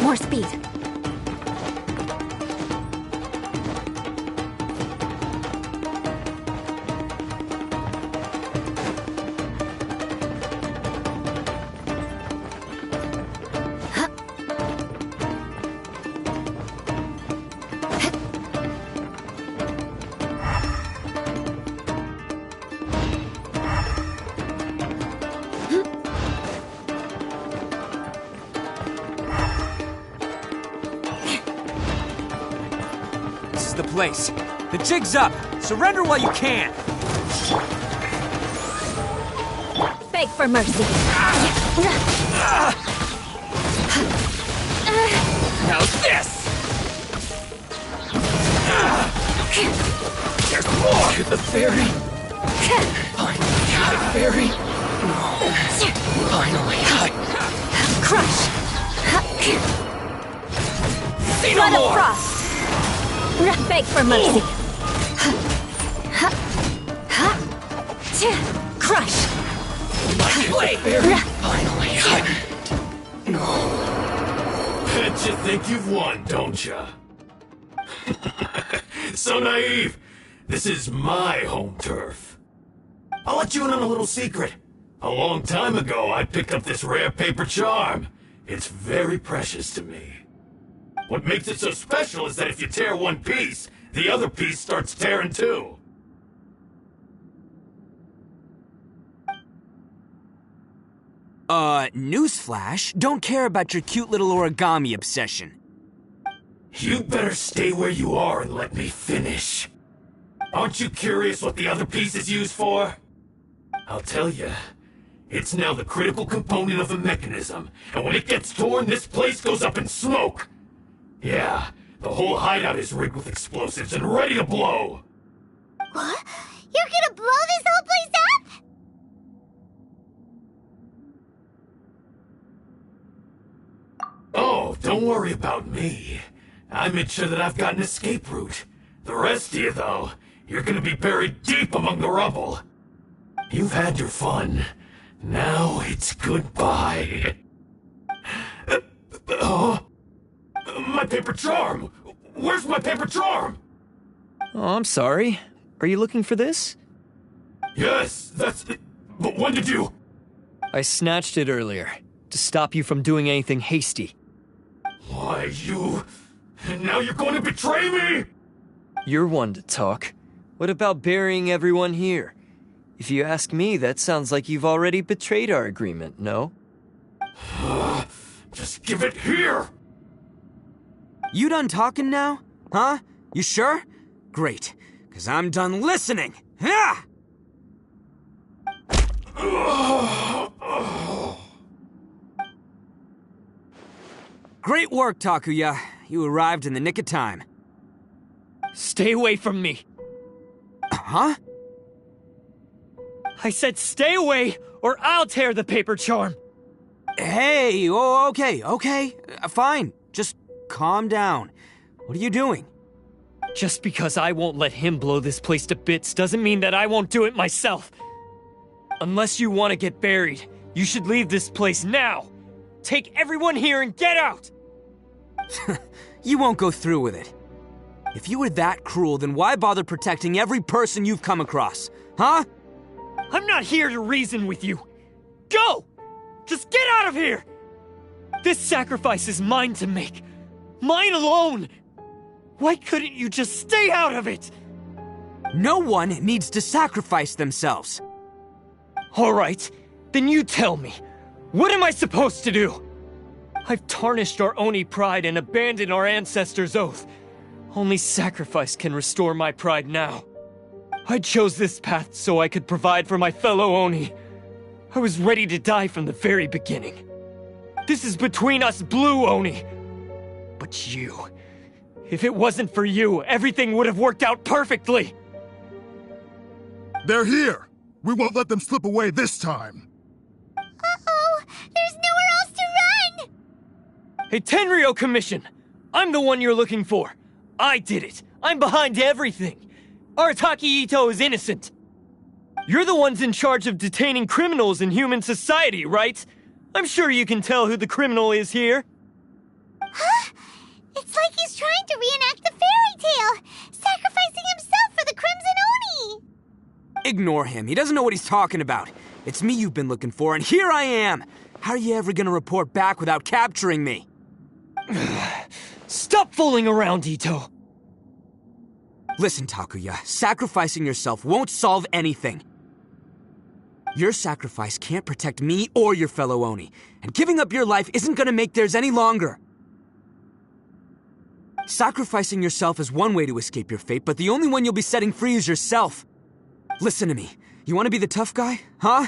More speed. This is the place. The jig's up. Surrender while you can. Beg for mercy. How's this? There's more to the fairy. Finally, fairy. Finally, Crush. See no Blood more. of frost. Beg for mercy. Crush. Blade. Finally, Bet you think you've won, don't ya? So naive. This is my home turf. I'll let you in on a little secret. A long time ago, I picked up this rare paper charm. It's very precious to me. What makes it so special is that if you tear one piece, the other piece starts tearing too. Newsflash, don't care about your cute little origami obsession. You better stay where you are and let me finish. Aren't you curious what the other piece is used for? I'll tell you. It's now the critical component of the mechanism, and when it gets torn, this place goes up in smoke. Yeah, the whole hideout is rigged with explosives and ready to blow. What? You're gonna blow this whole place up? Oh, don't worry about me. I made sure that I've got an escape route. The rest of you, though, you're gonna be buried deep among the rubble. You've had your fun. Now it's goodbye. My paper charm! Where's my paper charm? Oh, I'm sorry. Are you looking for this? Yes, that's it. But when did you... I snatched it earlier, to stop you from doing anything hasty. Why, you... And now you're going to betray me? You're one to talk. What about burying everyone here? If you ask me, that sounds like you've already betrayed our agreement, no? Just give it here! You done talking now? Huh? You sure? Great, because I'm done listening. Yeah! Great work, Takuya. You arrived in the nick of time. Stay away from me. Huh? I said stay away, or I'll tear the paper charm. Hey, oh, okay. Fine. Just calm down. What are you doing? Just because I won't let him blow this place to bits doesn't mean that I won't do it myself. Unless you want to get buried, you should leave this place now. Take everyone here and get out! You won't go through with it. If you were that cruel, then why bother protecting every person you've come across? Huh? I'm not here to reason with you. Go! Just get out of here! This sacrifice is mine to make. Mine alone! Why couldn't you just stay out of it? No one needs to sacrifice themselves. All right, then you tell me. What am I supposed to do? I've tarnished our Oni pride and abandoned our ancestors' oath. Only sacrifice can restore my pride now. I chose this path so I could provide for my fellow Oni. I was ready to die from the very beginning. This is between us Blue Oni. But you... If it wasn't for you, everything would have worked out perfectly! They're here! We won't let them slip away this time! Uh-oh! There's nowhere else to run! Hey, Tenryo Commission! I'm the one you're looking for. I did it. I'm behind everything. Arataki Itto is innocent. You're the ones in charge of detaining criminals in human society, right? I'm sure you can tell who the criminal is here. Huh? It's like he's trying to reenact the fairy tale, sacrificing himself for the Crimson Oni! Ignore him. He doesn't know what he's talking about. It's me you've been looking for, and here I am! How are you ever gonna report back without capturing me? Stop fooling around, Itto! Listen, Takuya, sacrificing yourself won't solve anything. Your sacrifice can't protect me or your fellow Oni, and giving up your life isn't gonna make theirs any longer. Sacrificing yourself is one way to escape your fate, but the only one you'll be setting free is yourself. Listen to me. You want to be the tough guy, huh?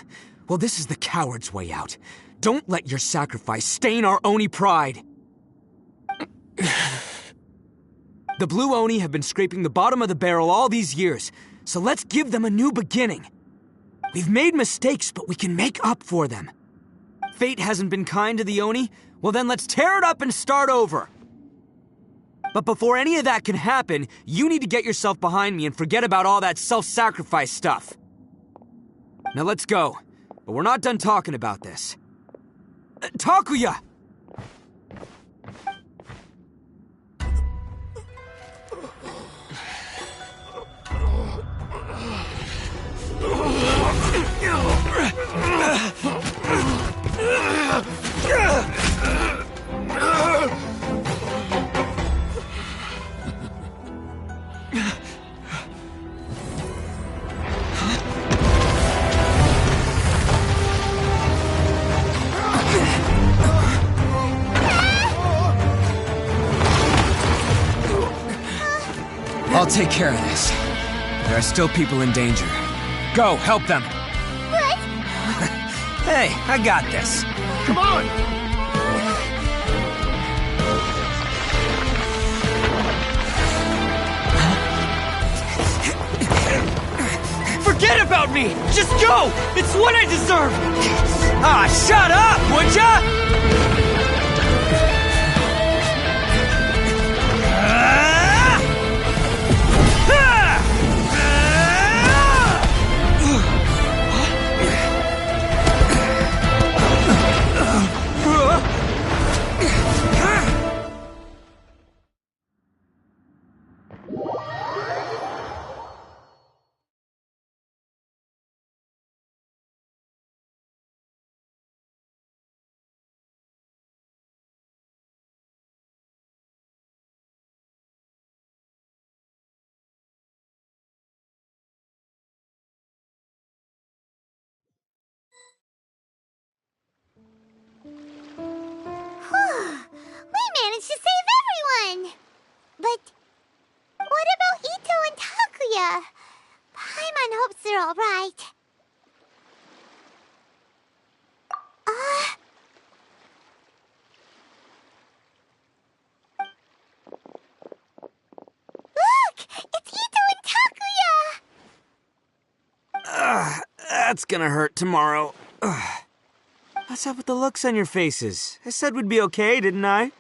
Well, this is the coward's way out. Don't let your sacrifice stain our Oni pride. The Blue Oni have been scraping the bottom of the barrel all these years, so let's give them a new beginning. We've made mistakes, but we can make up for them. Fate hasn't been kind to the Oni? Well then let's tear it up and start over. But before any of that can happen, you need to get yourself behind me and forget about all that self-sacrifice stuff. Now let's go. But we're not done talking about this. Takuya! I'll take care of this. There are still people in danger. Go, help them. What? Hey, I got this. Come on! Forget about me! Just go! It's what I deserve! Ah, shut up, would ya? We managed to save everyone! But what about Itto and Takuya? Paimon hopes they're alright. Look! It's Itto and Takuya! That's gonna hurt tomorrow. What's up with the looks on your faces? I said we'd be okay, didn't I?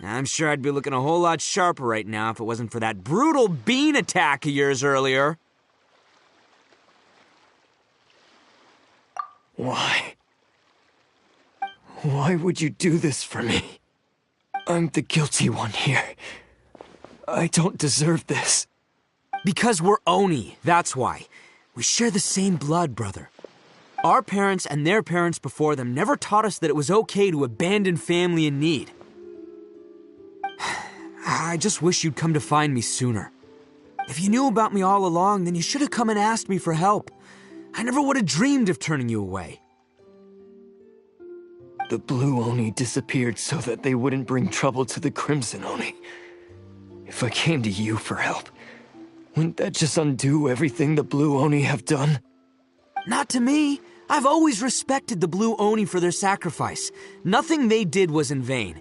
I'm sure I'd be looking a whole lot sharper right now if it wasn't for that brutal bean attack of yours earlier. Why? Why would you do this for me? I'm the guilty one here. I don't deserve this. Because we're Oni, that's why. We share the same blood, brother. Our parents and their parents before them never taught us that it was okay to abandon family in need. I just wish you'd come to find me sooner. If you knew about me all along, then you should have come and asked me for help. I never would have dreamed of turning you away. The Blue Oni disappeared so that they wouldn't bring trouble to the Crimson Oni. If I came to you for help, wouldn't that just undo everything the Blue Oni have done? Not to me. I've always respected the Blue Oni for their sacrifice. Nothing they did was in vain.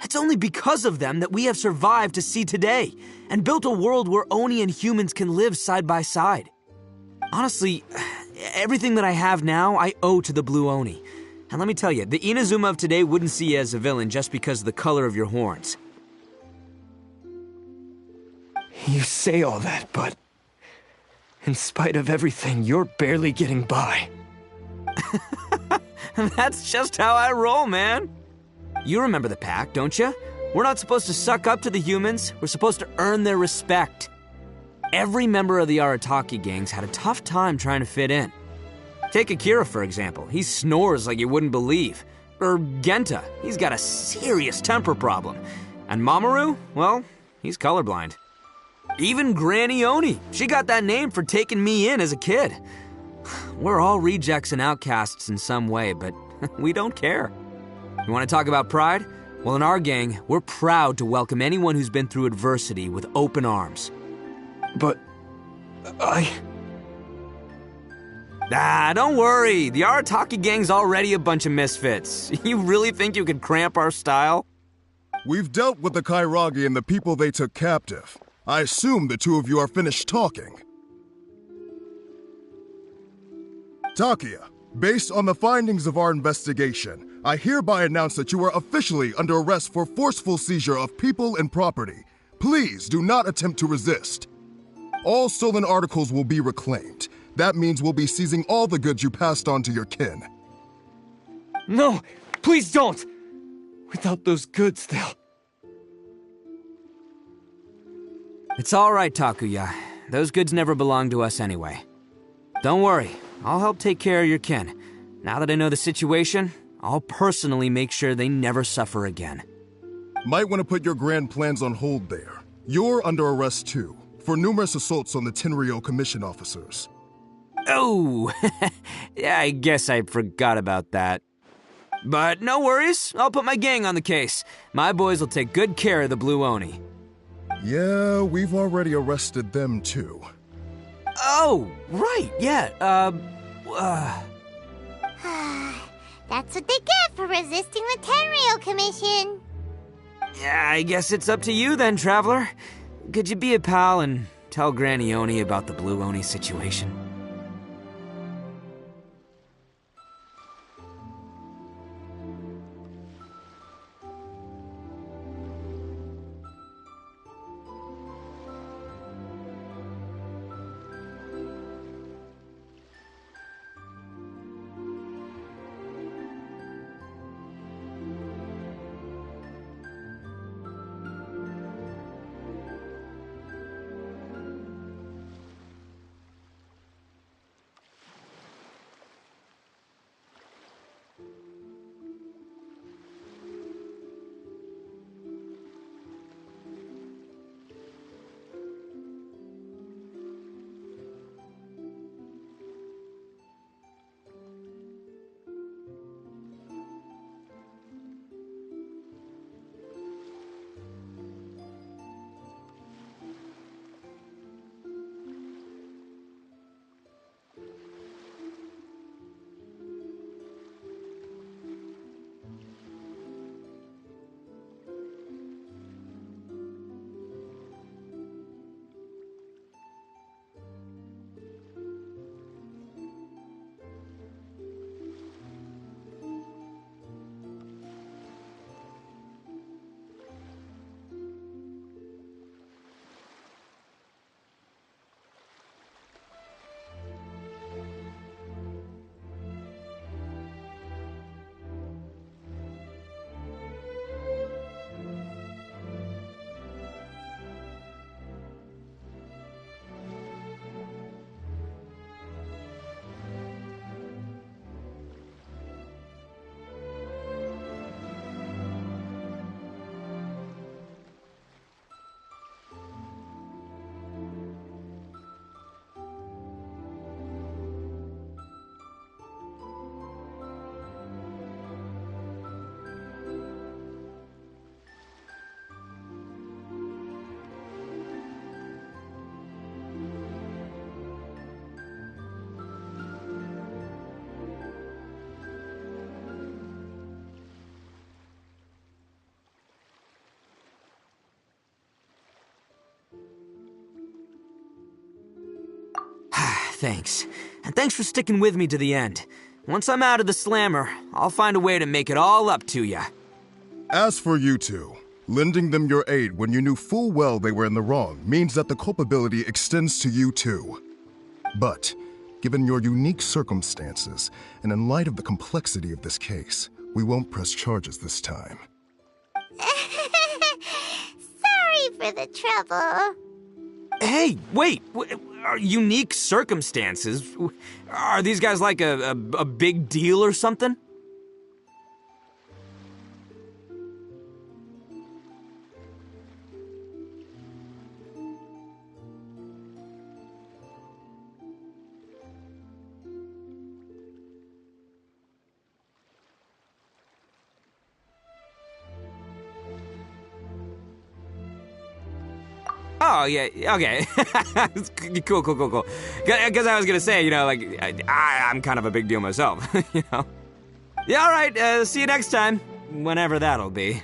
It's only because of them that we have survived to see today, and built a world where Oni and humans can live side by side. Honestly, everything that I have now, I owe to the Blue Oni. And let me tell you, the Inazuma of today wouldn't see you as a villain just because of the color of your horns. You say all that, but in spite of everything, you're barely getting by. That's just how I roll, man. You remember the pact, don't you? We're not supposed to suck up to the humans. We're supposed to earn their respect. Every member of the Arataki gangs had a tough time trying to fit in. Take Akira, for example. He snores like you wouldn't believe. Or Genta. He's got a serious temper problem. And Mamoru, well, he's colorblind. Even Granny Oni. She got that name for taking me in as a kid. We're all rejects and outcasts in some way, but we don't care. You want to talk about pride? Well, in our gang, we're proud to welcome anyone who's been through adversity with open arms. But... Don't worry. The Arataki gang's already a bunch of misfits. You really think you could cramp our style? We've dealt with the Kairagi and the people they took captive. I assume the two of you are finished talking. Takia, based on the findings of our investigation, I hereby announce that you are officially under arrest for forceful seizure of people and property. Please do not attempt to resist. All stolen articles will be reclaimed. That means we'll be seizing all the goods you passed on to your kin. No, please don't! Without those goods, they'll... It's all right, Takuya. Those goods never belonged to us anyway. Don't worry, I'll help take care of your kin. Now that I know the situation, I'll personally make sure they never suffer again. Might want to put your grand plans on hold there. You're under arrest too, for numerous assaults on the Tenryo Commission officers. Oh, yeah, I guess I forgot about that. But no worries, I'll put my gang on the case. My boys will take good care of the Blue Oni. Yeah, we've already arrested them too. Oh, right, yeah, That's what they get for resisting the Tenryo Commission. Yeah, I guess it's up to you then, Traveler. Could you be a pal and tell Granny Oni about the Blue Oni situation? Thanks. And thanks for sticking with me to the end. Once I'm out of the slammer, I'll find a way to make it all up to ya. As for you two, lending them your aid when you knew full well they were in the wrong means that the culpability extends to you too. But, given your unique circumstances, and in light of the complexity of this case, we won't press charges this time. Sorry for the trouble. Hey, wait! Unique circumstances? Are these guys like a big deal or something? Oh, yeah, okay. Cool. Because I was gonna say, you know, like, I'm kind of a big deal myself, you know? Yeah, all right, see you next time. Whenever that'll be.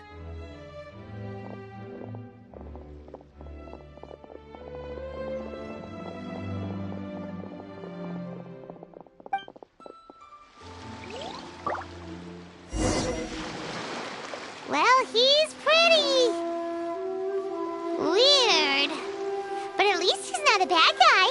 Well, he's pretty. Weird. But at least he's not a bad guy.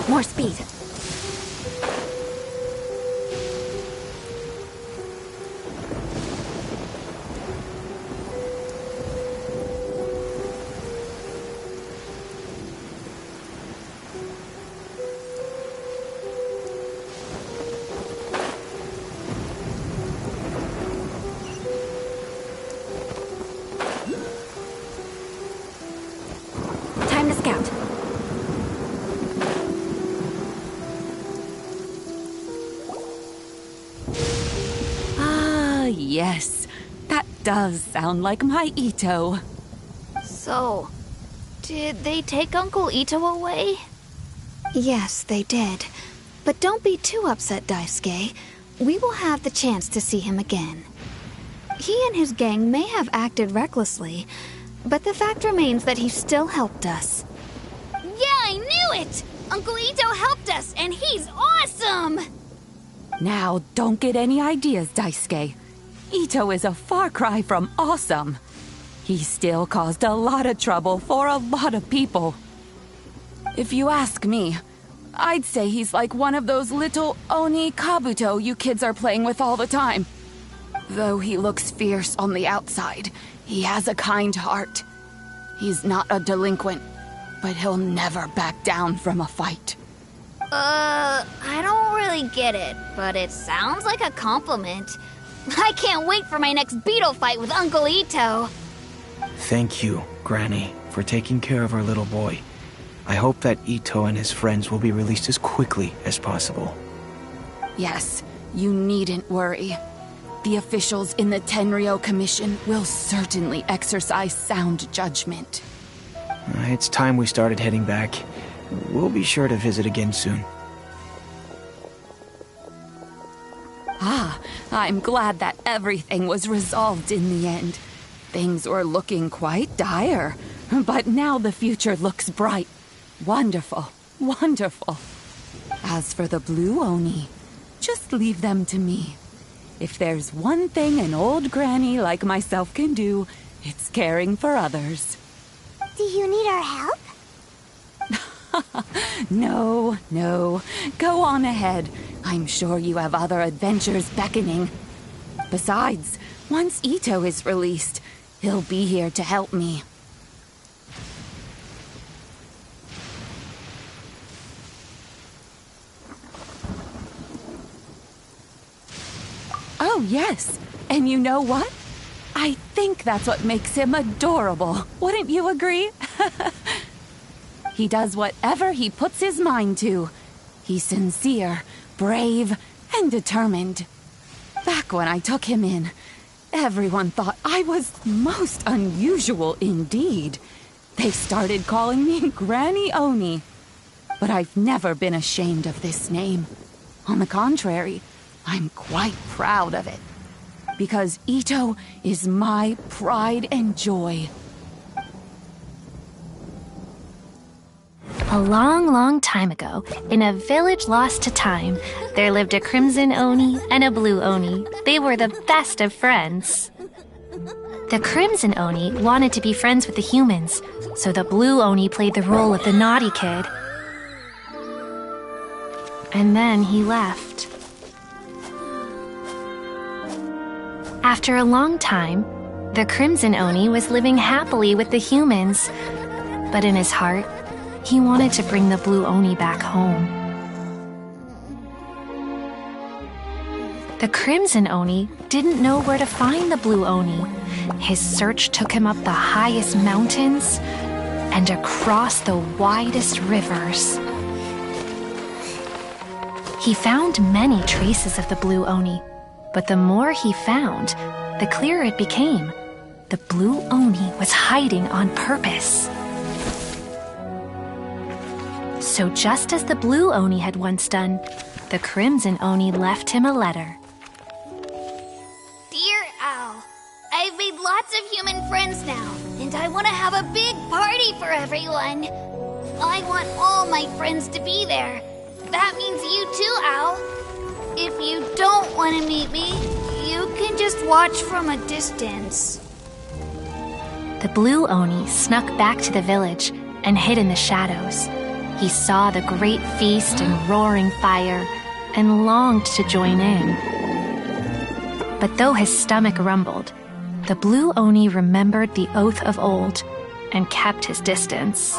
More speed. Time to scout. Yes, that does sound like my Itto. So, did they take Uncle Itto away? Yes, they did. But don't be too upset, Daisuke. We will have the chance to see him again. He and his gang may have acted recklessly, but the fact remains that he still helped us. Yeah, I knew it! Uncle Itto helped us, and he's awesome! Now, don't get any ideas, Daisuke. Itto is a far cry from awesome. He still caused a lot of trouble for a lot of people. If you ask me, I'd say he's like one of those little Oni Kabuto you kids are playing with all the time. Though he looks fierce on the outside, he has a kind heart. He's not a delinquent, but he'll never back down from a fight. I don't really get it, but it sounds like a compliment. I can't wait for my next beetle fight with Uncle Itto. Thank you, Granny, for taking care of our little boy. I hope that Itto and his friends will be released as quickly as possible. Yes, you needn't worry. The officials in the Tenryo Commission will certainly exercise sound judgment. It's time we started heading back. We'll be sure to visit again soon. Ah, I'm glad that everything was resolved in the end. Things were looking quite dire, but now the future looks bright. Wonderful, wonderful. As for the Blue Oni, just leave them to me. If there's one thing an old granny like myself can do, it's caring for others. Do you need our help? No. Go on ahead. I'm sure you have other adventures beckoning. Besides, once Itto is released, he'll be here to help me. Oh, yes. And you know what? I think that's what makes him adorable. Wouldn't you agree? He does whatever he puts his mind to. He's sincere, brave, and determined. Back when I took him in, everyone thought I was most unusual indeed. They started calling me Granny Oni. But I've never been ashamed of this name. On the contrary, I'm quite proud of it. Because Itto is my pride and joy. A long, long time ago, in a village lost to time, there lived a crimson Oni and a blue Oni. They were the best of friends. The crimson Oni wanted to be friends with the humans, so the blue Oni played the role of the naughty kid. And then he left. After a long time, the crimson Oni was living happily with the humans, but in his heart, he wanted to bring the blue Oni back home. The crimson Oni didn't know where to find the blue Oni. His search took him up the highest mountains and across the widest rivers. He found many traces of the blue Oni, but the more he found, the clearer it became. The blue Oni was hiding on purpose. So just as the blue Oni had once done, the crimson Oni left him a letter. Dear Owl, I've made lots of human friends now, and I want to have a big party for everyone. I want all my friends to be there. That means you too, Owl. If you don't want to meet me, you can just watch from a distance. The blue Oni snuck back to the village and hid in the shadows. He saw the great feast and roaring fire and longed to join in. But though his stomach rumbled, the blue Oni remembered the oath of old and kept his distance.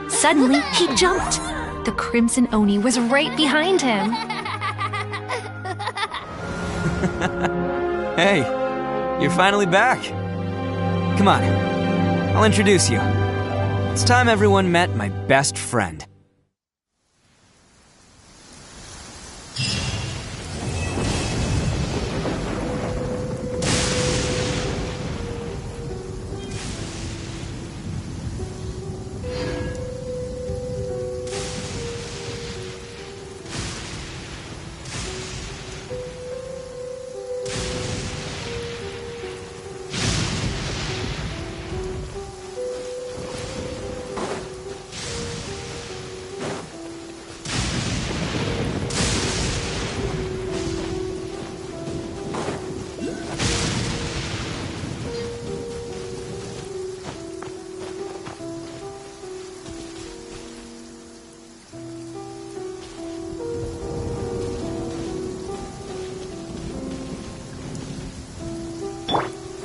Suddenly, he jumped. The crimson Oni was right behind him. Hey, you're finally back. Come on, I'll introduce you. It's time everyone met my best friend.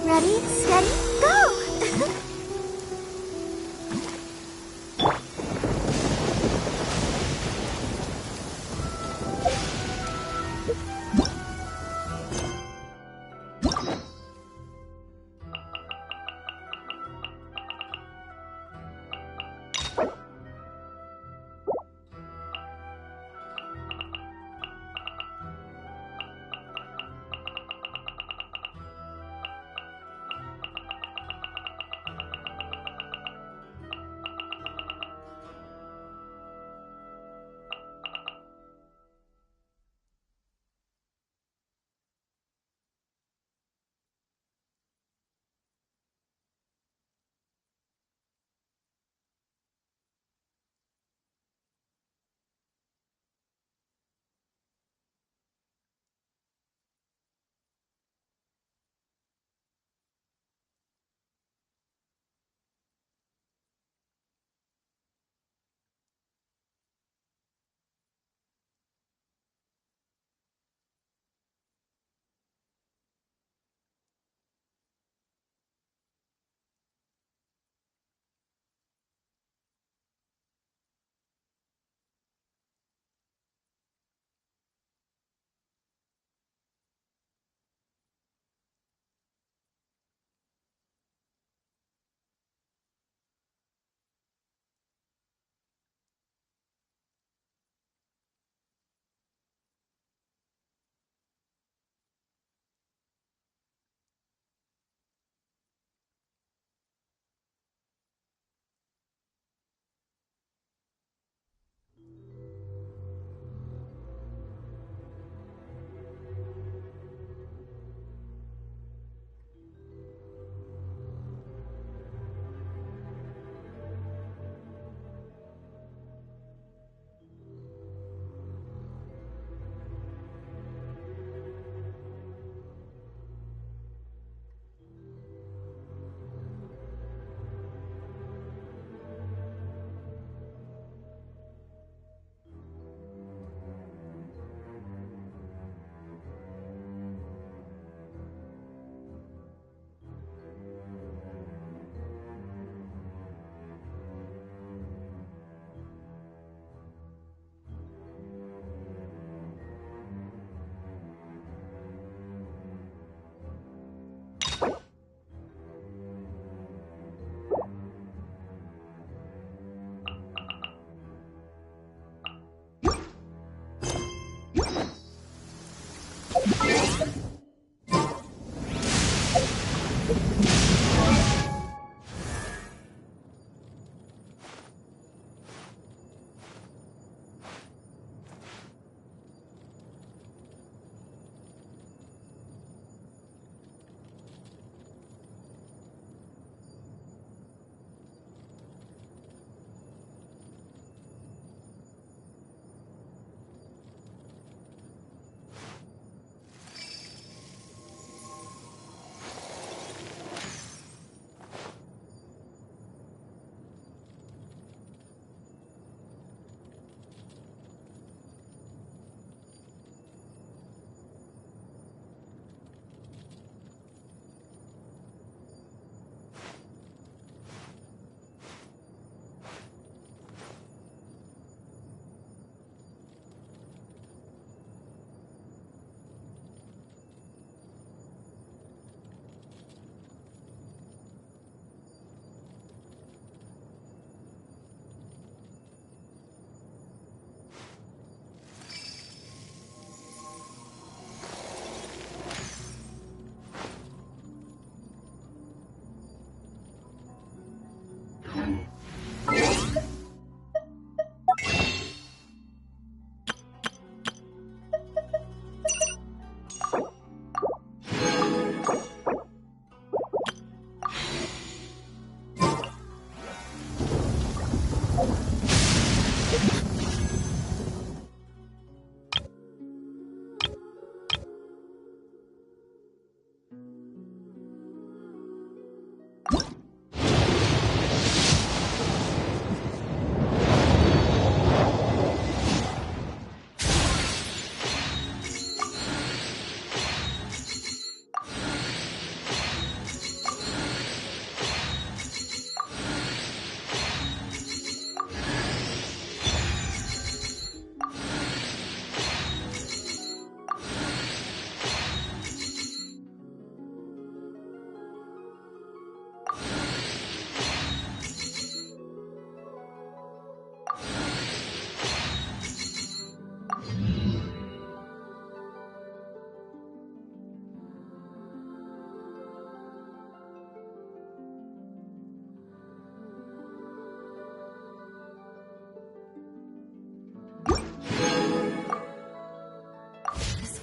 Ready, steady, go!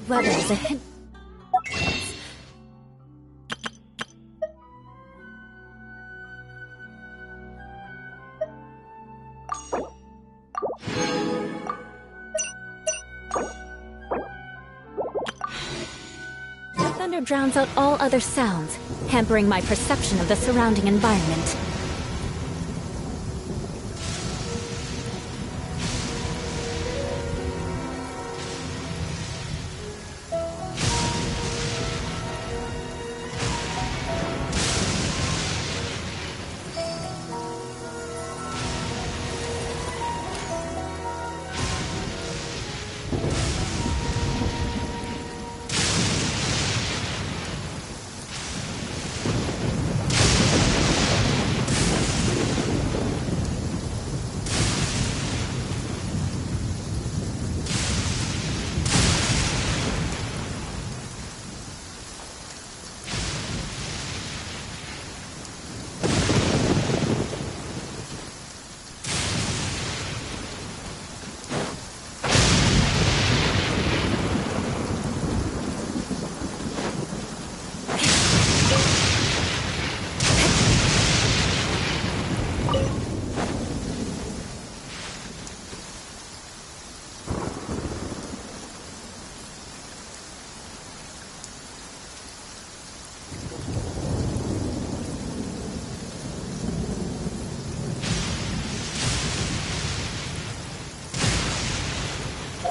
Weather is a hint. Thunder drowns out all other sounds, hampering my perception of the surrounding environment.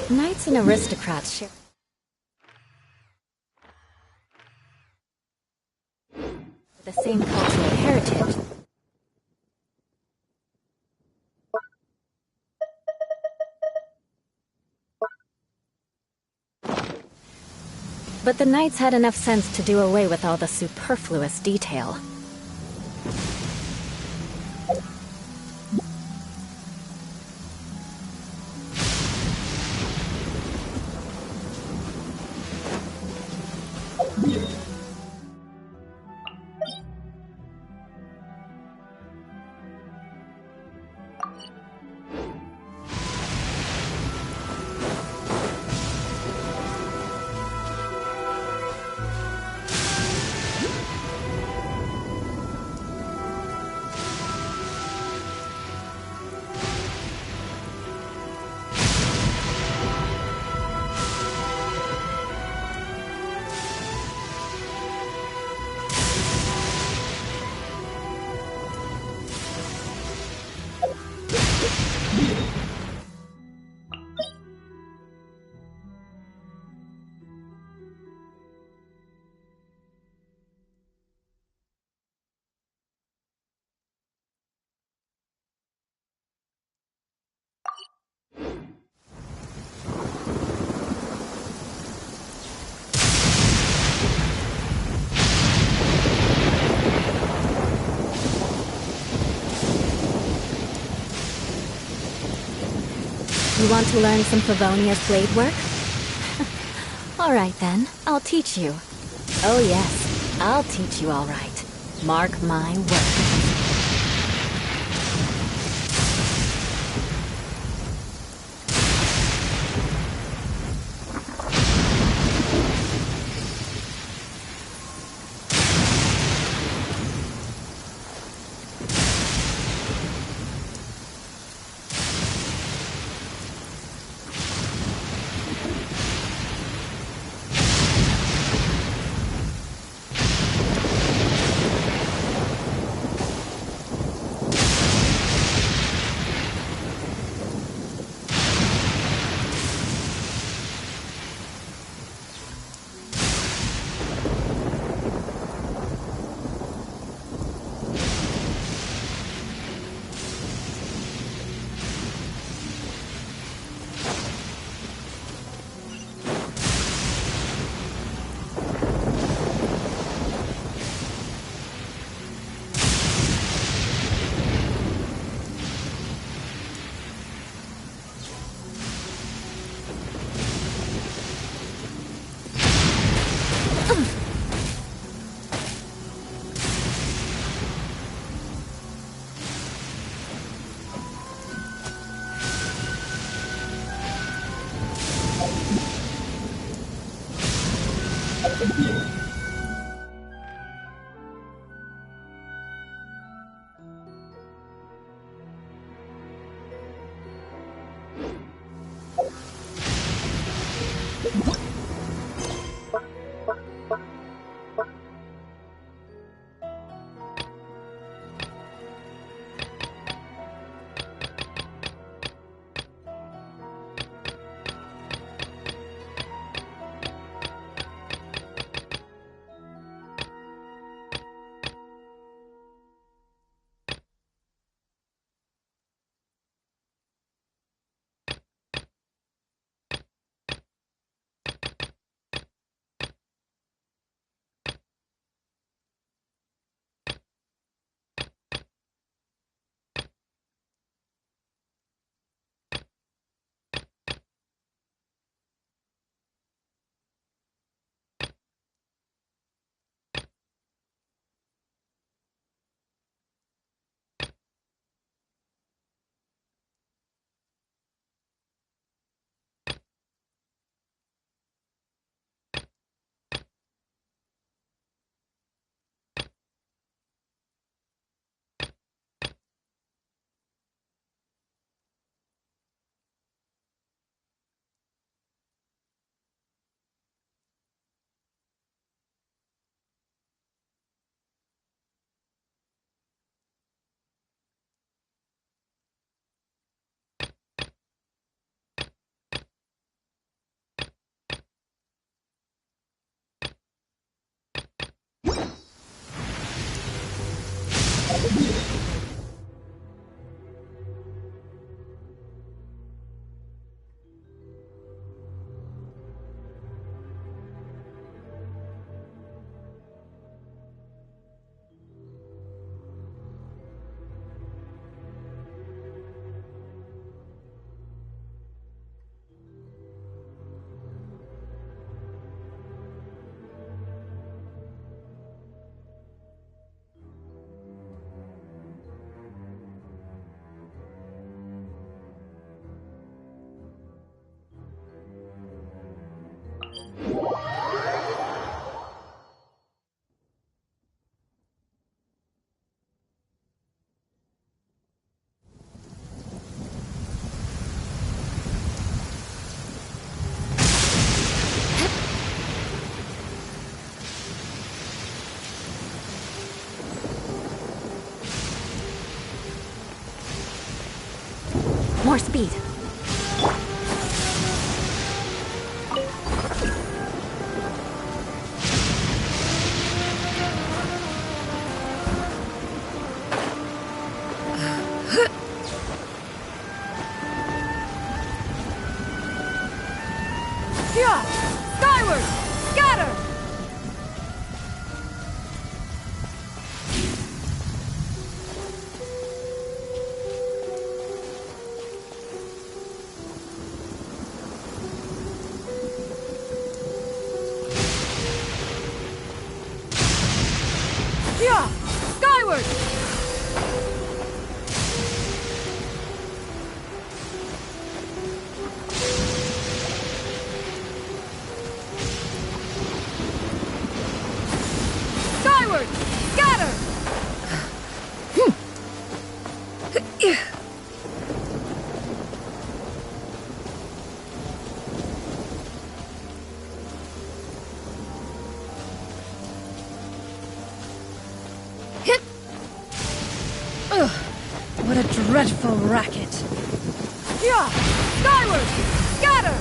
Knights and aristocrats share the same cultural heritage. But the knights had enough sense to do away with all the superfluous detail. You want to learn some Favonia's blade work? Alright then, I'll teach you. Oh yes, I'll teach you alright. Mark my words. More speed. Skyward! Scatter! Skyward! Skyward! Scatter! Ugh, what a dreadful racket. Skyward! Scatter!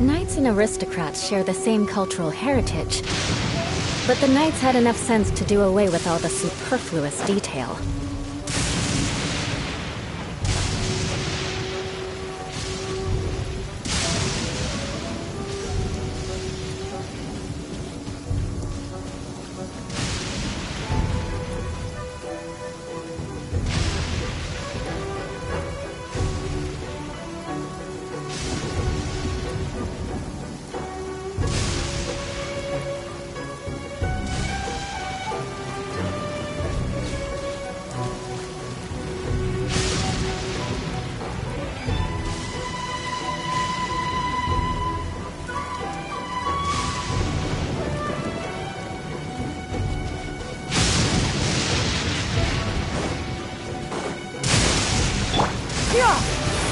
Knights and aristocrats share the same cultural heritage, but the knights had enough sense to do away with all the superfluous detail.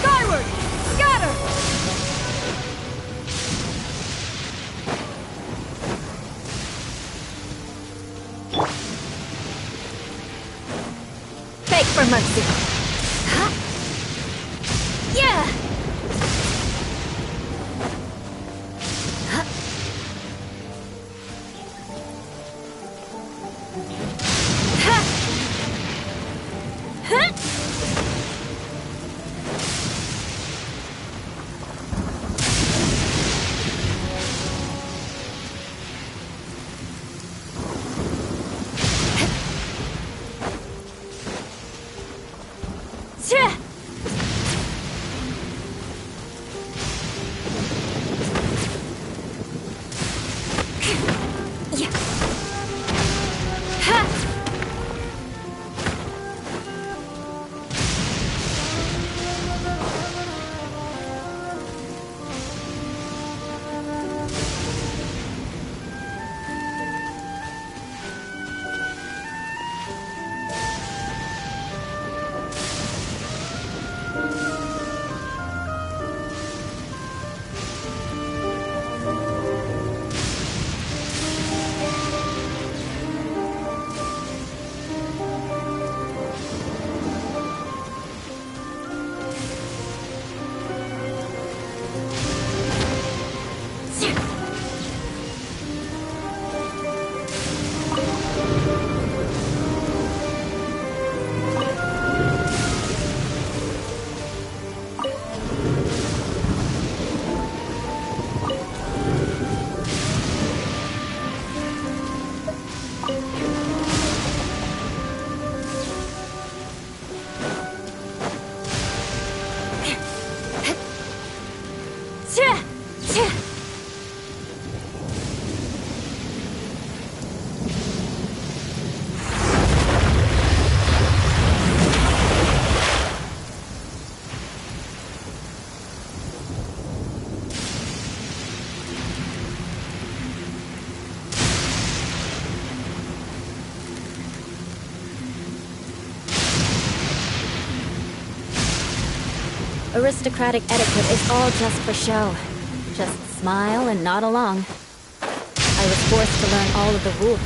Skyward! Scatter! Beg for mercy. Huh? Yeah! Huh? Huh? Huh? Aristocratic etiquette is all just for show. Just smile and nod along. I was forced to learn all of the rules.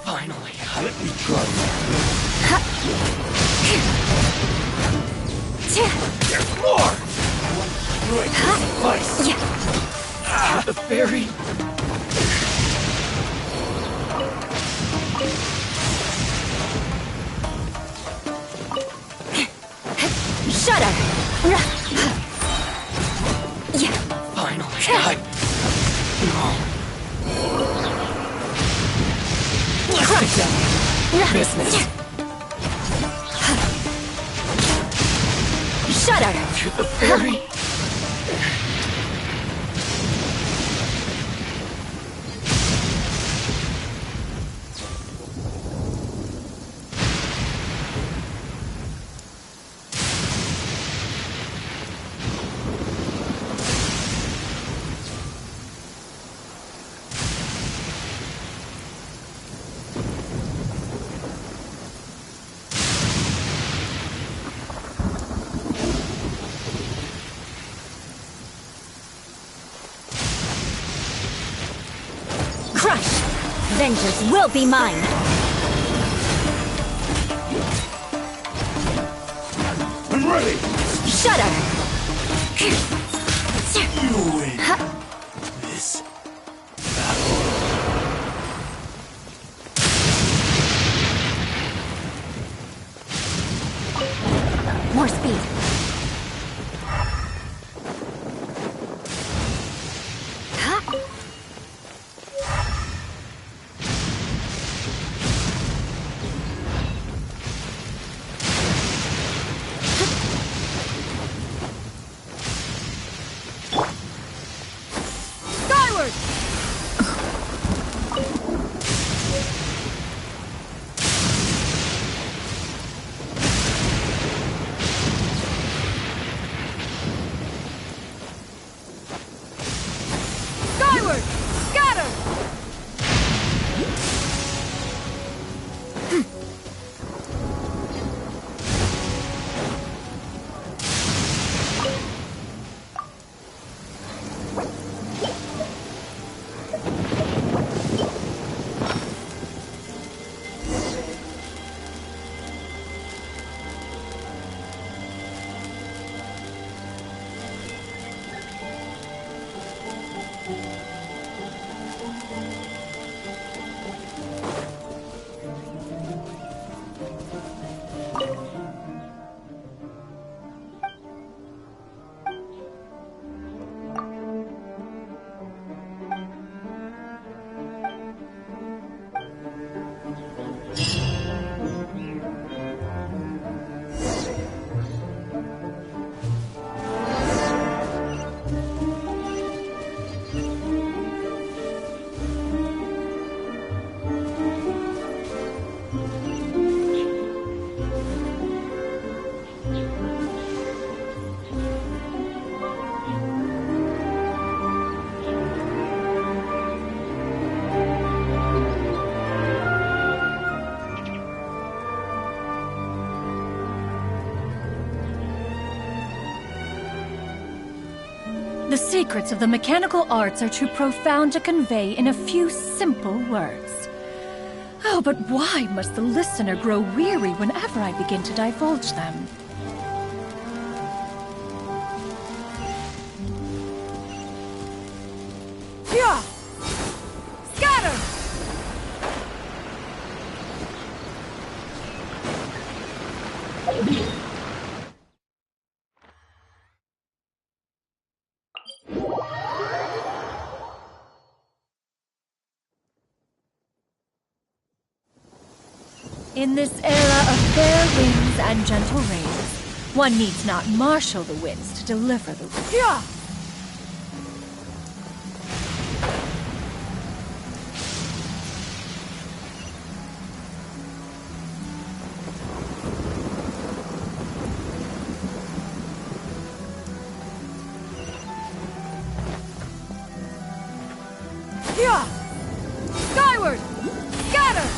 Finally, let me try. There's more! Right, slice! The fairy! Shudder! Finally, Business. Shudder! To the fairy! Vengeance will be mine! I'm ready! Shudder! You win this battle. More speed. The secrets of the mechanical arts are too profound to convey in a few simple words. Oh, but why must the listener grow weary whenever I begin to divulge them? Yeah! Scatter! In this era of fair winds and gentle rains, one needs not marshal the winds to deliver the winds. Yeah! Yeah! Skyward! Scatter!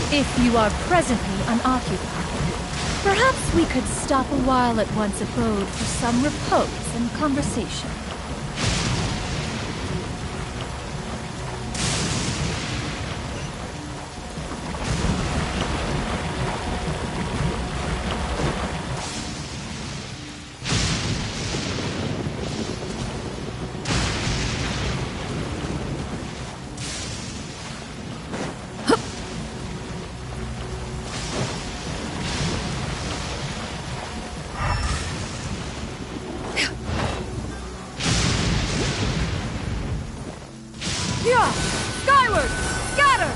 If you are presently unoccupied, perhaps we could stop a while at one's abode for some repose and conversation. Skyward! Scatter!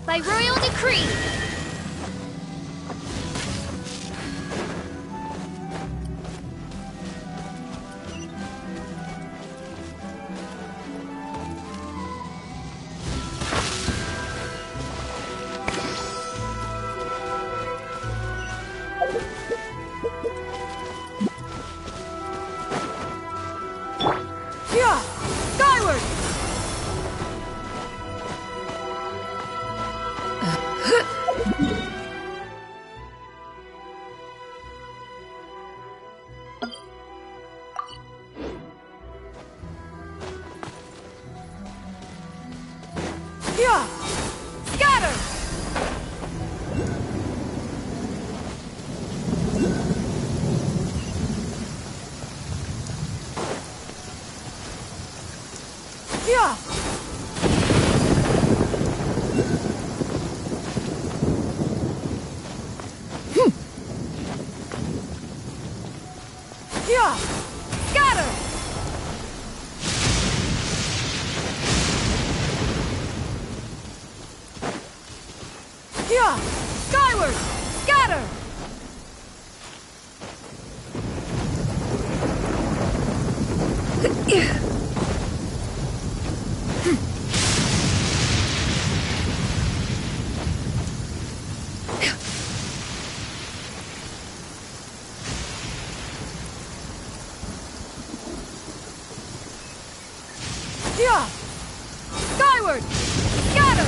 By royal decree! Skyward! Scatter! Scatter! Skyward! Scatter! Skyward! Scatter!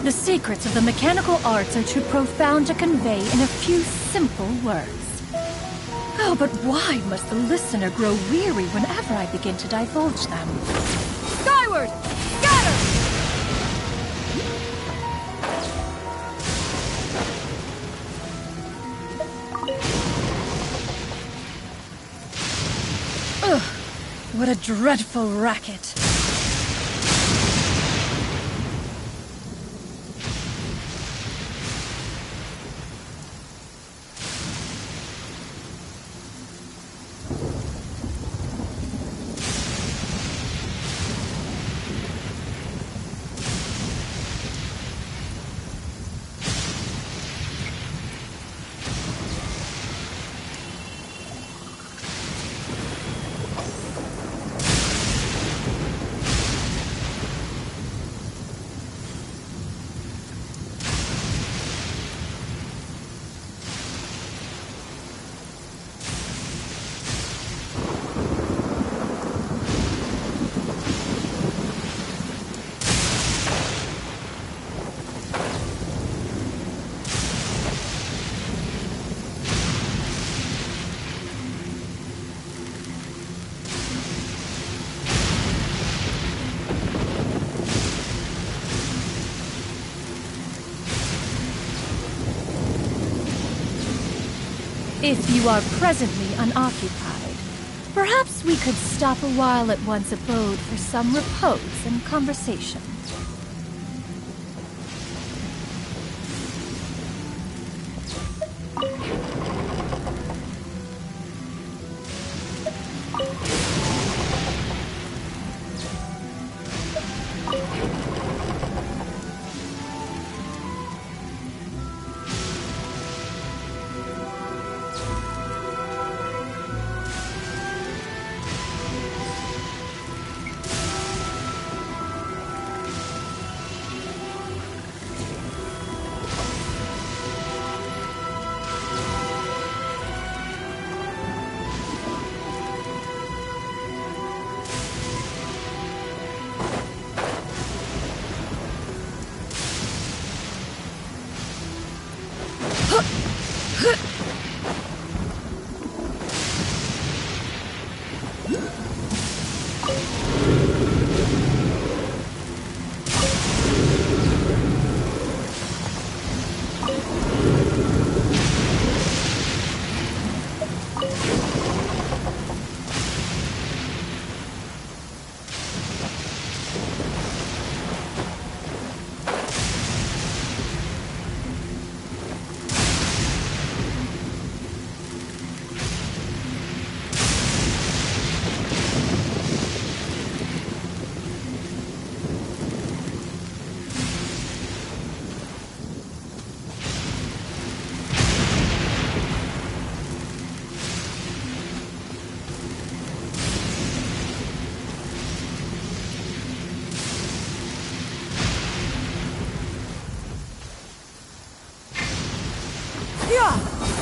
The secrets of the mechanical arts are too profound to convey in a few simple words. Oh, but why must the listener grow weary whenever I begin to divulge them? Skyward! Scatter! Ugh, what a dreadful racket. If you are presently unoccupied, perhaps we could stop a while at one's abode for some repose and conversation.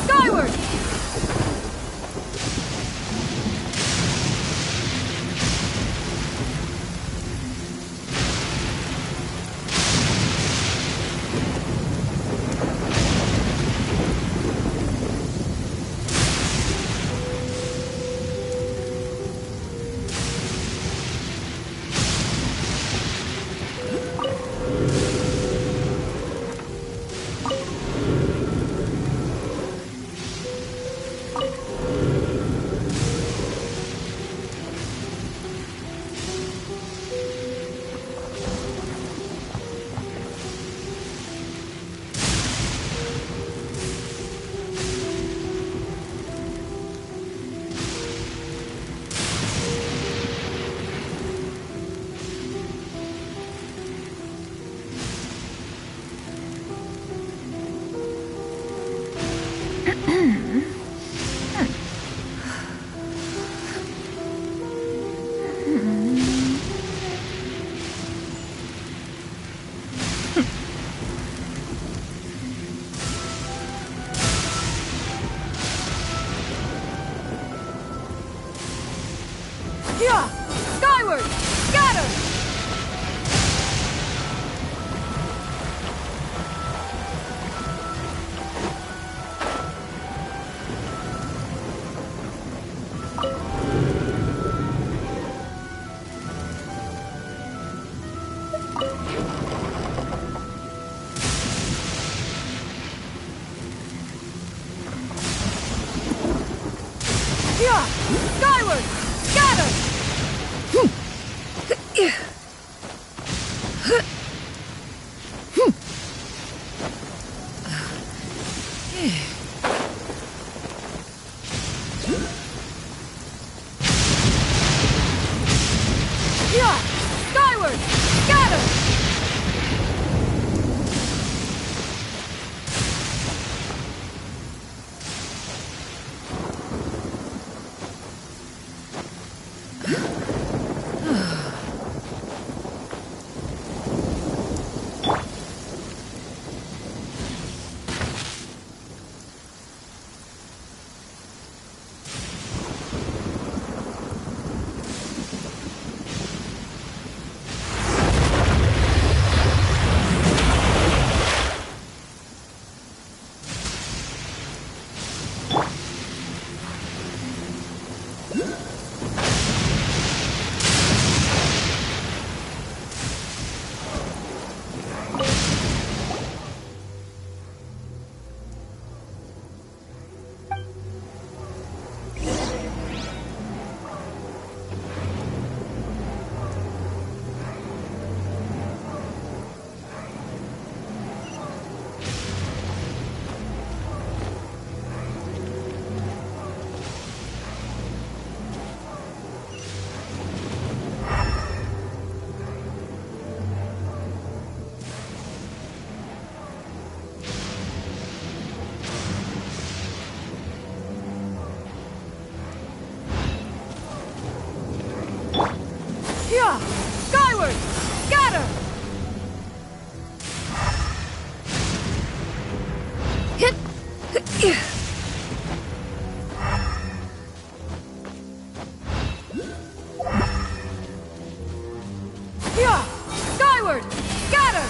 Skyward! Skyward! Scatter! Yeah! Skyward! Scatter! Yeah! Skyward! Scatter!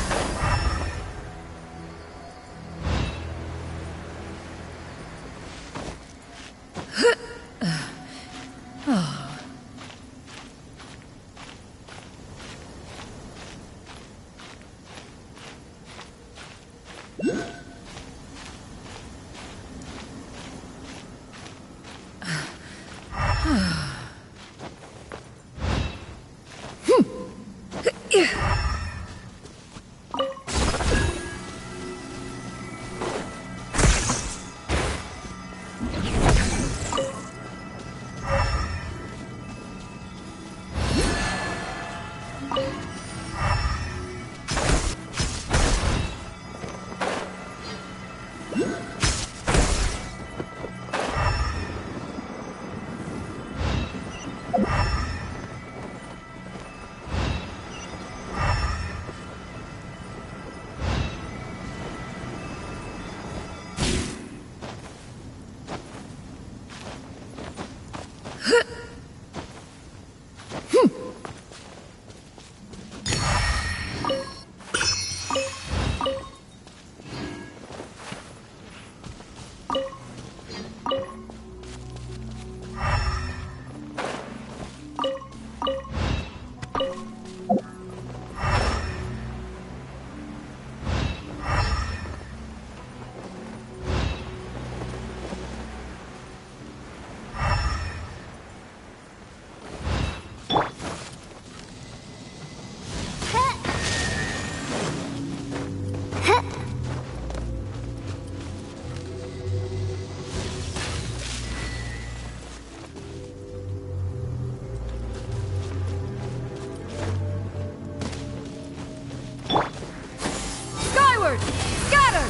Skyward! Scatter!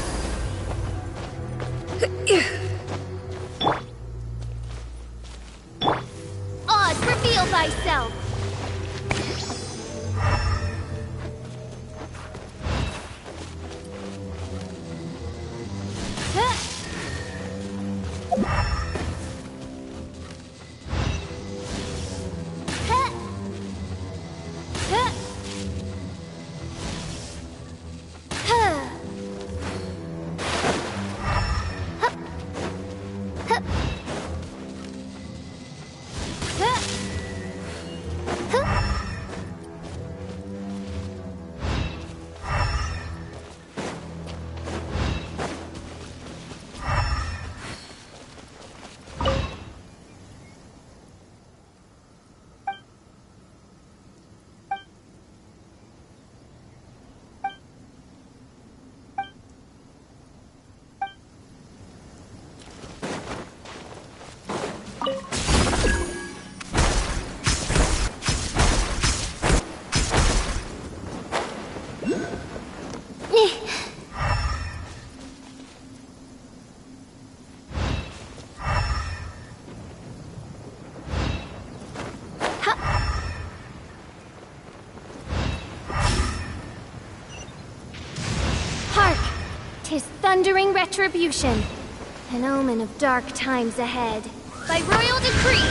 Oz, reveal thyself! Hark! 'Tis thundering retribution, an omen of dark times ahead. By royal decree!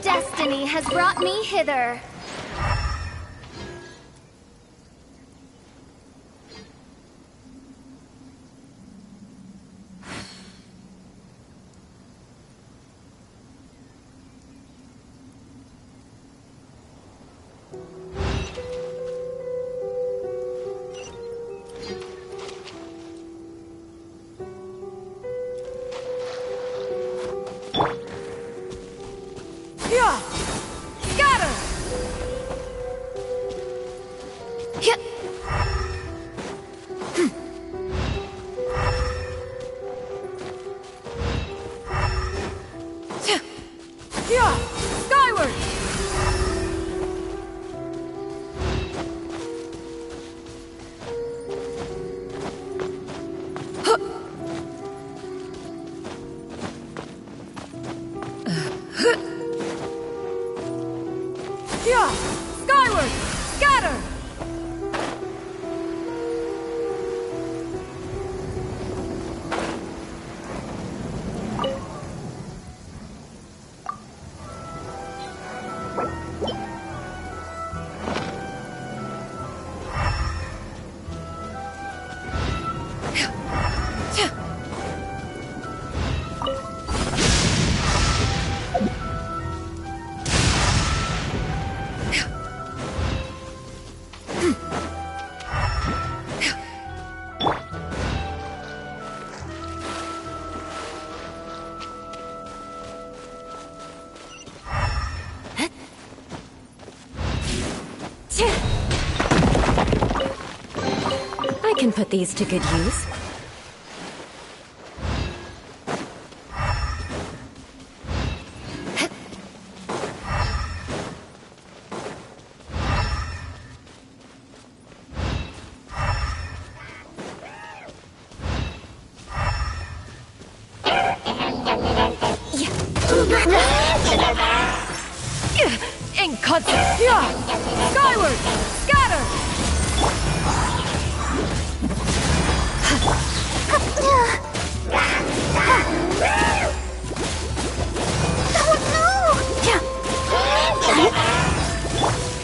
Destiny has brought me hither. Yeah! Scatter! Yeah! Skyward! can put these to good use. Inconstant! Yeah! Skyward! Scatter!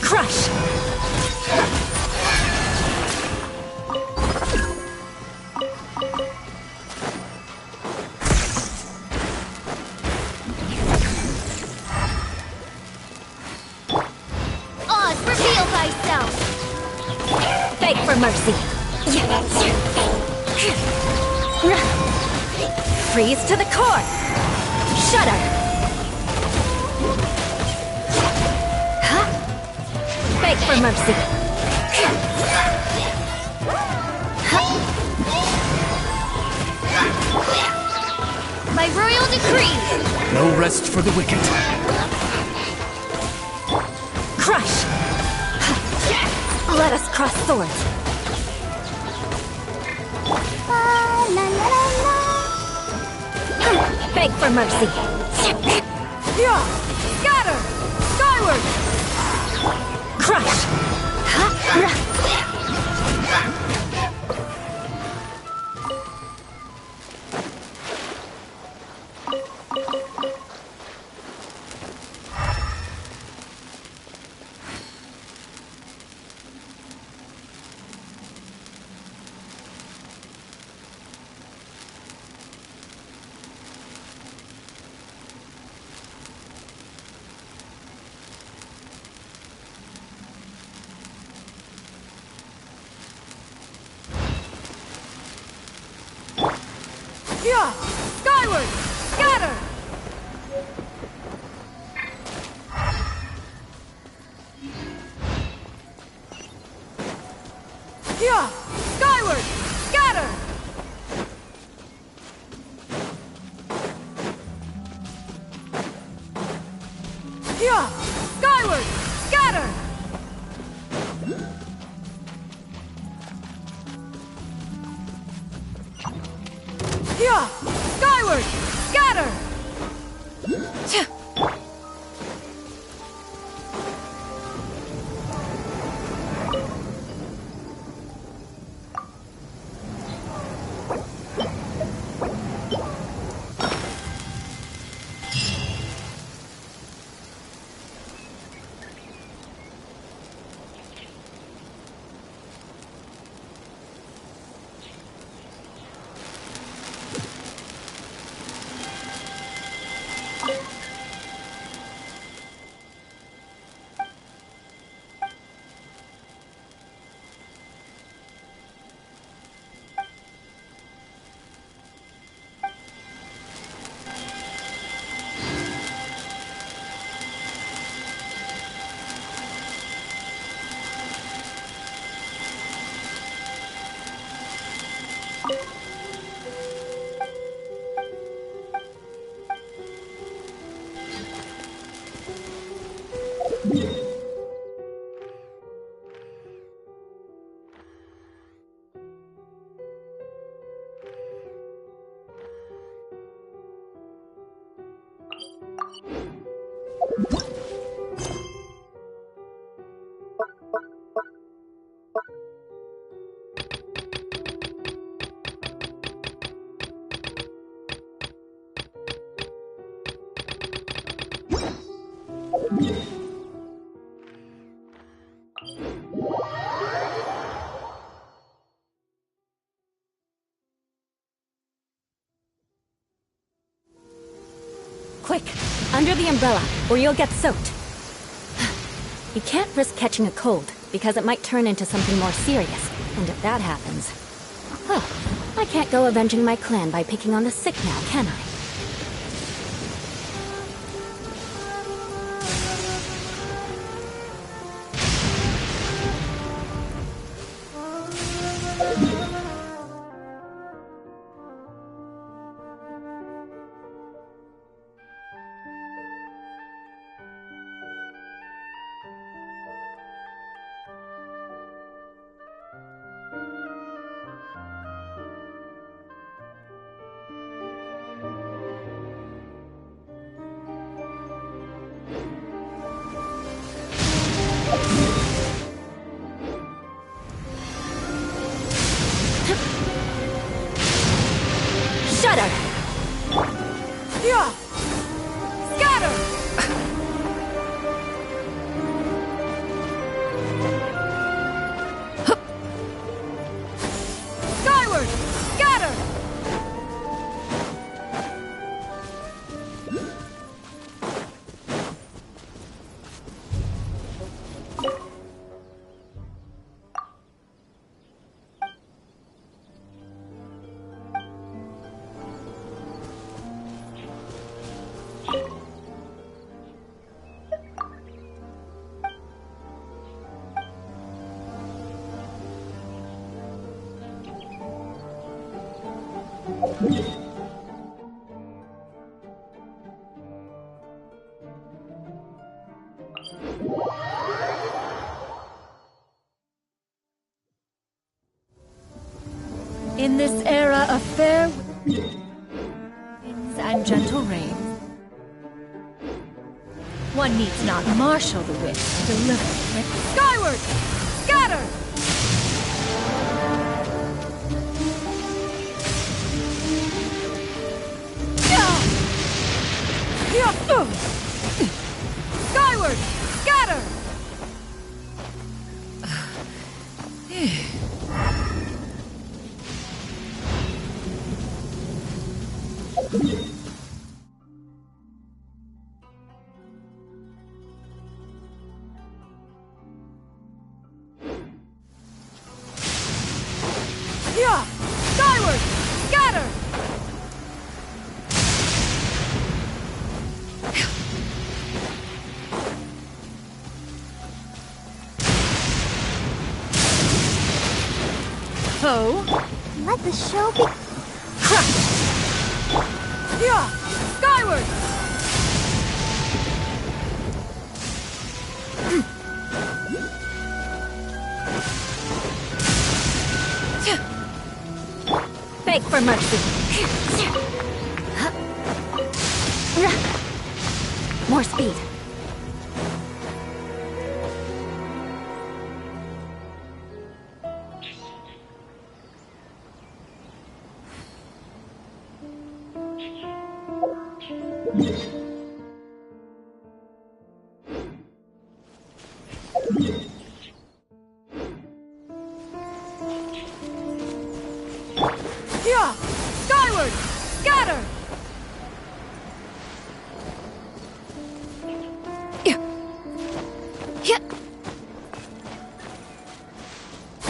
Crush! Oz, reveal thyself! Beg for mercy. Freeze to the core. Shudder. Beg for mercy. By royal decree! No rest for the wicked. Crush. Let us cross swords. Beg for mercy. Yeah! Scatter! Skyward! Crush. Yeah! Skyward! Scatter! Yeah! Skyward! Scatter! Yeah! Skyward! Scatter! Yeah! Skyward! Scatter! Quick, under the umbrella, or you'll get soaked. You can't risk catching a cold, because it might turn into something more serious. And if that happens, well, I can't go avenging my clan by picking on the sick now, can I? Here! Scatter! Skyward! Scatter! In this era of fair winds and gentle rain, one needs not marshal the wind to deliver. Skyward! Scatter! Skyward! Scatter! Here! Skyward! Scatter! Oh? Let the show be... Here! Skyward! Beg for mercy. More speed. Here! Skyward! Scatter!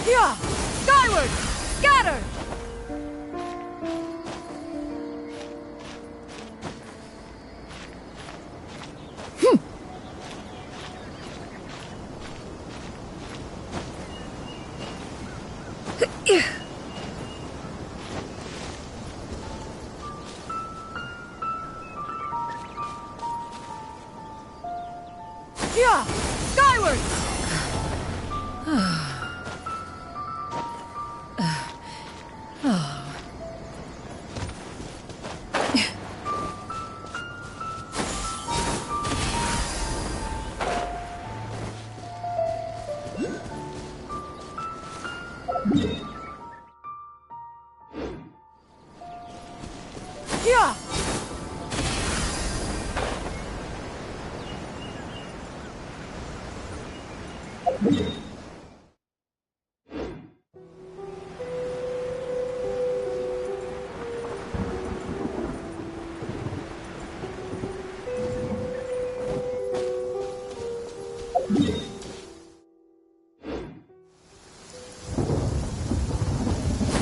Here! Skyward! Scatter! Here! Skyward! Here!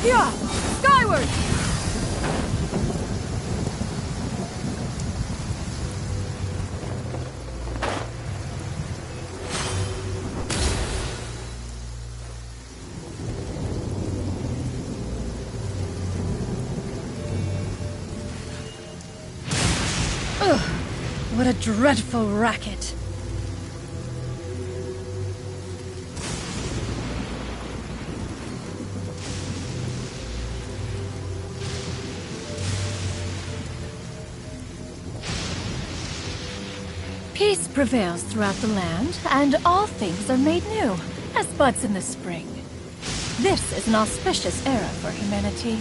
Here! Skyward! Ugh, what a dreadful racket. Peace prevails throughout the land, and all things are made new, as buds in the spring. This is an auspicious era for humanity.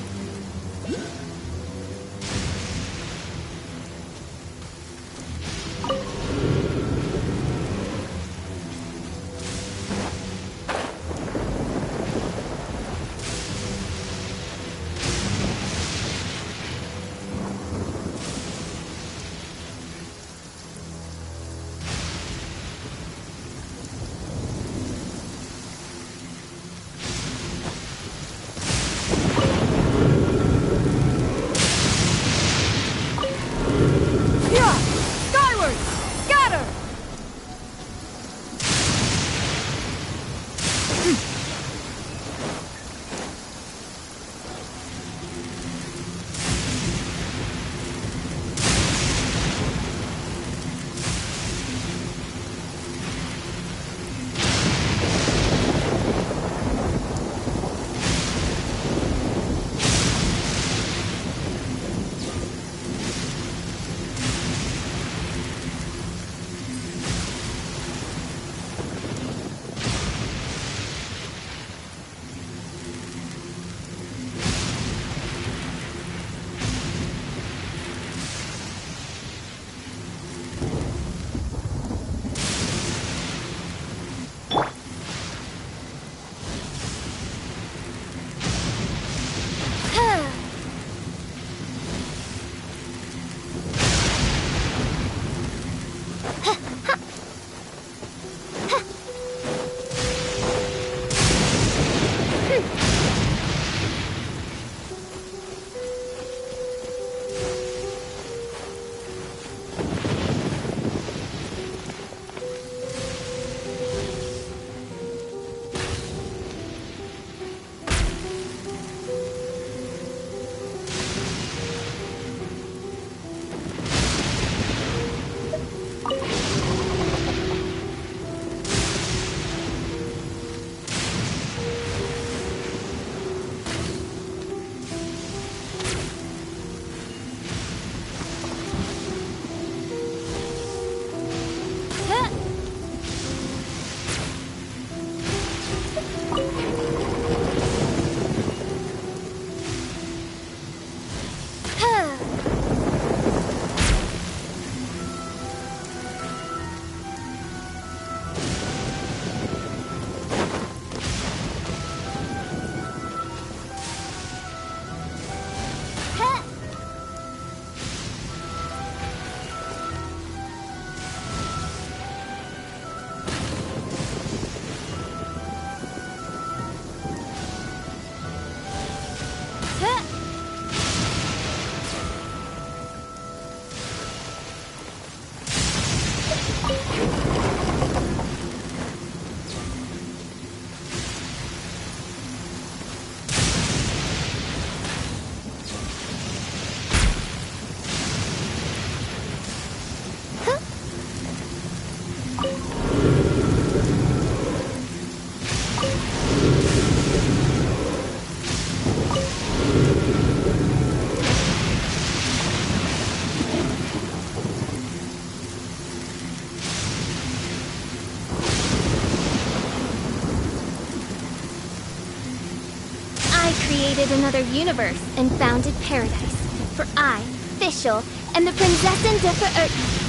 created another universe and founded paradise. For I, Fischl, am the Prinzessin der Verirrten.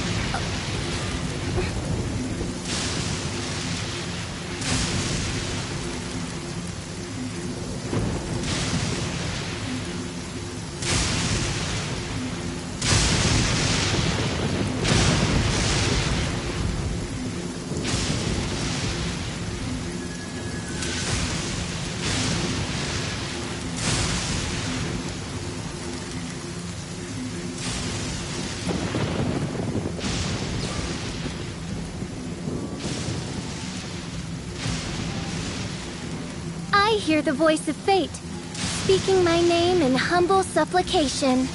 I hear the voice of fate, speaking my name in humble supplication.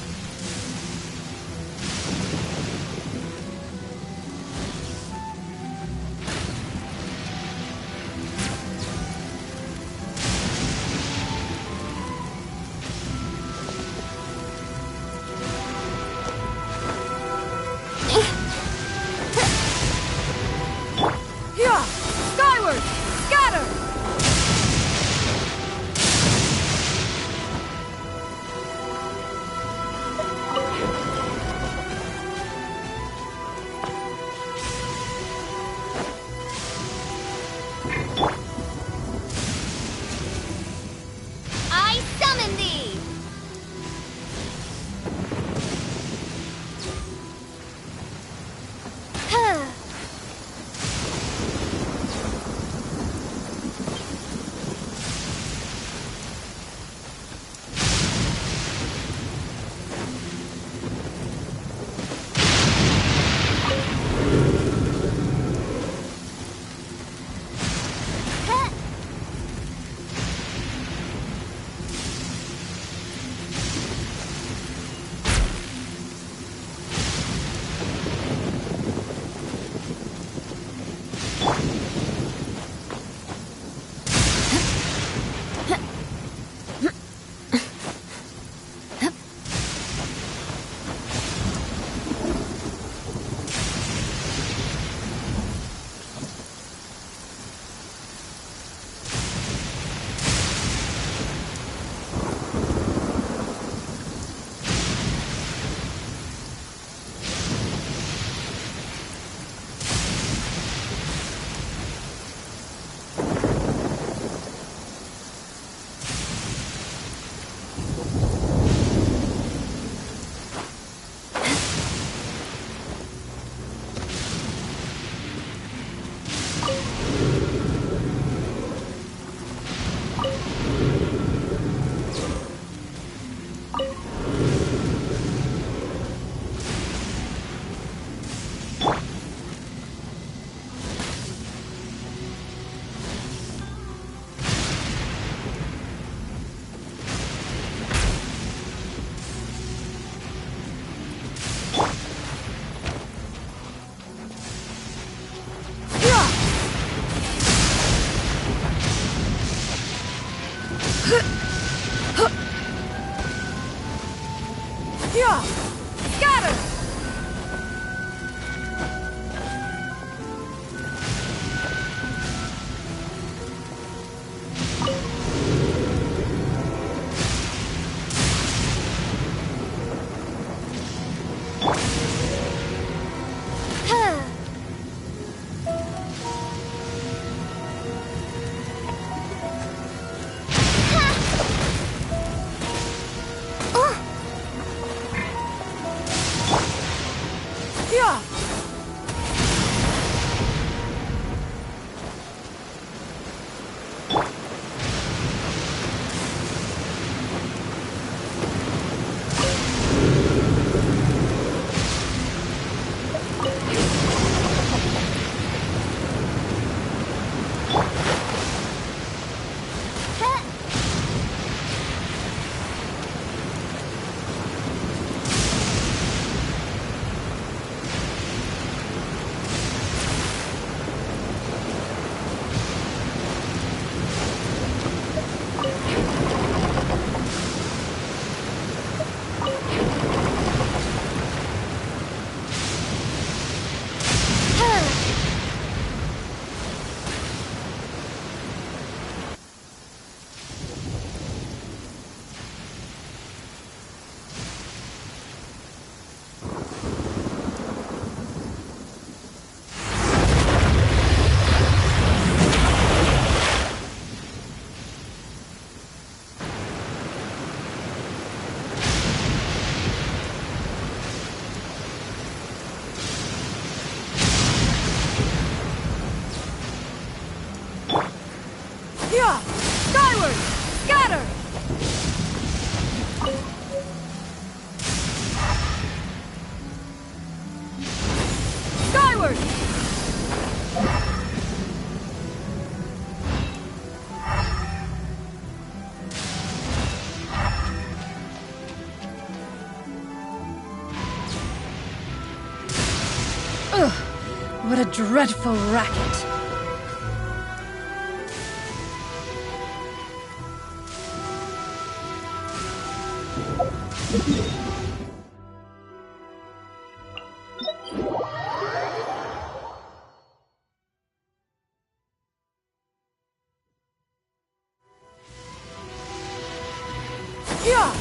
Yeah! Skyward! Scatter! I summon thee! Huh. Yeah! Scatter! Ugh, what a dreadful racket. Yeah!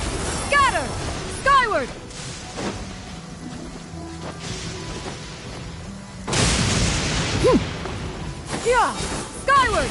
Scatter! Skyward! Yeah! Skyward!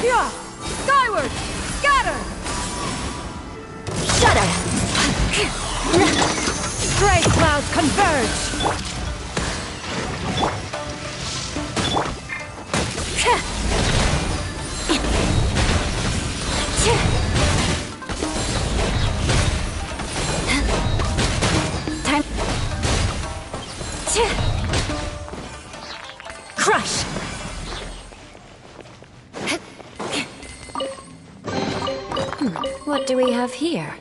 Yeah! Skyward! Scatter! Shudder! Gray clouds converge! Time. Crush! What do we have here?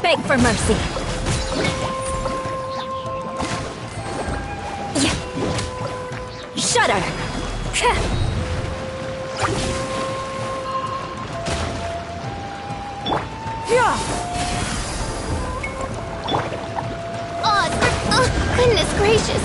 Beg for mercy. Shudder. Oh, goodness gracious.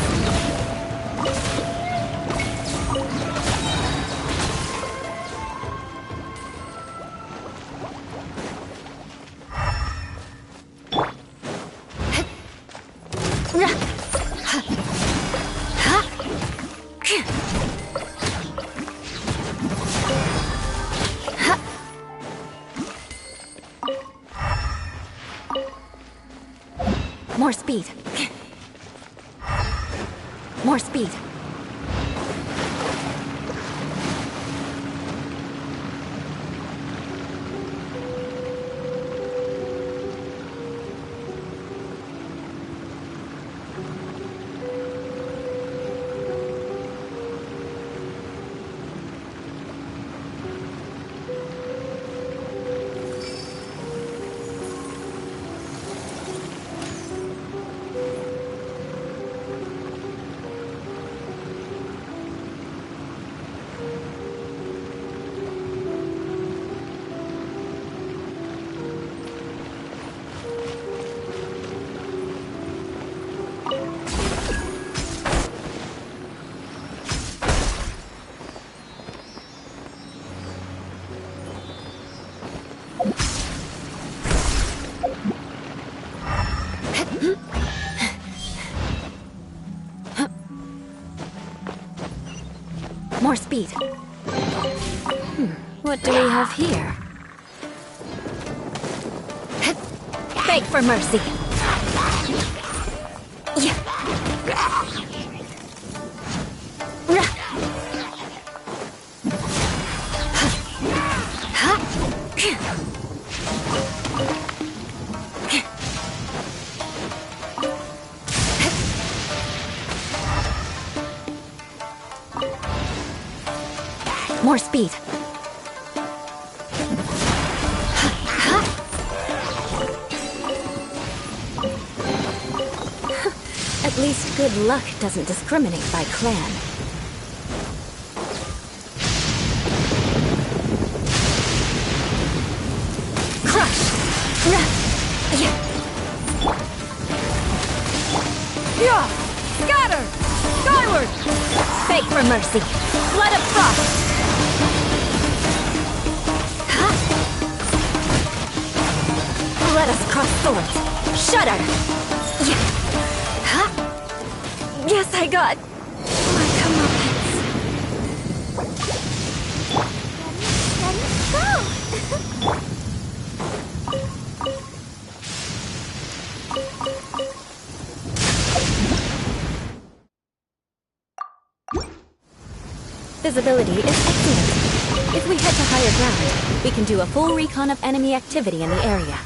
More speed. More speed. More speed. What do we have here? Beg for mercy. More speed. At least good luck doesn't discriminate by clan. Crush! Scatter! Skyward! Beg for mercy. Blood of frost! Let us cross swords. Shudder! Yes, I got my comeuppance. Visibility is excellent. If we head to higher ground, we can do a full recon of enemy activity in the area.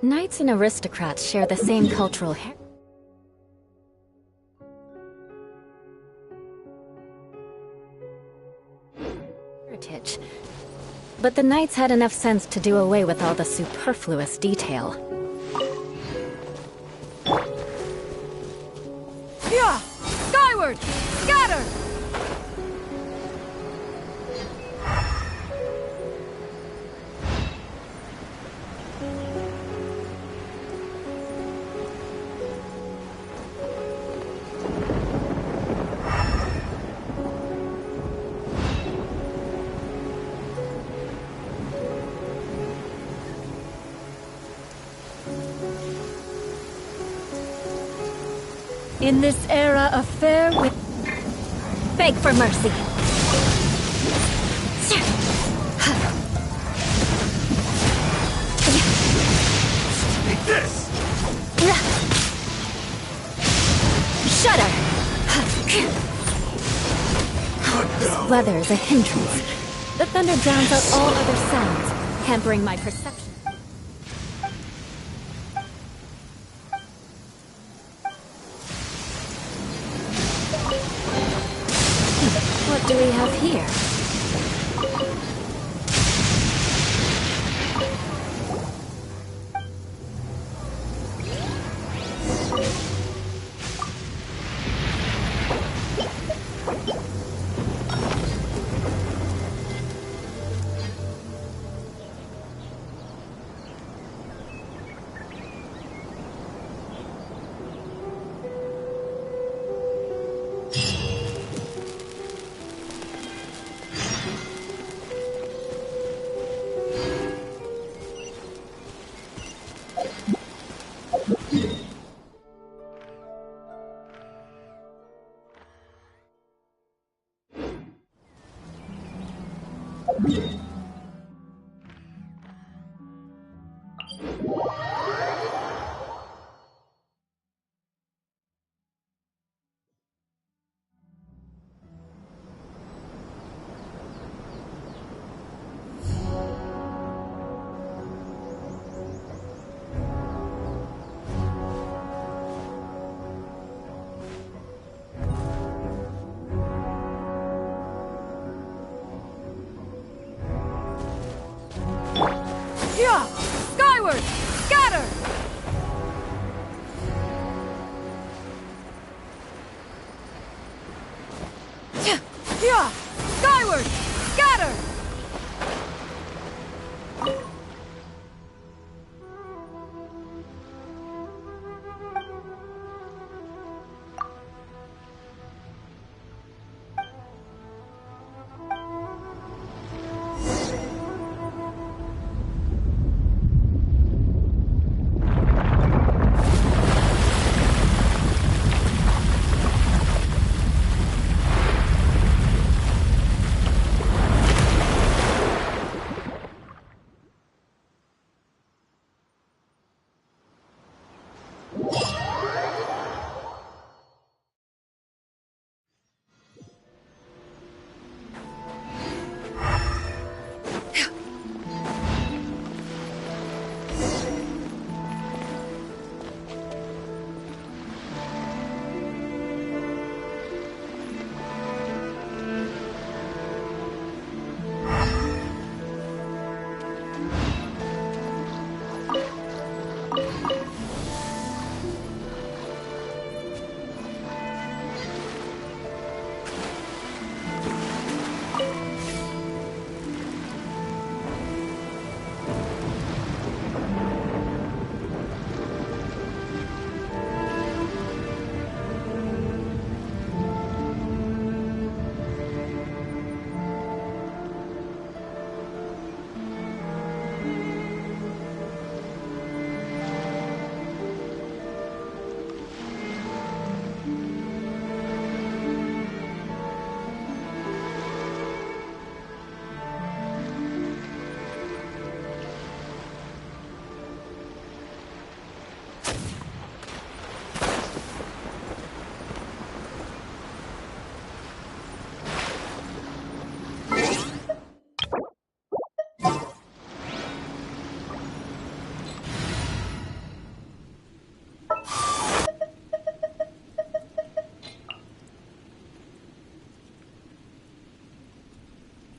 Knights and aristocrats share the same cultural heritage. But the knights had enough sense to do away with all the superfluous detail. Skyward! Scatter! In this era of fair with... Beg for mercy. Take this! Shudder! This weather is a hindrance. The thunder drowns out all other sounds, hampering my perception. What do we have here? Yeah! Skyward! Scatter! Yeah! Skyward! Scatter!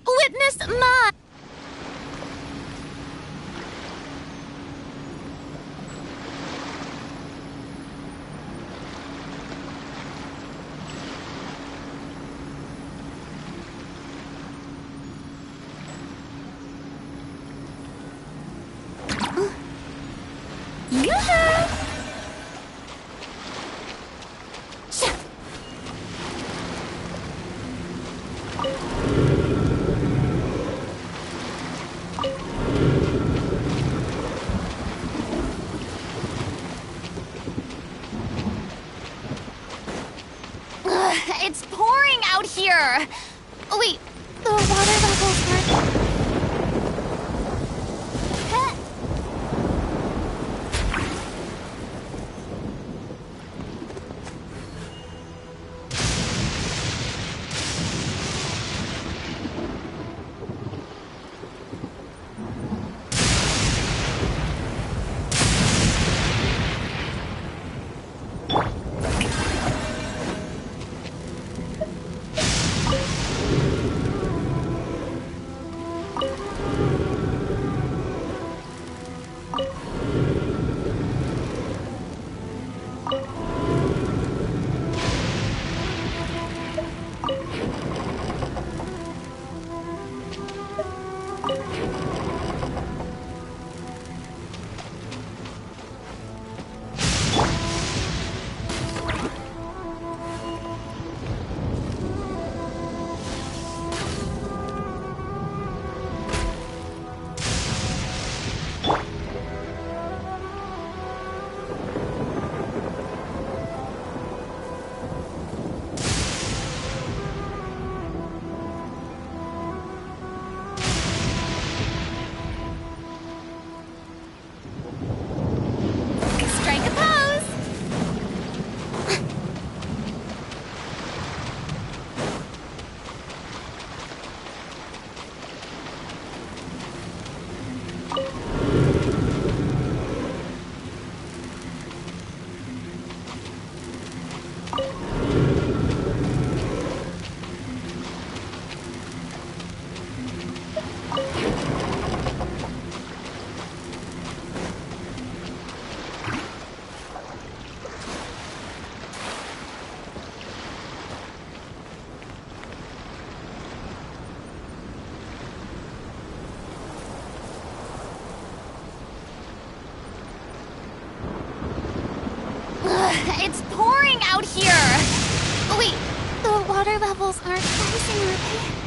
Witness my... It's pouring out here! Oh, wait, the water levels are... It's pouring out here! Wait, the water levels aren't rising, are they?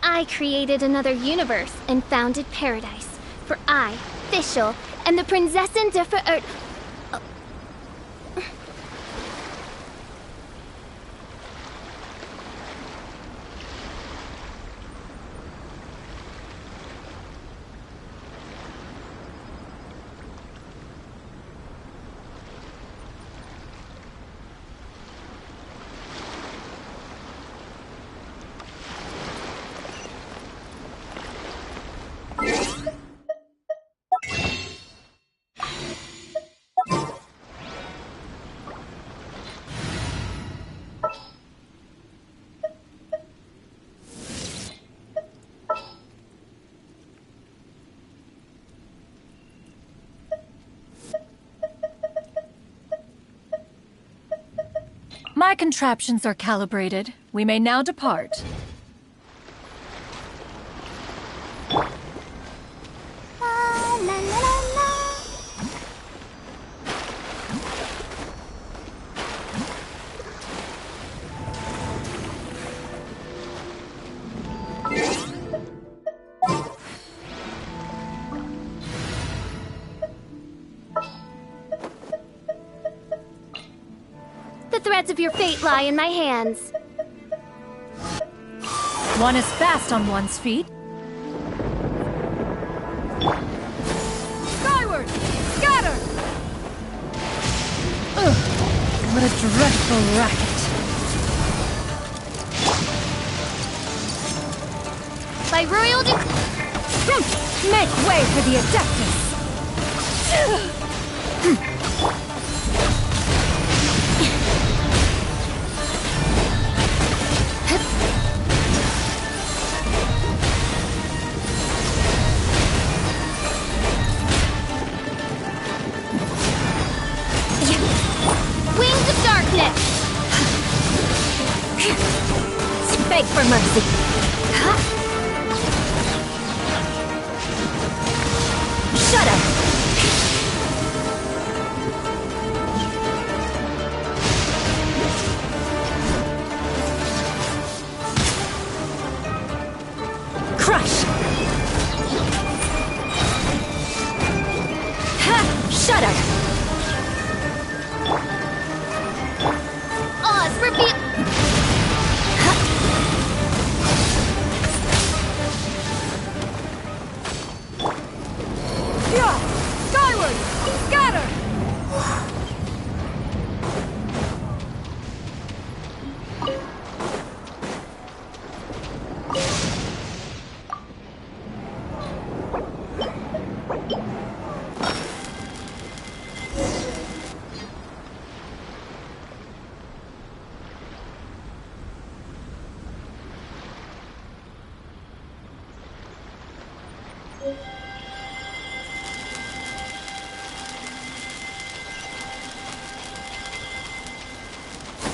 I created another universe and founded paradise. For I, Fischl, am the Prinzessin der Verirrt... My contraptions are calibrated. We may now depart. The threads of your fate lie in my hands. One is fast on one's feet. Skyward! Scatter! What a dreadful racket. By royal Make way for the Adeptus! Wings of darkness! Beg for mercy. Shudder! Crush! Ha! Shudder! Oz, reveal... Yeah! Skyward! Scatter!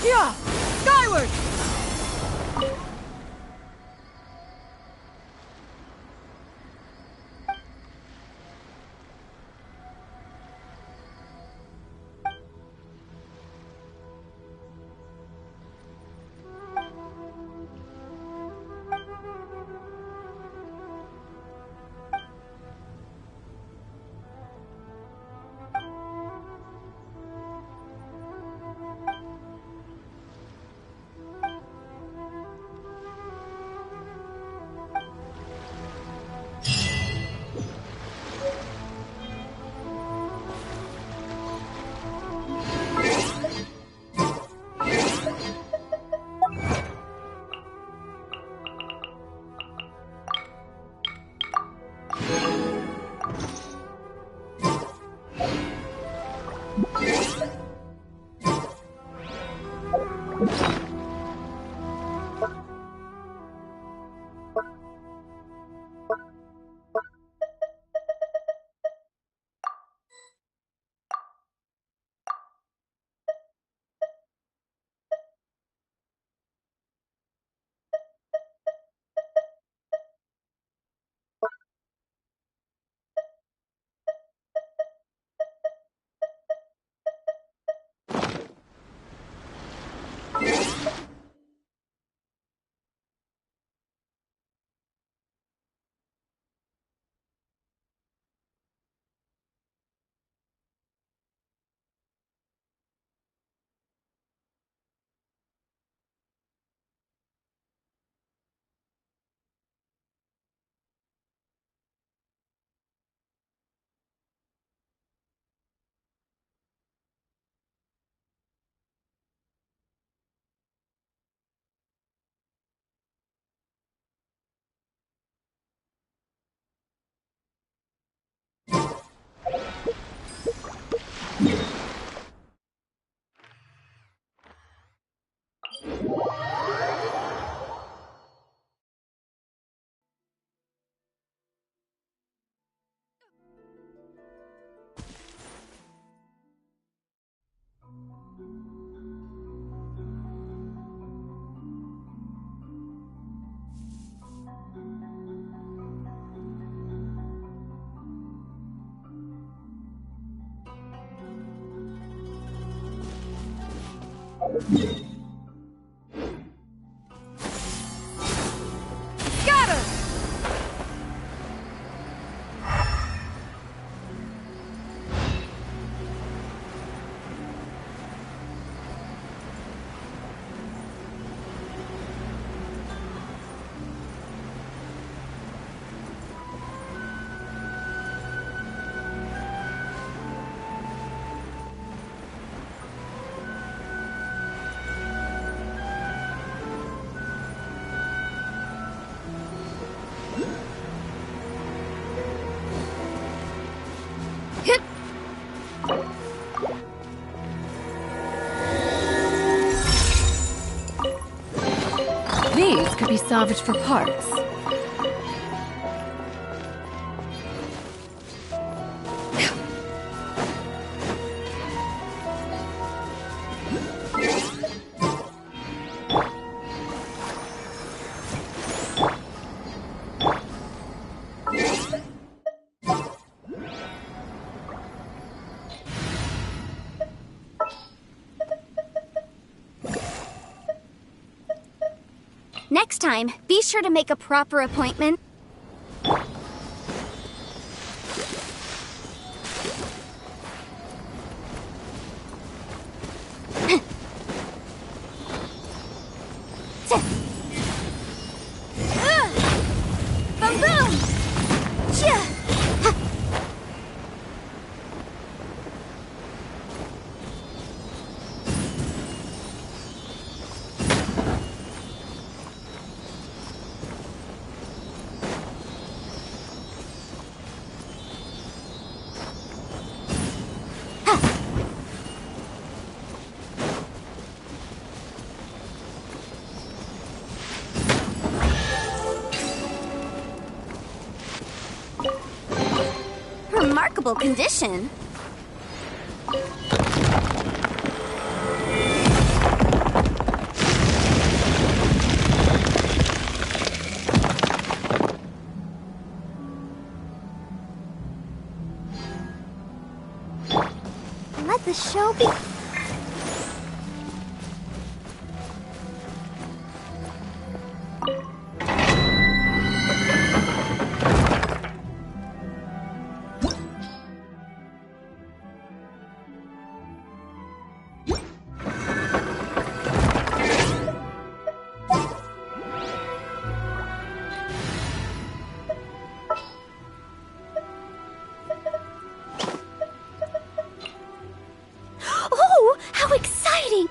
Yeah! Skyward! Scatter! could be salvaged for parts. Next time, be sure to make a proper appointment. Boom boom! Remarkable condition. Let the show be. Oh, how exciting!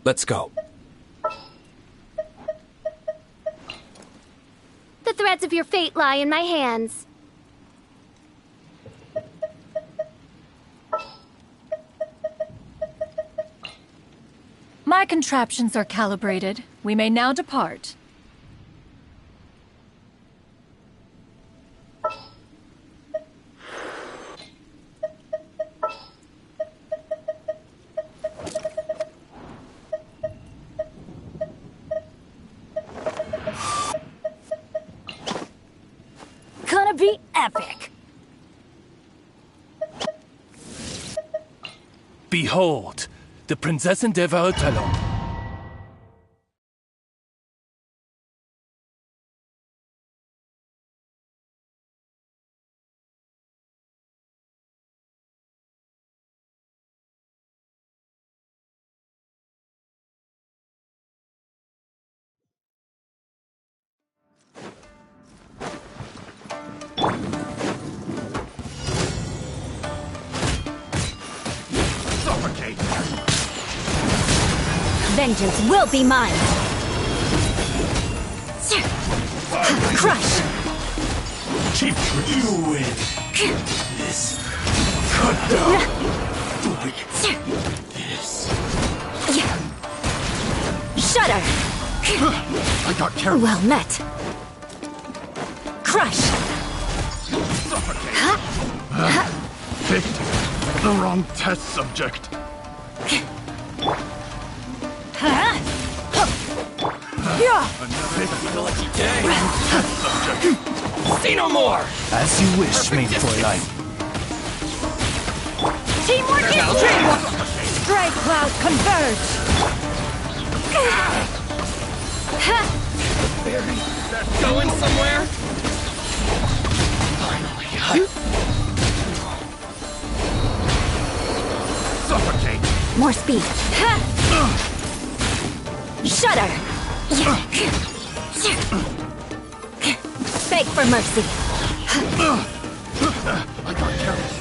Let's go. The threads of your fate lie in my hands. My contraptions are calibrated. We may now depart. Gonna be epic. Behold, the Prinzessin der Verurteilung. Vengeance will be mine. Crush. Chief, you win. This cut down. This. Shudder. I got careful. Well met. Crush. Picked the wrong test subject. Lucky day. Say no more. As you wish, main Fräulein. Teamwork is teamwork. Stray clouds converge. Barry, that going somewhere? Finally. Suffocate. More speed. Shudder. Beg for mercy. I got careless.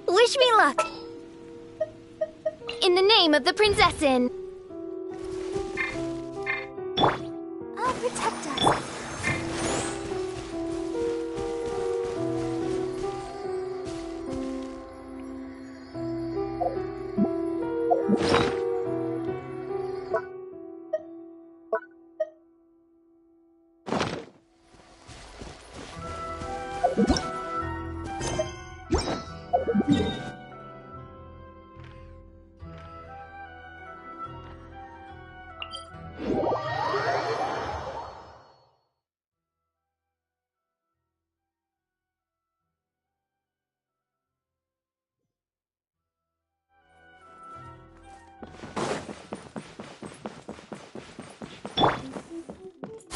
Wish me luck. In the name of the Prinzessin. I'll protect us.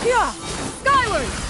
Yeah! Skyward!